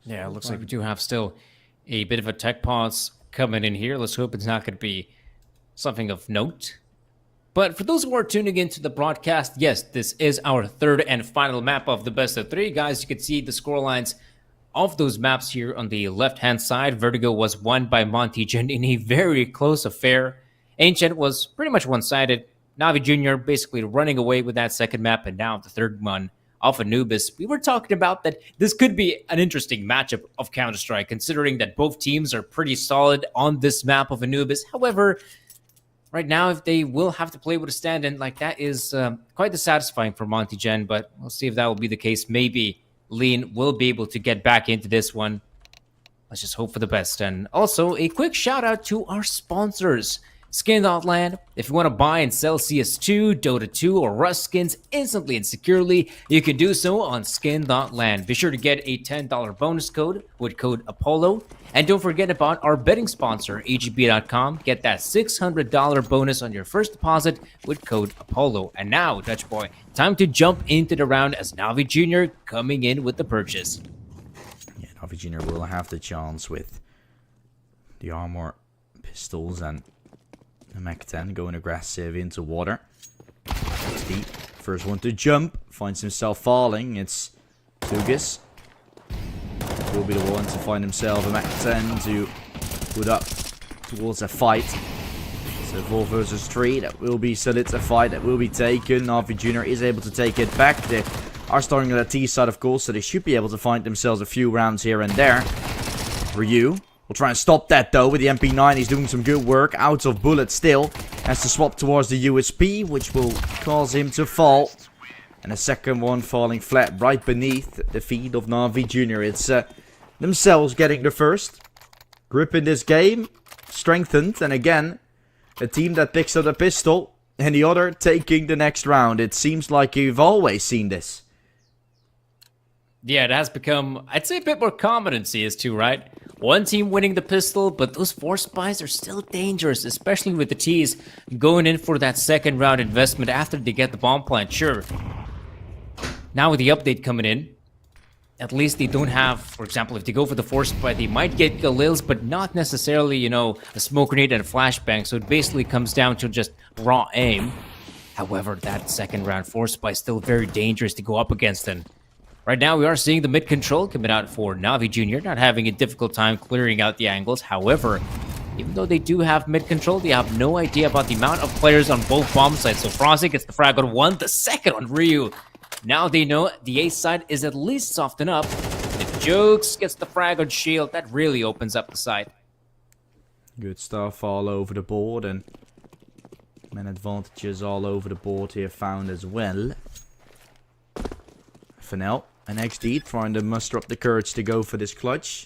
Yeah, it looks like we do have still a bit of a tech pause coming in here. Let's hope it's not going to be something of note. But for those who are tuning into the broadcast, yes, this is our third and final map of the best of three. Guys, you can see the scorelines of those maps here on the left-hand side. Vertigo was won by Monty Gen in a very close affair. Ancient was pretty much one-sided. Navi Jr. basically running away with that second map, and now the third one off Anubis. We were talking about that this could be an interesting matchup of Counter-Strike, considering that both teams are pretty solid on this map of Anubis. However, right now, if they will have to play with a stand-in, like that is quite dissatisfying for Monty Gen, but we'll see if that will be the case. Maybe Lean will be able to get back into this one. Let's just hope for the best. And also, a quick shout-out to our sponsors. Skin.land. If you want to buy and sell CS2, Dota 2, or Rust skins instantly and securely, you can do so on Skin.land. Be sure to get a $10 bonus code with code Apollo. And don't forget about our betting sponsor, AGB.com. Get that $600 bonus on your first deposit with code Apollo. And now, Dutch Boy, time to jump into the round as Navi Jr. coming in with the purchase. Yeah, Navi Jr. will have the chance with the armor, pistols, and the Mac 10 going aggressive into water. It's the first one to jump. Finds himself falling. It's Tugis. Will be the one to find himself a Mac 10 to put up towards a fight. So 4 versus 3. That will be solid. A fight that will be taken. Navi Jr. is able to take it back. They are starting on the T side, of course, so they should be able to find themselves a few rounds here and there. Ryu will try and stop that, though, with the MP9. He's doing some good work. Out of bullets still. Has to swap towards the USP, which will cause him to fall. And a second one falling flat right beneath the feet of Navi Jr. It's themselves getting the first. Grip in this game strengthened. And again, a team that picks up a pistol and the other taking the next round. It seems like you've always seen this. Yeah, it has become, I'd say, a bit more common in CS2, right? One team winning the pistol, but those 4 spies are still dangerous, especially with the T's going in for that second round investment after they get the bomb plant, sure. Now with the update coming in, at least they don't have, for example, if they go for the force spike, they might get Galils, but not necessarily, you know, a smoke grenade and a flashbang. So it basically comes down to just raw aim. However, that second round force spike is still very dangerous to go up against them. Right now, we are seeing the mid control coming out for Na'Vi Jr., not having a difficult time clearing out the angles. However, even though they do have mid control, they have no idea about the amount of players on both bomb sites. So Frosty gets the frag on one, the second on Ryu. Now they know the A side is at least softened up. If Jokes gets the frag on Shield, that really opens up the side. Good stuff all over the board, and man advantages all over the board here found as well. FNL and XD trying to muster up the courage to go for this clutch.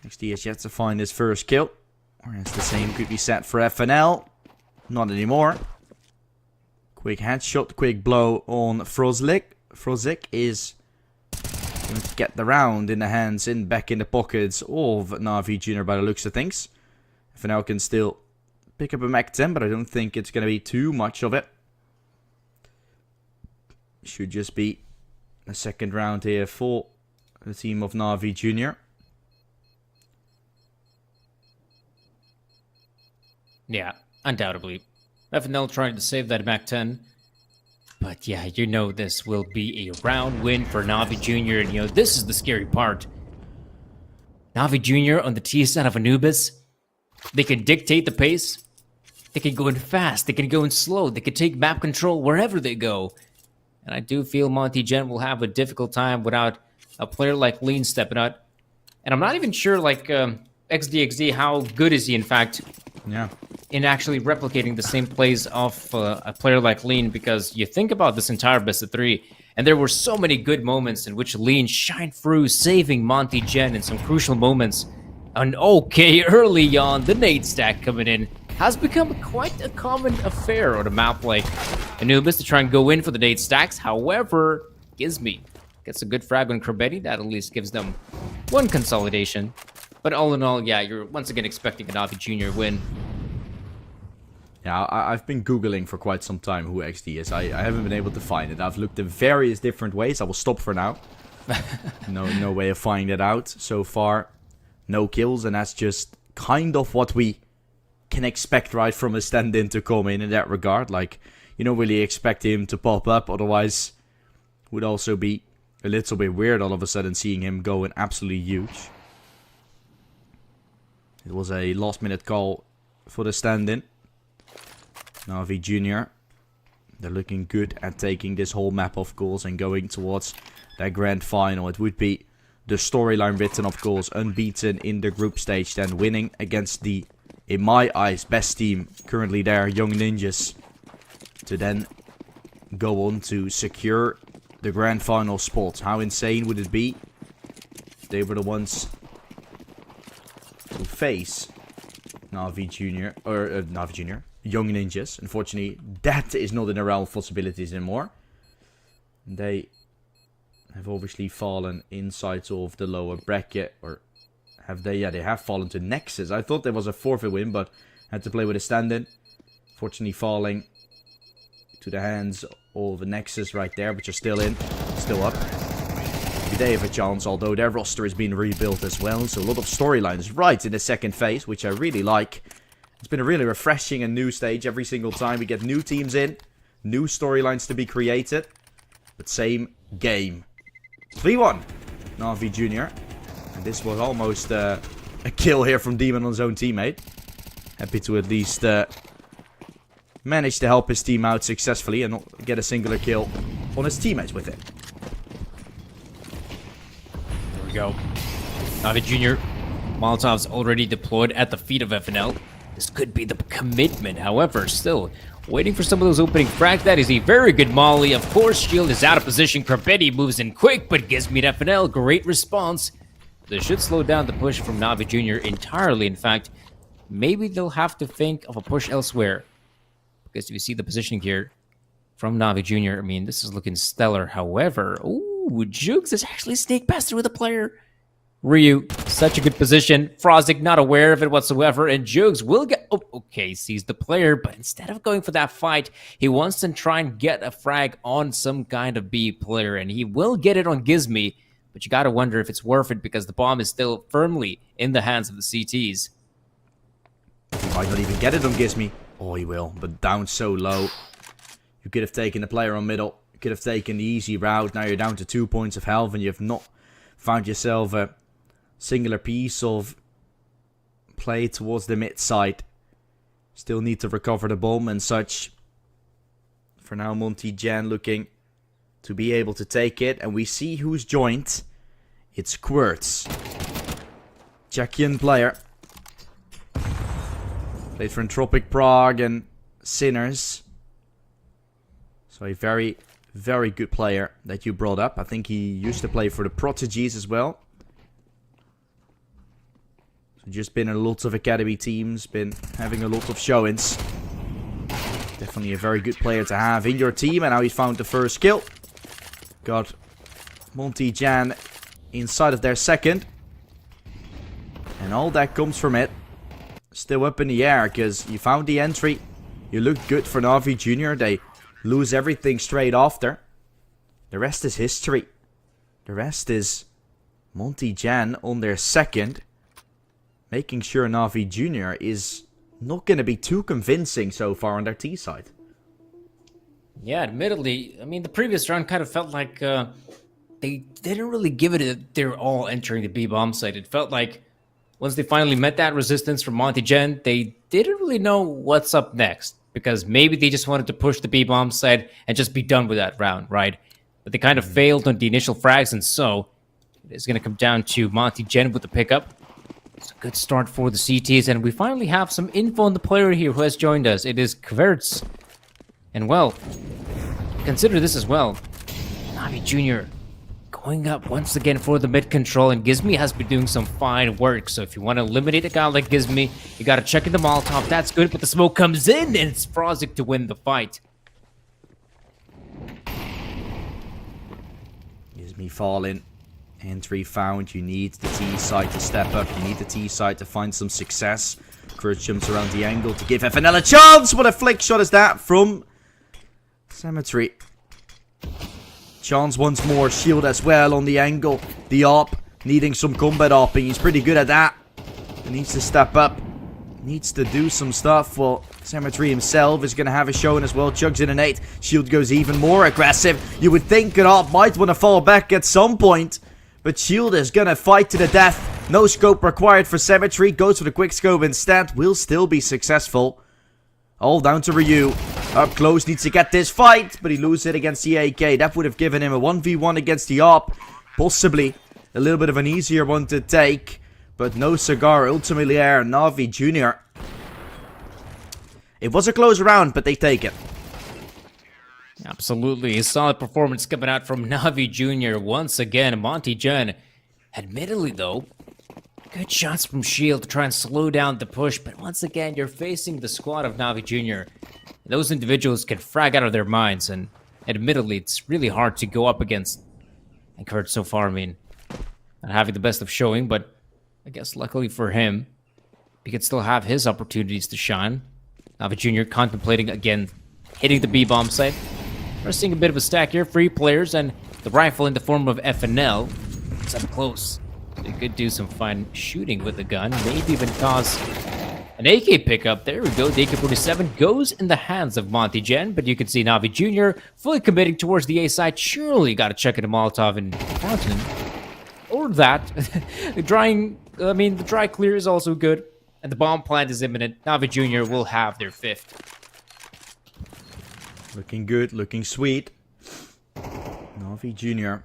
XD has yet to find his first kill. Whereas the same could be set for FNL. Not anymore. Quick headshot, quick blow on Frozlik. Frozlik is going to get the round in the hands, back in the pockets of Na'Vi Jr. by the looks of things. FNL can still pick up a Mac 10, but I don't think it's going to be too much of it. Should just be a second round here for the team of Na'Vi Jr. Yeah, undoubtedly. FNL trying to save that Mac 10. But yeah, you know this will be a round win for Na'Vi Jr. And you know, this is the scary part. Na'Vi Jr. on the T side of Anubis, they can dictate the pace. They can go in fast. They can go in slow. They can take map control wherever they go. And I do feel Monty Gen will have a difficult time without a player like Lean stepping out. And I'm not even sure, like, XDXD, how good is he, in fact, in actually replicating the same plays of a player like Lean, because you think about this entire best of three, and there were so many good moments in which Lean shined through, saving Monty Gen in some crucial moments. And okay, early on, the nade stack coming in has become quite a common affair on a map like Anubis to try and go in for the nade stacks. However, Gizmi gets a good frag on Krabetti. That at least gives them one consolidation. But all in all, yeah, you're once again expecting a Na'Vi Jr. win. Yeah, I've been Googling for quite some time who XD is. I haven't been able to find it. I've looked in various different ways. I will stop for now. No way of finding it out. So far, no kills, and that's just kind of what we can expect, right, from a stand-in to come in that regard. Like, you don't really expect him to pop up, otherwise would also be a little bit weird all of a sudden seeing him going absolutely huge. It was a last-minute call for the stand-in. Na'Vi Jr. They're looking good at taking this whole map, of course, and going towards that grand final. It would be the storyline written, of course, unbeaten in the group stage, then winning against the, in my eyes, best team currently there, Young Ninjas, to then go on to secure the grand final spot. How insane would it be? They were the ones who face Na'Vi Jr. or Na'Vi Jr. Young Ninjas. Unfortunately, that is not in the realm of possibilities anymore. They have obviously fallen inside of the lower bracket, or have they? Yeah, they have fallen to Nexus. I thought there was a forfeit win, but had to play with a stand-in. Fortunately, falling to the hands of Nexus right there, which are still in, still up. They have a chance, although their roster is being rebuilt as well. So a lot of storylines right in the second phase, which I really like. It's been a really refreshing and new stage every single time. We get new teams in, new storylines to be created, but same game. 3-1, Na'Vi Jr. And this was almost a kill here from Demon on his own teammate. Happy to at least manage to help his team out successfully and not get a singular kill on his teammates with it. There we go. Na'Vi Jr. Molotov's already deployed at the feet of FNL. This could be the commitment, however, still waiting for some of those opening frags. That is a very good molly. Of course, Shield is out of position. Krabetti moves in quick, but gives me FNL. Great response. This should slow down the push from Na'Vi Jr. entirely. In fact, maybe they'll have to think of a push elsewhere. Because if you see the positioning here from Na'Vi Jr., I mean, this is looking stellar. However, ooh, Jugs is actually snake past through the player. Ryu, such a good position. Frostig not aware of it whatsoever, and Jugs will get... Oh, okay, sees the player, but instead of going for that fight, he wants to try and get a frag on some kind of B player, and he will get it on Gizmi, but you gotta wonder if it's worth it because the bomb is still firmly in the hands of the CTs. He might not even get it on Gizmy. Oh, he will, but down so low. You could have taken the player on middle. You could have taken the easy route. Now you're down to 2 points of health and you have not found yourself a singular piece of play towards the mid side. Still need to recover the bomb and such. For now, Monty Jan looking to be able to take it. And we see who's joined. It's Quirts. Czechian player. Played for Entropic Prague and Sinners. So a very, very good player that you brought up. I think he used to play for the Prodigies as well. So just been in lots of academy teams. Been having a lot of showings. Definitely a very good player to have in your team. And now he's found the first kill. Got Monty Jan inside of their second. And all that comes from it. Still up in the air because you found the entry. You look good for Na'Vi Jr. They lose everything straight after. The rest is history. The rest is Monty Jan on their second. Making sure Na'Vi Jr. is not going to be too convincing so far on their T side. Yeah, admittedly, I mean, the previous round kind of felt like they didn't really give it their all entering the B-bomb site. It felt like once they finally met that resistance from Monty Jen, they didn't really know what's up next. Because maybe they just wanted to push the B-bomb side and just be done with that round, right? But they kind of failed on the initial frags, and so it's going to come down to Monty Jen with the pickup. It's a good start for the CTs, and we finally have some info on the player here who has joined us. It is Kverts. And well, consider this as well. Na'Vi Jr. going up once again for the mid control, and Gizmy has been doing some fine work. So if you want to eliminate a guy like Gizmy, you got to check in the Molotov. That's good, but the smoke comes in, and it's Frozik to win the fight. Gizmy falling. Entry found. You need the T side to step up. You need the T side to find some success. Kurtz jumps around the angle to give FNL a chance. What a flick shot is that from Cemetery. Chance once more. Shield as well on the angle. The AWP needing some combat AWPing. He's pretty good at that. He needs to step up. Needs to do some stuff. Well, Cemetery himself is going to have a showing as well. Chugs in an 8. Shield goes even more aggressive. You would think AWP might want to fall back at some point. But Shield is going to fight to the death. No scope required for Cemetery. Goes for the quick scope instead. Will still be successful. All down to Ryu. Up close, needs to get this fight, but he loses it against the AK. That would have given him a 1v1 against the AWP. Possibly a little bit of an easier one to take, but no cigar. Ultimately, Na'Vi Jr. It was a close round, but they take it. Absolutely. A solid performance coming out from Na'Vi Jr. once again. Monty Jen, admittedly though, good shots from Shield to try and slow down the push, but once again, you're facing the squad of Na'Vi Jr. Those individuals can frag out of their minds, and admittedly, it's really hard to go up against. And Kurt so far, I mean, not having the best of showing, but I guess luckily for him, he could still have his opportunities to shine. Na'Vi Jr. contemplating again hitting the B-bomb site. We're seeing a bit of a stack here, 3 players, and the rifle in the form of FNL. It's up close. They could do some fine shooting with the gun, maybe even cause an AK pickup. There we go. The AK-47 goes in the hands of Monty Jen, but you can see Na'Vi Jr. fully committing towards the A side. Surely got to check in a Molotov in Fountain. Or that. The dry clear is also good, and the bomb plant is imminent. Na'Vi Jr. will have their 5th. Looking good, looking sweet. Na'Vi Jr.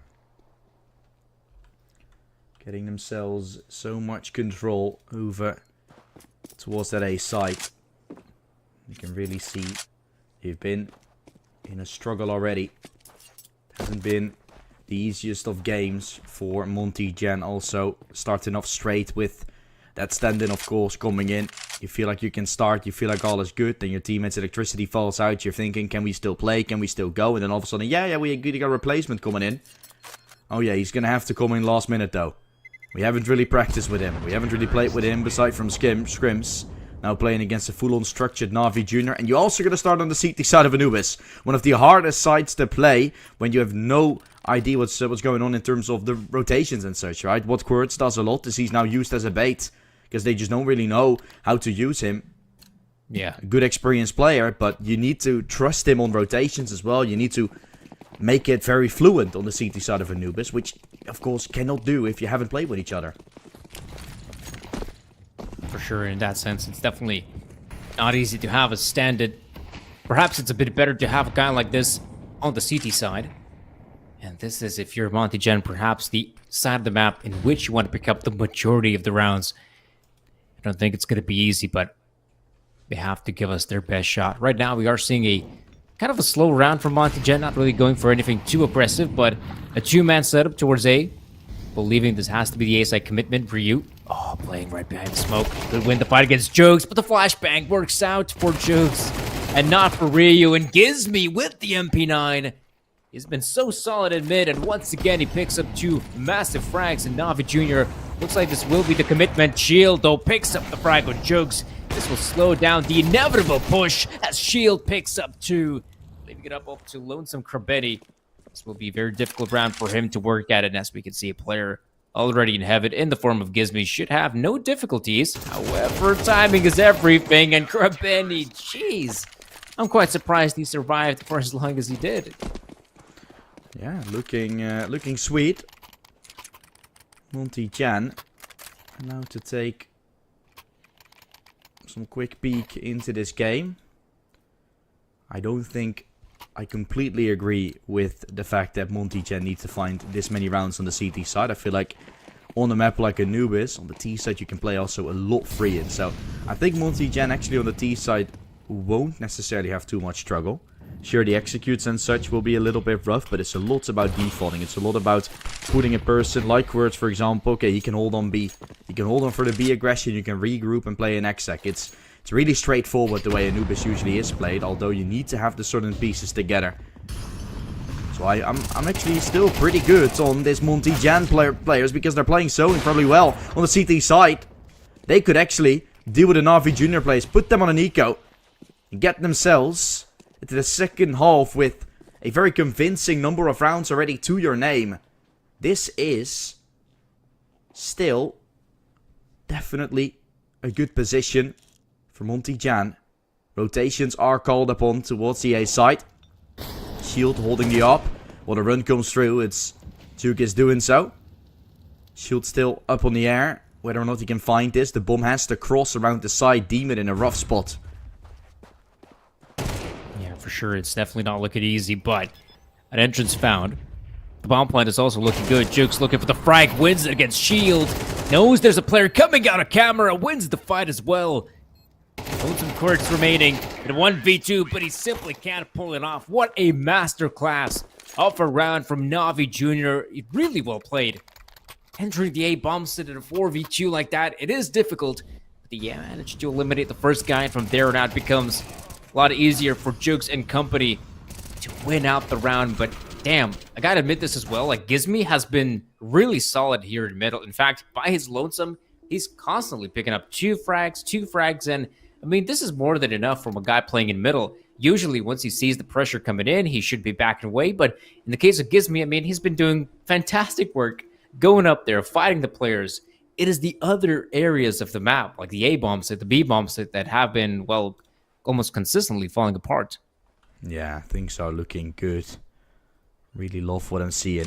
getting themselves so much control over towards that A site. You can really see they've been in a struggle already. It hasn't been the easiest of games for Monty Jen. Also starting off straight with that stand-in, of course, coming in. You feel like you can start, you feel like all is good, then your teammate's electricity falls out, you're thinking, can we still play, can we still go? And then all of a sudden, yeah, we got a replacement coming in. Oh yeah, he's gonna have to come in last minute though. We haven't really practiced with him. We haven't really played with him, aside from scrims. Now playing against a full-on structured Na'Vi Jr. And you're also going to start on the CT side of Anubis. One of the hardest sides to play when you have no idea what's going on in terms of the rotations and such, right? What Quirts does a lot is he's now used as a bait, because they just don't really know how to use him. Yeah. A good experienced player, but you need to trust him on rotations as well. You need to make it very fluent on the CT side of Anubis, which, of course, cannot do if you haven't played with each other. For sure, in that sense, it's definitely not easy to have a standard. Perhaps it's a bit better to have a guy like this on the CT side. And this is, if you're Monty Gen, perhaps the side of the map in which you want to pick up the majority of the rounds. I don't think it's going to be easy, but they have to give us their best shot. Right now, we are seeing a kind of a slow round from Monty Gen, not really going for anything too aggressive, but a two-man setup towards A. Believing this has to be the A-side commitment for you. Oh, playing right behind the smoke. Could win the fight against Jokes, but the flashbang works out for Jokes and not for Ryu. And Gizmy with the MP9. He's been so solid in mid, and once again he picks up 2 massive frags, and Navi Jr. looks like this will be the commitment. Shield, though, picks up the frag on Jokes. This will slow down the inevitable push as Shield picks up 2. Leaving it up to Lonesome Krabetti. This will be a very difficult round for him to work at, and as we can see, a player already in heaven in the form of Gizmy should have no difficulties. However, timing is everything, and Krabetti, jeez. I'm quite surprised he survived for as long as he did. Yeah, looking sweet. Monty Chan. Now to take some quick peek into this game. I don't think I completely agree with the fact that Monty Chan needs to find this many rounds on the CT side. I feel like on a map like Anubis, on the T side, you can play also a lot free in. So I think Monty Chan actually on the T side won't necessarily have too much struggle. Sure, the executes and such will be a little bit rough, but it's a lot about defaulting. It's a lot about putting a person like Words, for example. Okay, he can hold on B. He can hold on for the B aggression. You can regroup and play an exec. It's really straightforward the way Anubis usually is played, although you need to have the certain pieces together. So I'm actually still pretty good on this Monty Jan players because they're playing so incredibly well on the CT side. They could actually deal with the Navi Junior players, put them on an eco, and get themselves into the second half with a very convincing number of rounds already to your name. This is still definitely a good position for Monty Jan. Rotations are called upon towards the A side. Shield holding the up. While the run comes through, it's Juke is doing so. Shield still up on the air. Whether or not he can find this, the bomb has to cross around the side. Demon in a rough spot. For sure, it's definitely not looking easy, but an entrance found. The bomb plant is also looking good. Juke's looking for the frag, wins it against Shield. Knows there's a player coming out of camera, wins the fight as well. Some quirks remaining in 1v2, but he simply can't pull it off. What a masterclass of a round from Navi Jr. Really well played. Entering the A bomb set at a 4v2 like that, it is difficult. But he managed to eliminate the first guy, and from there on out becomes a lot easier for Jukes and company to win out the round. But damn, I gotta admit this as well. Like, Gizmy has been really solid here in middle. In fact, by his lonesome, he's constantly picking up 2 frags, and I mean, this is more than enough from a guy playing in middle. Usually, once he sees the pressure coming in, he should be backing away. But in the case of Gizmy, I mean, he's been doing fantastic work going up there, fighting the players. It is the other areas of the map, like the A bomb set, the B bomb set, that have been, well, almost consistently falling apart. Yeah, things are looking good. Really love what I'm seeing.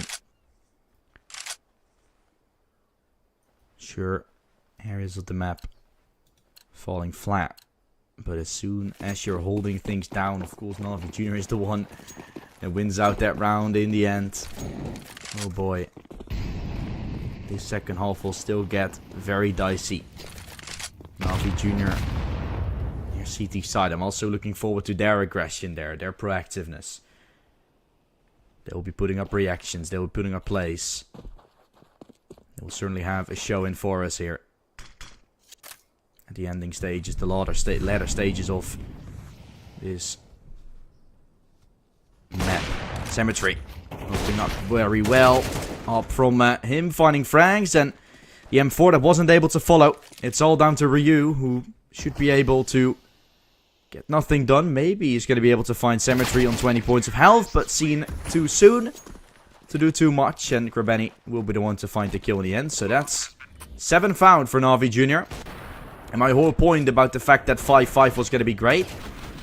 Sure, areas of the map falling flat. But as soon as you're holding things down, of course, Navi Jr. is the one that wins out that round in the end. Oh boy. This second half will still get very dicey. Navi Jr. CT side. I'm also looking forward to their aggression there, their proactiveness. They will be putting up reactions, they will be putting up plays. They will certainly have a show in for us here. At the ending stages, the latter stages of this map. Cemetery opening up very well. Up from him finding frags, and the M4 that wasn't able to follow. It's all down to Ryu, who should be able to get nothing done. Maybe he's going to be able to find Cemetery on 20 points of health, but seen too soon. to do too much, and Krabeni will be the one to find the kill in the end. So that's 7 found for Na'Vi Jr. And my whole point about the fact that 5-5 was going to be great,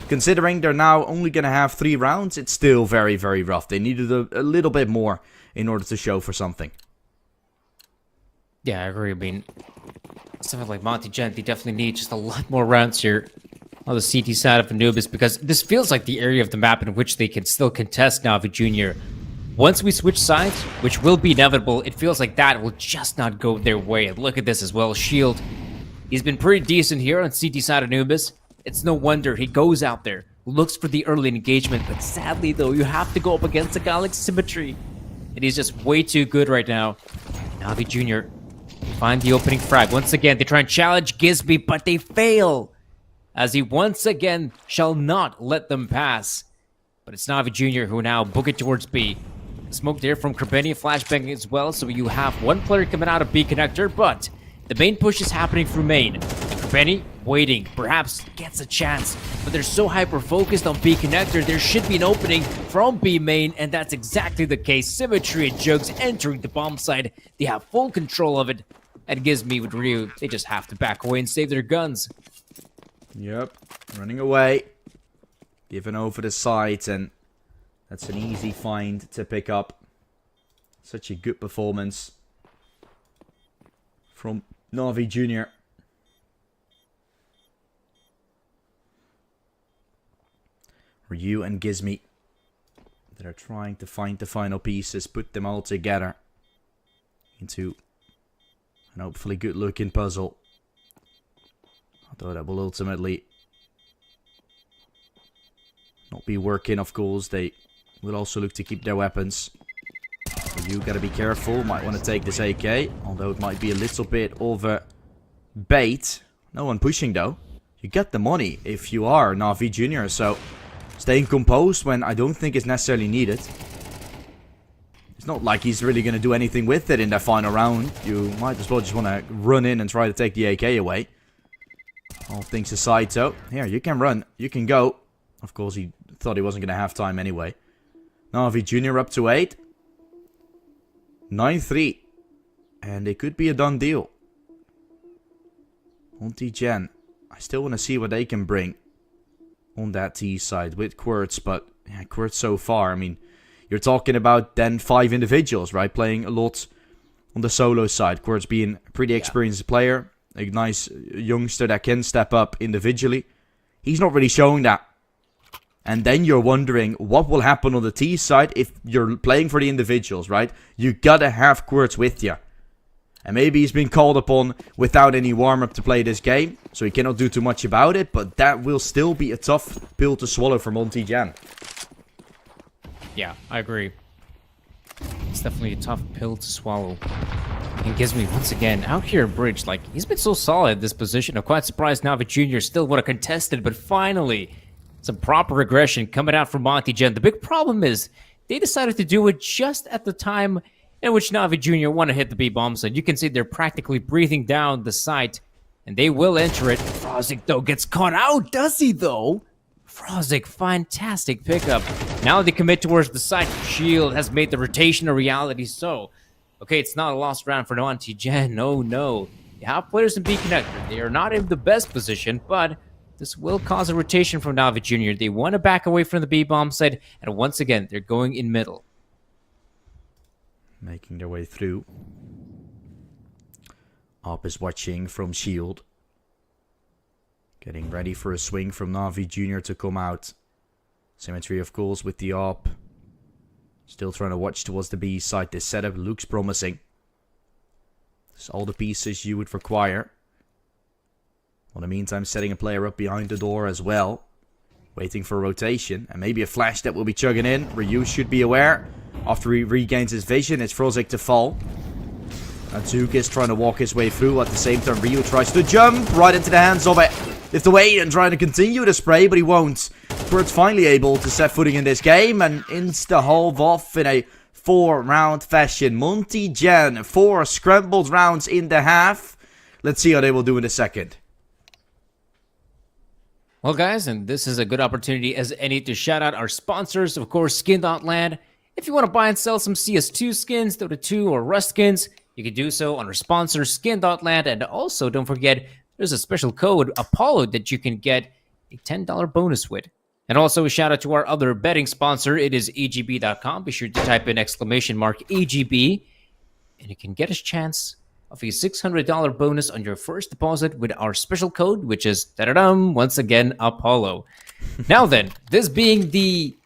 considering they're now only going to have 3 rounds, it's still very, very rough. They needed a little bit more in order to show for something. Yeah, I agree. I mean, something like Monty Gent, they definitely need just a lot more rounds here on the CT side of Anubis, because this feels like the area of the map in which they can still contest Na'Vi Jr. Once we switch sides, which will be inevitable, it feels like that will just not go their way. And look at this as well. Shield, he's been pretty decent here on CT side of Anubis. It's no wonder he goes out there, looks for the early engagement, but sadly though, you have to go up against a guy like Symmetry. And he's just way too good right now. Na'Vi Jr. find the opening frag. Once again, they try and challenge Gizby, but they fail, as he once again shall not let them pass. But it's Na'Vi Jr. who now book it towards B. Smoke there from Krabeni, flashbang as well, so you have one player coming out of B connector, but the main push is happening through main. And Krabeni waiting, perhaps gets a chance, but they're so hyper-focused on B connector, there should be an opening from B main, and that's exactly the case. Symmetry and Jugs entering the bomb side. They have full control of it, and Gizmy with Ryu, they just have to back away and save their guns. Yep, running away, giving over the side, and that's an easy find to pick up. Such a good performance from Na'Vi Jr. Ryu and Gizmy that are trying to find the final pieces, put them all together into an hopefully good looking puzzle. Although that will ultimately not be working, of course. They will also look to keep their weapons. So you gotta be careful. Might want to take this AK, although it might be a little bit of a bait. No one pushing though. You get the money if you are Na'Vi Jr. So staying composed when I don't think it's necessarily needed. It's not like he's really gonna do anything with it in that final round. You might as well just want to run in and try to take the AK away. All things aside, so here you can run, you can go. Of course, he thought he wasn't gonna have time anyway. Na'Vi Jr. up to 8. 9-3. And it could be a done deal. Monty Gen. I still want to see what they can bring on that T side with Quirts. But yeah, Quirts so far, I mean, you're talking about then 5 individuals, right? Playing a lot on the solo side. Quirts being a pretty experienced player. A nice youngster that can step up individually. He's not really showing that. And then you're wondering what will happen on the T side if you're playing for the individuals, right? You gotta have Quirts with you. And maybe he's been called upon without any warm-up to play this game, so he cannot do too much about it, but that will still be a tough pill to swallow for Monty Jan. Yeah, I agree. It's definitely a tough pill to swallow. And Gizmy, once again, out here in Bridge, like, he's been so solid in this position. I'm quite surprised Na'Vi Jr. still would have contested, but finally, some proper aggression coming out from Monty Gen. The big problem is they decided to do it just at the time in which Na'Vi Jr. want to hit the B-bomb. So you can see they're practically breathing down the site, and they will enter it. Frozik, though, gets caught out, does he, though? Frozik, fantastic pickup. Now they commit towards the site. Shield has made the rotation a reality, so... Okay, it's not a lost round for Monty Gen. No, no. You have players in B connector. They are not in the best position, but... this will cause a rotation from Na'Vi Jr. They want to back away from the B-bomb side, and once again, they're going in middle. Making their way through. Op is watching from Shield. Getting ready for a swing from Na'Vi Jr. to come out. Symmetry, of course, with the Op. Still trying to watch towards the B side. This setup looks promising. There's all the pieces you would require. In the meantime, setting a player up behind the door as well. Waiting for a rotation. And maybe a flash that will be chugging in. Ryu should be aware. After he regains his vision, it's Frozik to fall. Atuk is trying to walk his way through. At the same time, Ryu tries to jump right into the hands of it. Lift away and trying to continue the spray, but he won't. Bert's finally able to set footing in this game and insta-halve off in a 4-round fashion. Monty Gen, 4 scrambled rounds in the half. Let's see how they will do in the second. Well, guys, and this is a good opportunity as any to shout out our sponsors. Of course, Skin.land If you want to buy and sell some CS2 skins, Dota 2, or Rust skins, you can do so on our sponsor, Skin.land. And also, don't forget, there's a special code, Apollo, that you can get a $10 bonus with. And also, a shout out to our other betting sponsor. It is EGB.com. Be sure to type in !EGB, and you can get a chance of a $600 bonus on your first deposit with our special code, which is, da-da-dum, once again, Apollo. Now then, this being the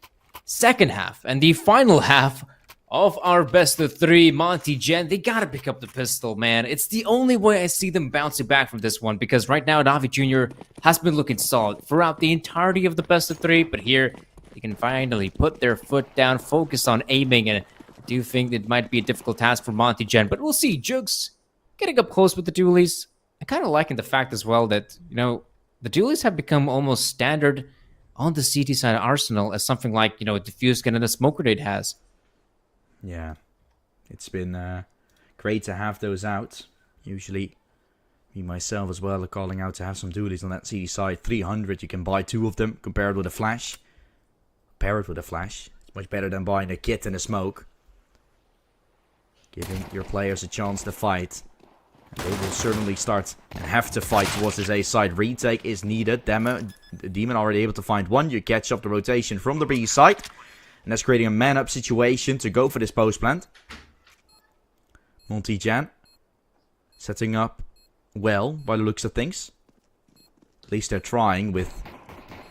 second half and the final half of our best of three, Monty Gen, they gotta pick up the pistol, man. It's the only way I see them bouncing back from this one, because right now Na'Vi Jr. has been looking solid throughout the entirety of the best of three, but here they can finally put their foot down, focus on aiming, and I do think it might be a difficult task for Monty Gen, but we'll see. Jukes getting up close with the dualies. I kind of liking the fact as well that, you know, the dualies have become almost standard on the CT side arsenal as something like, you know, a diffuse gun and a smoke grenade has. Yeah, it's been great to have those out. Usually, me myself as well are calling out to have some dualies on that CD side. 300, you can buy 2 of them compared with a flash. Pair it with a flash. It's much better than buying a kit and a smoke. Giving your players a chance to fight. And they will certainly start and have to fight towards this A side. Retake is needed. Demon already able to find one. You catch up the rotation from the B side. And that's creating a man-up situation to go for this post plant. Monty Jan setting up well by the looks of things. At least they're trying with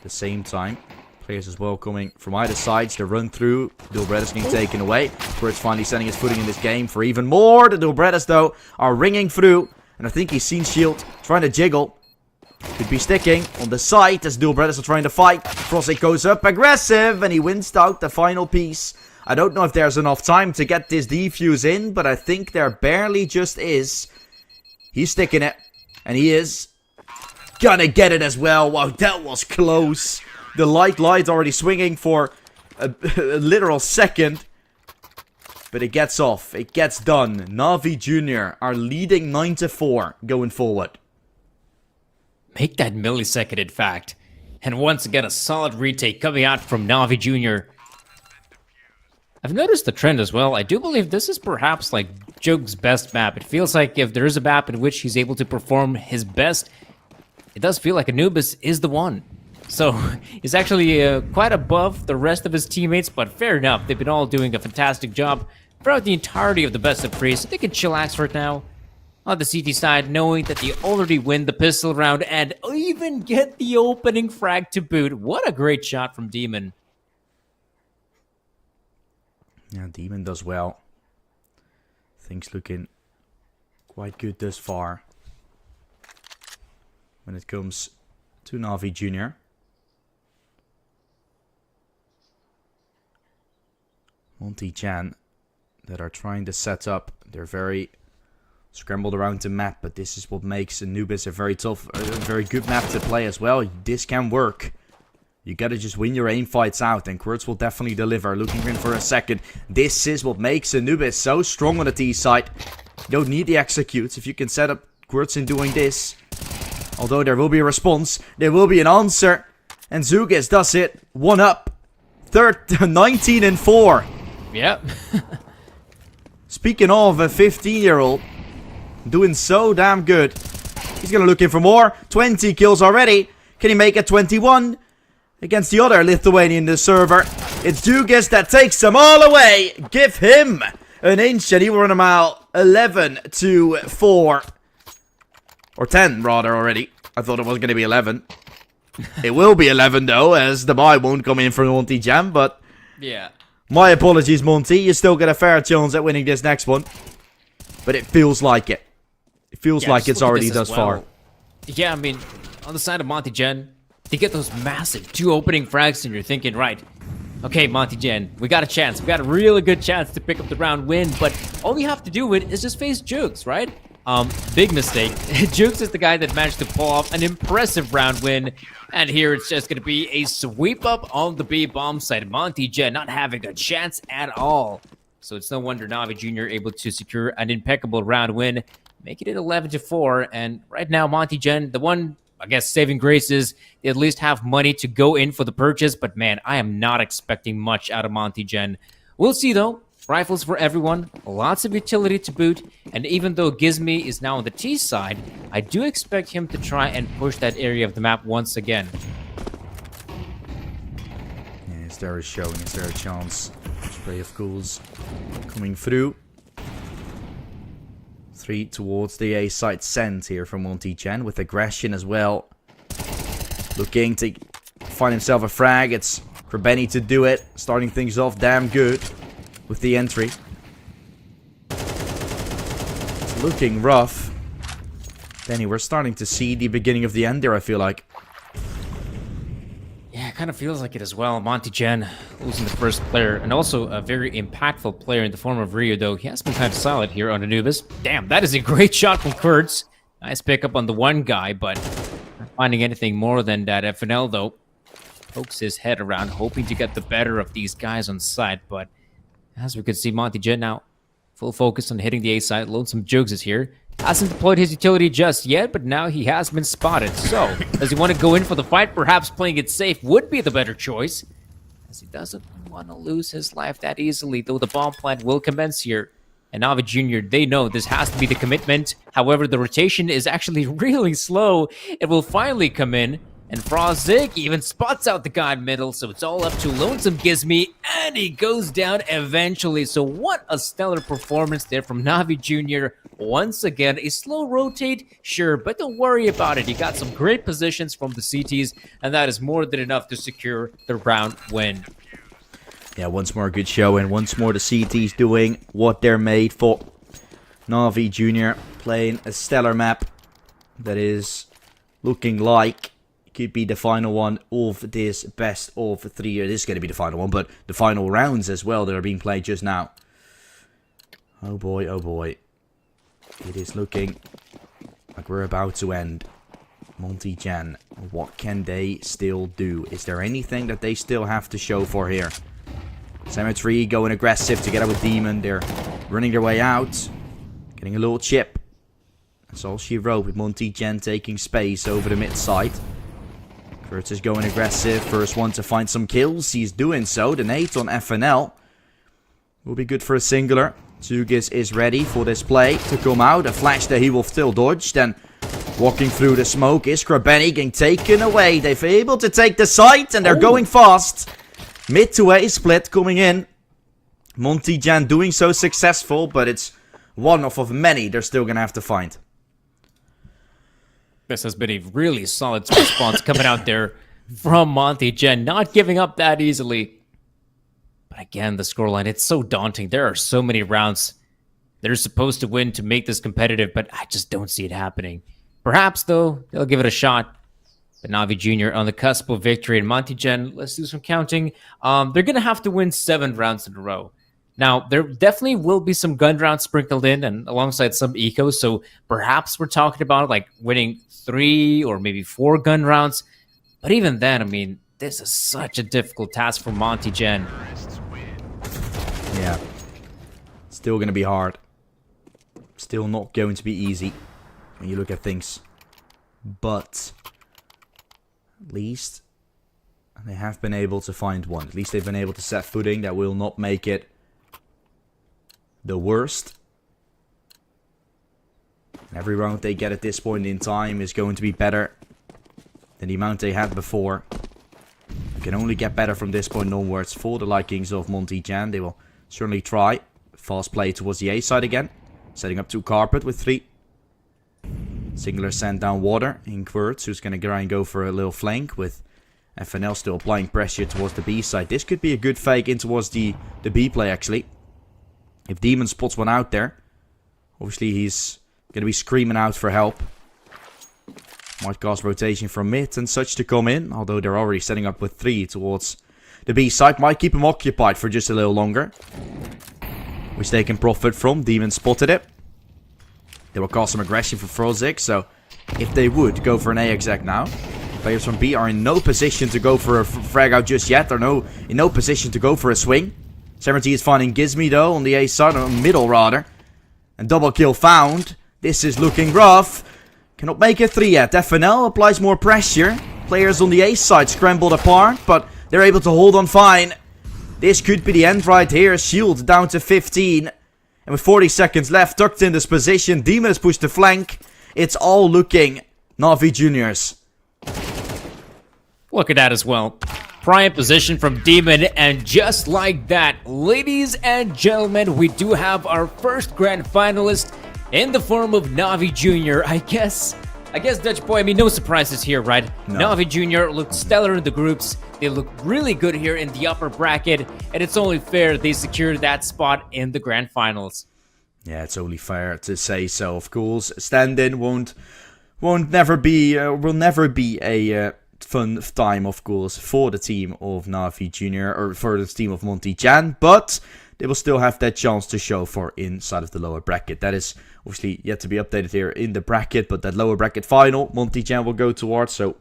the same time. Players as well coming from either sides to run through. Dilbretta's getting taken away. Squirt's finally setting his footing in this game for even more. The Dilbrettas, though, are ringing through. And I think he's seen Shield trying to jiggle. Could be sticking on the side as Dilbrettas are trying to fight. Frosty goes up aggressive and he wins out the final piece. I don't know if there's enough time to get this defuse in, but I think there barely just is. He's sticking it. And he is gonna get it as well. Wow, that was close. The light already swinging for a literal second. But it gets off. It gets done. Na'Vi Jr. are leading 9-4 going forward. Make that millisecond, in fact. And once again, a solid retake coming out from Na'Vi Jr. I've noticed the trend as well. I do believe this is perhaps like Joke's best map. It feels like if there is a map in which he's able to perform his best, it does feel like Anubis is the one. So he's actually quite above the rest of his teammates, but fair enough. They've been all doing a fantastic job throughout the entirety of the best of three, so they can chillax for it now. On the CT side, knowing that they already win the pistol round and even get the opening frag to boot. What a great shot from Demon. Yeah, Demon does well. Things looking quite good thus far. When it comes to Na'Vi Jr. Monty Chan that are trying to set up. They're very scrambled around the map, but this is what makes Anubis a very tough, a very good map to play as well. This can work. You gotta just win your aim fights out, and Quirts will definitely deliver. Looking in for a second. This is what makes Anubis so strong on the T side. You don't need the executes if you can set up Quirts in doing this. Although there will be a response, there will be an answer, and Zugis does it. 1 up. 19-4. Yep. Speaking of a 15-year-old doing so damn good. He's gonna look in for more. 20 kills already. Can he make it 21? Against the other Lithuanian server. It's Dugis that takes them all away. Give him an inch and he will run a mile. 11-4. Or 10 rather already. I thought it was gonna be 11. It will be 11 though, as the buy won't come in for Monty Jam, but Yeah. my apologies, Monty. You still get a fair chance at winning this next one. But it feels like it. It feels like it's already thus far. Yeah, I mean, on the side of Monty Gen, they get those massive 2 opening frags, and you're thinking, right, okay, Monty Gen, we got a chance. We got a really good chance to pick up the round win, but all we have to do is just face Jukes, right? Big mistake. Jukes is the guy that managed to pull off an impressive round win, and here it's just going to be a sweep up on the B bomb side. Monty Gen not having a chance at all. So it's no wonder Na'Vi Jr. able to secure an impeccable round win, making it 11-4. And right now, Monty Gen, the one, I guess, saving grace is they at least have money to go in for the purchase. But man, I am not expecting much out of Monty Gen. We'll see though. Rifles for everyone, lots of utility to boot, and even though Gizmi is now on the T side, I do expect him to try and push that area of the map once again. Yeah, is there a chance? Spray of ghouls coming through. 3 towards the A side sent here from Monty Chen with aggression as well. Looking to find himself a frag. It's for Benny to do it. Starting things off damn good with the entry. It's looking rough. Benny, we're starting to see the beginning of the end there, I feel like. Yeah, it kind of feels like it as well. Monty Chen losing the first player, and also a very impactful player in the form of Ryu, though he has been kind of solid here on Anubis. Damn, that is a great shot from Kurtz. Nice pickup on the one guy, but not finding anything more than that. FNL, though, pokes his head around, hoping to get the better of these guys on site, but as we could see, Monty Chen now full focus on hitting the A side. Lonesome Jokes is here. Hasn't deployed his utility just yet, but now he has been spotted. So, does he want to go in for the fight? Perhaps playing it safe would be the better choice, as he doesn't want to lose his life that easily, though the bomb plant will commence here. And Navi Jr., they know this has to be the commitment. However, the rotation is actually really slow. It will finally come in. And Frozig even spots out the guy in middle, so it's all up to Lonesome Gizmi, and he goes down eventually. So what a stellar performance there from Navi Jr. Once again, a slow rotate, sure, but don't worry about it. He got some great positions from the CTs, and that is more than enough to secure the round win. Yeah, once more a good show, and once more the CTs doing what they're made for. Navi Jr. playing a stellar map that is looking like could be the final one of this best of 3. This is going to be the final one, but the final rounds as well that are being played just now. Oh boy, oh boy. It is looking like we're about to end. Monty Chen, what can they still do? Is there anything that they still have to show for here? Cemetery going aggressive together with Demon. They're running their way out. Getting a little chip. That's all she wrote with Monty Chen taking space over the mid side. Kurtz is going aggressive. First one to find some kills. He's doing so. The nade on FNL will be good for a singular. Tugis is ready for this play to come out. A flash that he will still dodge. Then walking through the smoke is Krabeni getting taken away. They're able to take the site and they're going fast. Mid to A split coming in. Monty Chen doing so successful, but it's one off of many they're still going to have to find. This has been a really solid response coming out there from Monty Chen, not giving up that easily. But again, the scoreline, it's so daunting. There are so many rounds they're supposed to win to make this competitive, but I just don't see it happening. Perhaps, though, they'll give it a shot. But Navi Jr. on the cusp of victory, and Monty Chen, let's do some counting. They're going to have to win 7 rounds in a row. Now, there definitely will be some gun rounds sprinkled in and alongside some eco, so perhaps we're talking about like winning 3 or maybe 4 gun rounds. But even then, I mean, this is such a difficult task for Monty Chen. Yeah. Still going to be hard. Still not going to be easy when you look at things. But at least they have been able to find one. At least they've been able to set footing that will not make it the worst. Every round they get at this point in time is going to be better than the amount they had before. You can only get better from this point onwards for the likings of Monty Chen. They will certainly try. Fast play towards the A side again. Setting up to Carpet with 3. Singular sent down water in Kurtz, who's going to try and go for a little flank with FNL still applying pressure towards the B side. This could be a good fake in towards the B play actually. If Demon spots one out there, obviously he's going to be screaming out for help. Might cause rotation from mid and such to come in, although they're already setting up with 3 towards the B side. Might keep him occupied for just a little longer, which they can profit from. Demon spotted it. They will cause some aggression for Frozig, so if they would go for an A exec now, players from B are in no position to go for a frag out just yet, or in no position to go for a swing. 70 is finding Gizmi though on the A side, or middle rather. And double kill found. This is looking rough. Cannot make it 3 yet. FNL applies more pressure. Players on the A side scrambled apart, but they're able to hold on fine. This could be the end right here. Shield down to 15. And with 40 seconds left, tucked in this position, Demon has pushed the flank. It's all looking Na'Vi Juniors. Look at that as well. Prime position from Demon, and just like that, ladies and gentlemen, we do have our first grand finalist in the form of Na'Vi Jr. I guess Dutch Boy, I mean, no surprises here, right? No. Na'Vi Jr. looked stellar in the groups. They look really good here in the upper bracket, and it's only fair they secured that spot in the grand finals. Yeah, it's only fair to say so, of course. Stand-in will never be a fun time, of course, for the team of Na'Vi Jr. or for the team of Monty Jan, but they will still have that chance to show for inside of the lower bracket. That is obviously yet to be updated here in the bracket, but that lower bracket final, Monty Jan will go towards, so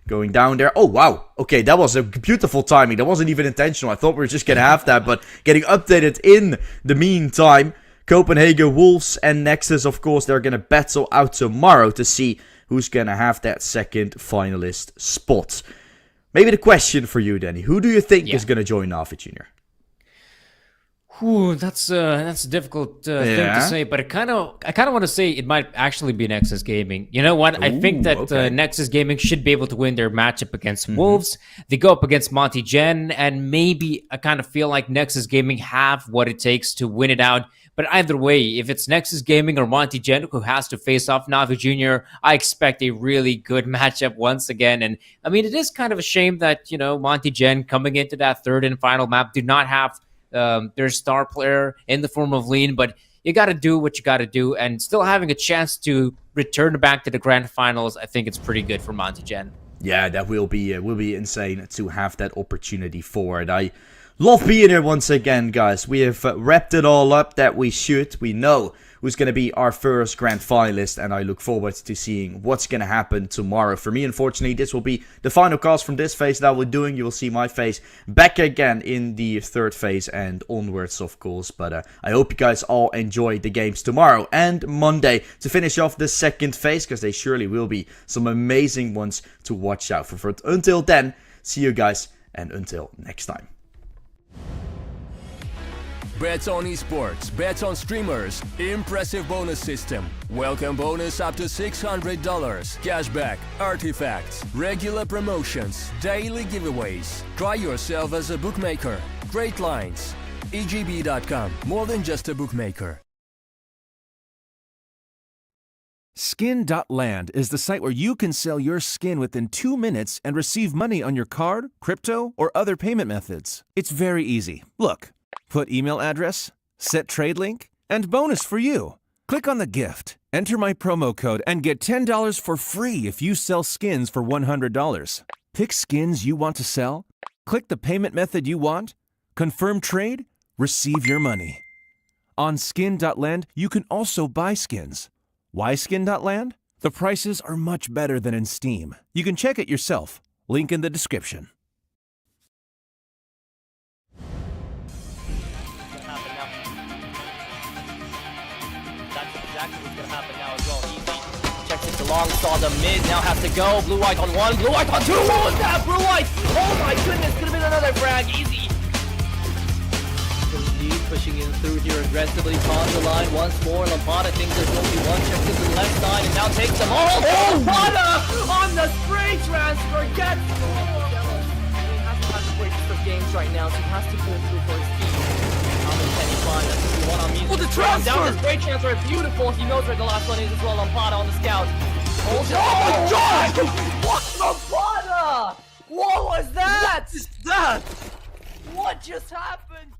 going down there. Oh, wow. Okay, that was a beautiful timing. That wasn't even intentional. I thought we were just going to have that, but getting updated in the meantime. Copenhagen Wolves and Nexus, of course, they're going to battle out tomorrow to see who's going to have that second finalist spot. Maybe the question for you, Danny. Who do you think is going to join Na'Vi Jr.? Ooh, that's a difficult thing to say, but I kind of want to say it might actually be Nexus Gaming. You know what? I think that Nexus Gaming should be able to win their matchup against Wolves. They go up against Monty Gen, and maybe I kind of feel like Nexus Gaming have what it takes to win it out. But either way, if it's Nexus Gaming or Monty Gen who has to face off Na'Vi Jr., I expect a really good matchup once again. And I mean, it is kind of a shame that, you know, Monty Gen coming into that third and final map did not have their star player in the form of Lean, but you got to do what you got to do, and still having a chance to return back to the grand finals, I think it's pretty good for Monty Gen. Yeah, that will be insane to have that opportunity for it. I love being here once again, guys. We have wrapped it all up that we should. We know who's going to be our first grand finalist, and I look forward to seeing what's going to happen tomorrow. For me, unfortunately, this will be the final cast from this phase that we're doing. You will see my face back again in the third phase and onwards, of course. But I hope you guys all enjoy the games tomorrow and Monday to finish off the second phase, because they surely will be some amazing ones to watch out for. Until then, see you guys, and until next time. Bets on esports, bets on streamers, impressive bonus system. Welcome bonus up to $600, cashback, artifacts, regular promotions, daily giveaways. Try yourself as a bookmaker. Great lines. EGB.com, more than just a bookmaker. Skin.land is the site where you can sell your skin within 2 minutes and receive money on your card, crypto, or other payment methods. It's very easy. Look. Put email address, set trade link, and bonus for you. Click on the gift, enter my promo code, and get $10 for free if you sell skins for $100. Pick skins you want to sell, click the payment method you want, confirm trade, receive your money. On Skin.land, you can also buy skins. Why Skin.land? The prices are much better than in Steam. You can check it yourself. Link in the description. Long saw the mid, now has to go. Blue White on one, Blue White on two. What was that? Blue White! Oh my goodness, could have been another frag. Easy. Indeed, pushing in through here aggressively. On the line once more. Lampada thinks there's only one. Checks to the left side and now takes them all. Oh, Lampada on the spray transfer gets scored. He has to have the greatest of games right now, so he has to pull through for his team. How much can he find? That's what we want on music. Oh, the transfer! Down the spray transfer, beautiful. He knows where the last one is as well. Lampada on the scout. Oh my god! What the What was that? What is that? What just happened?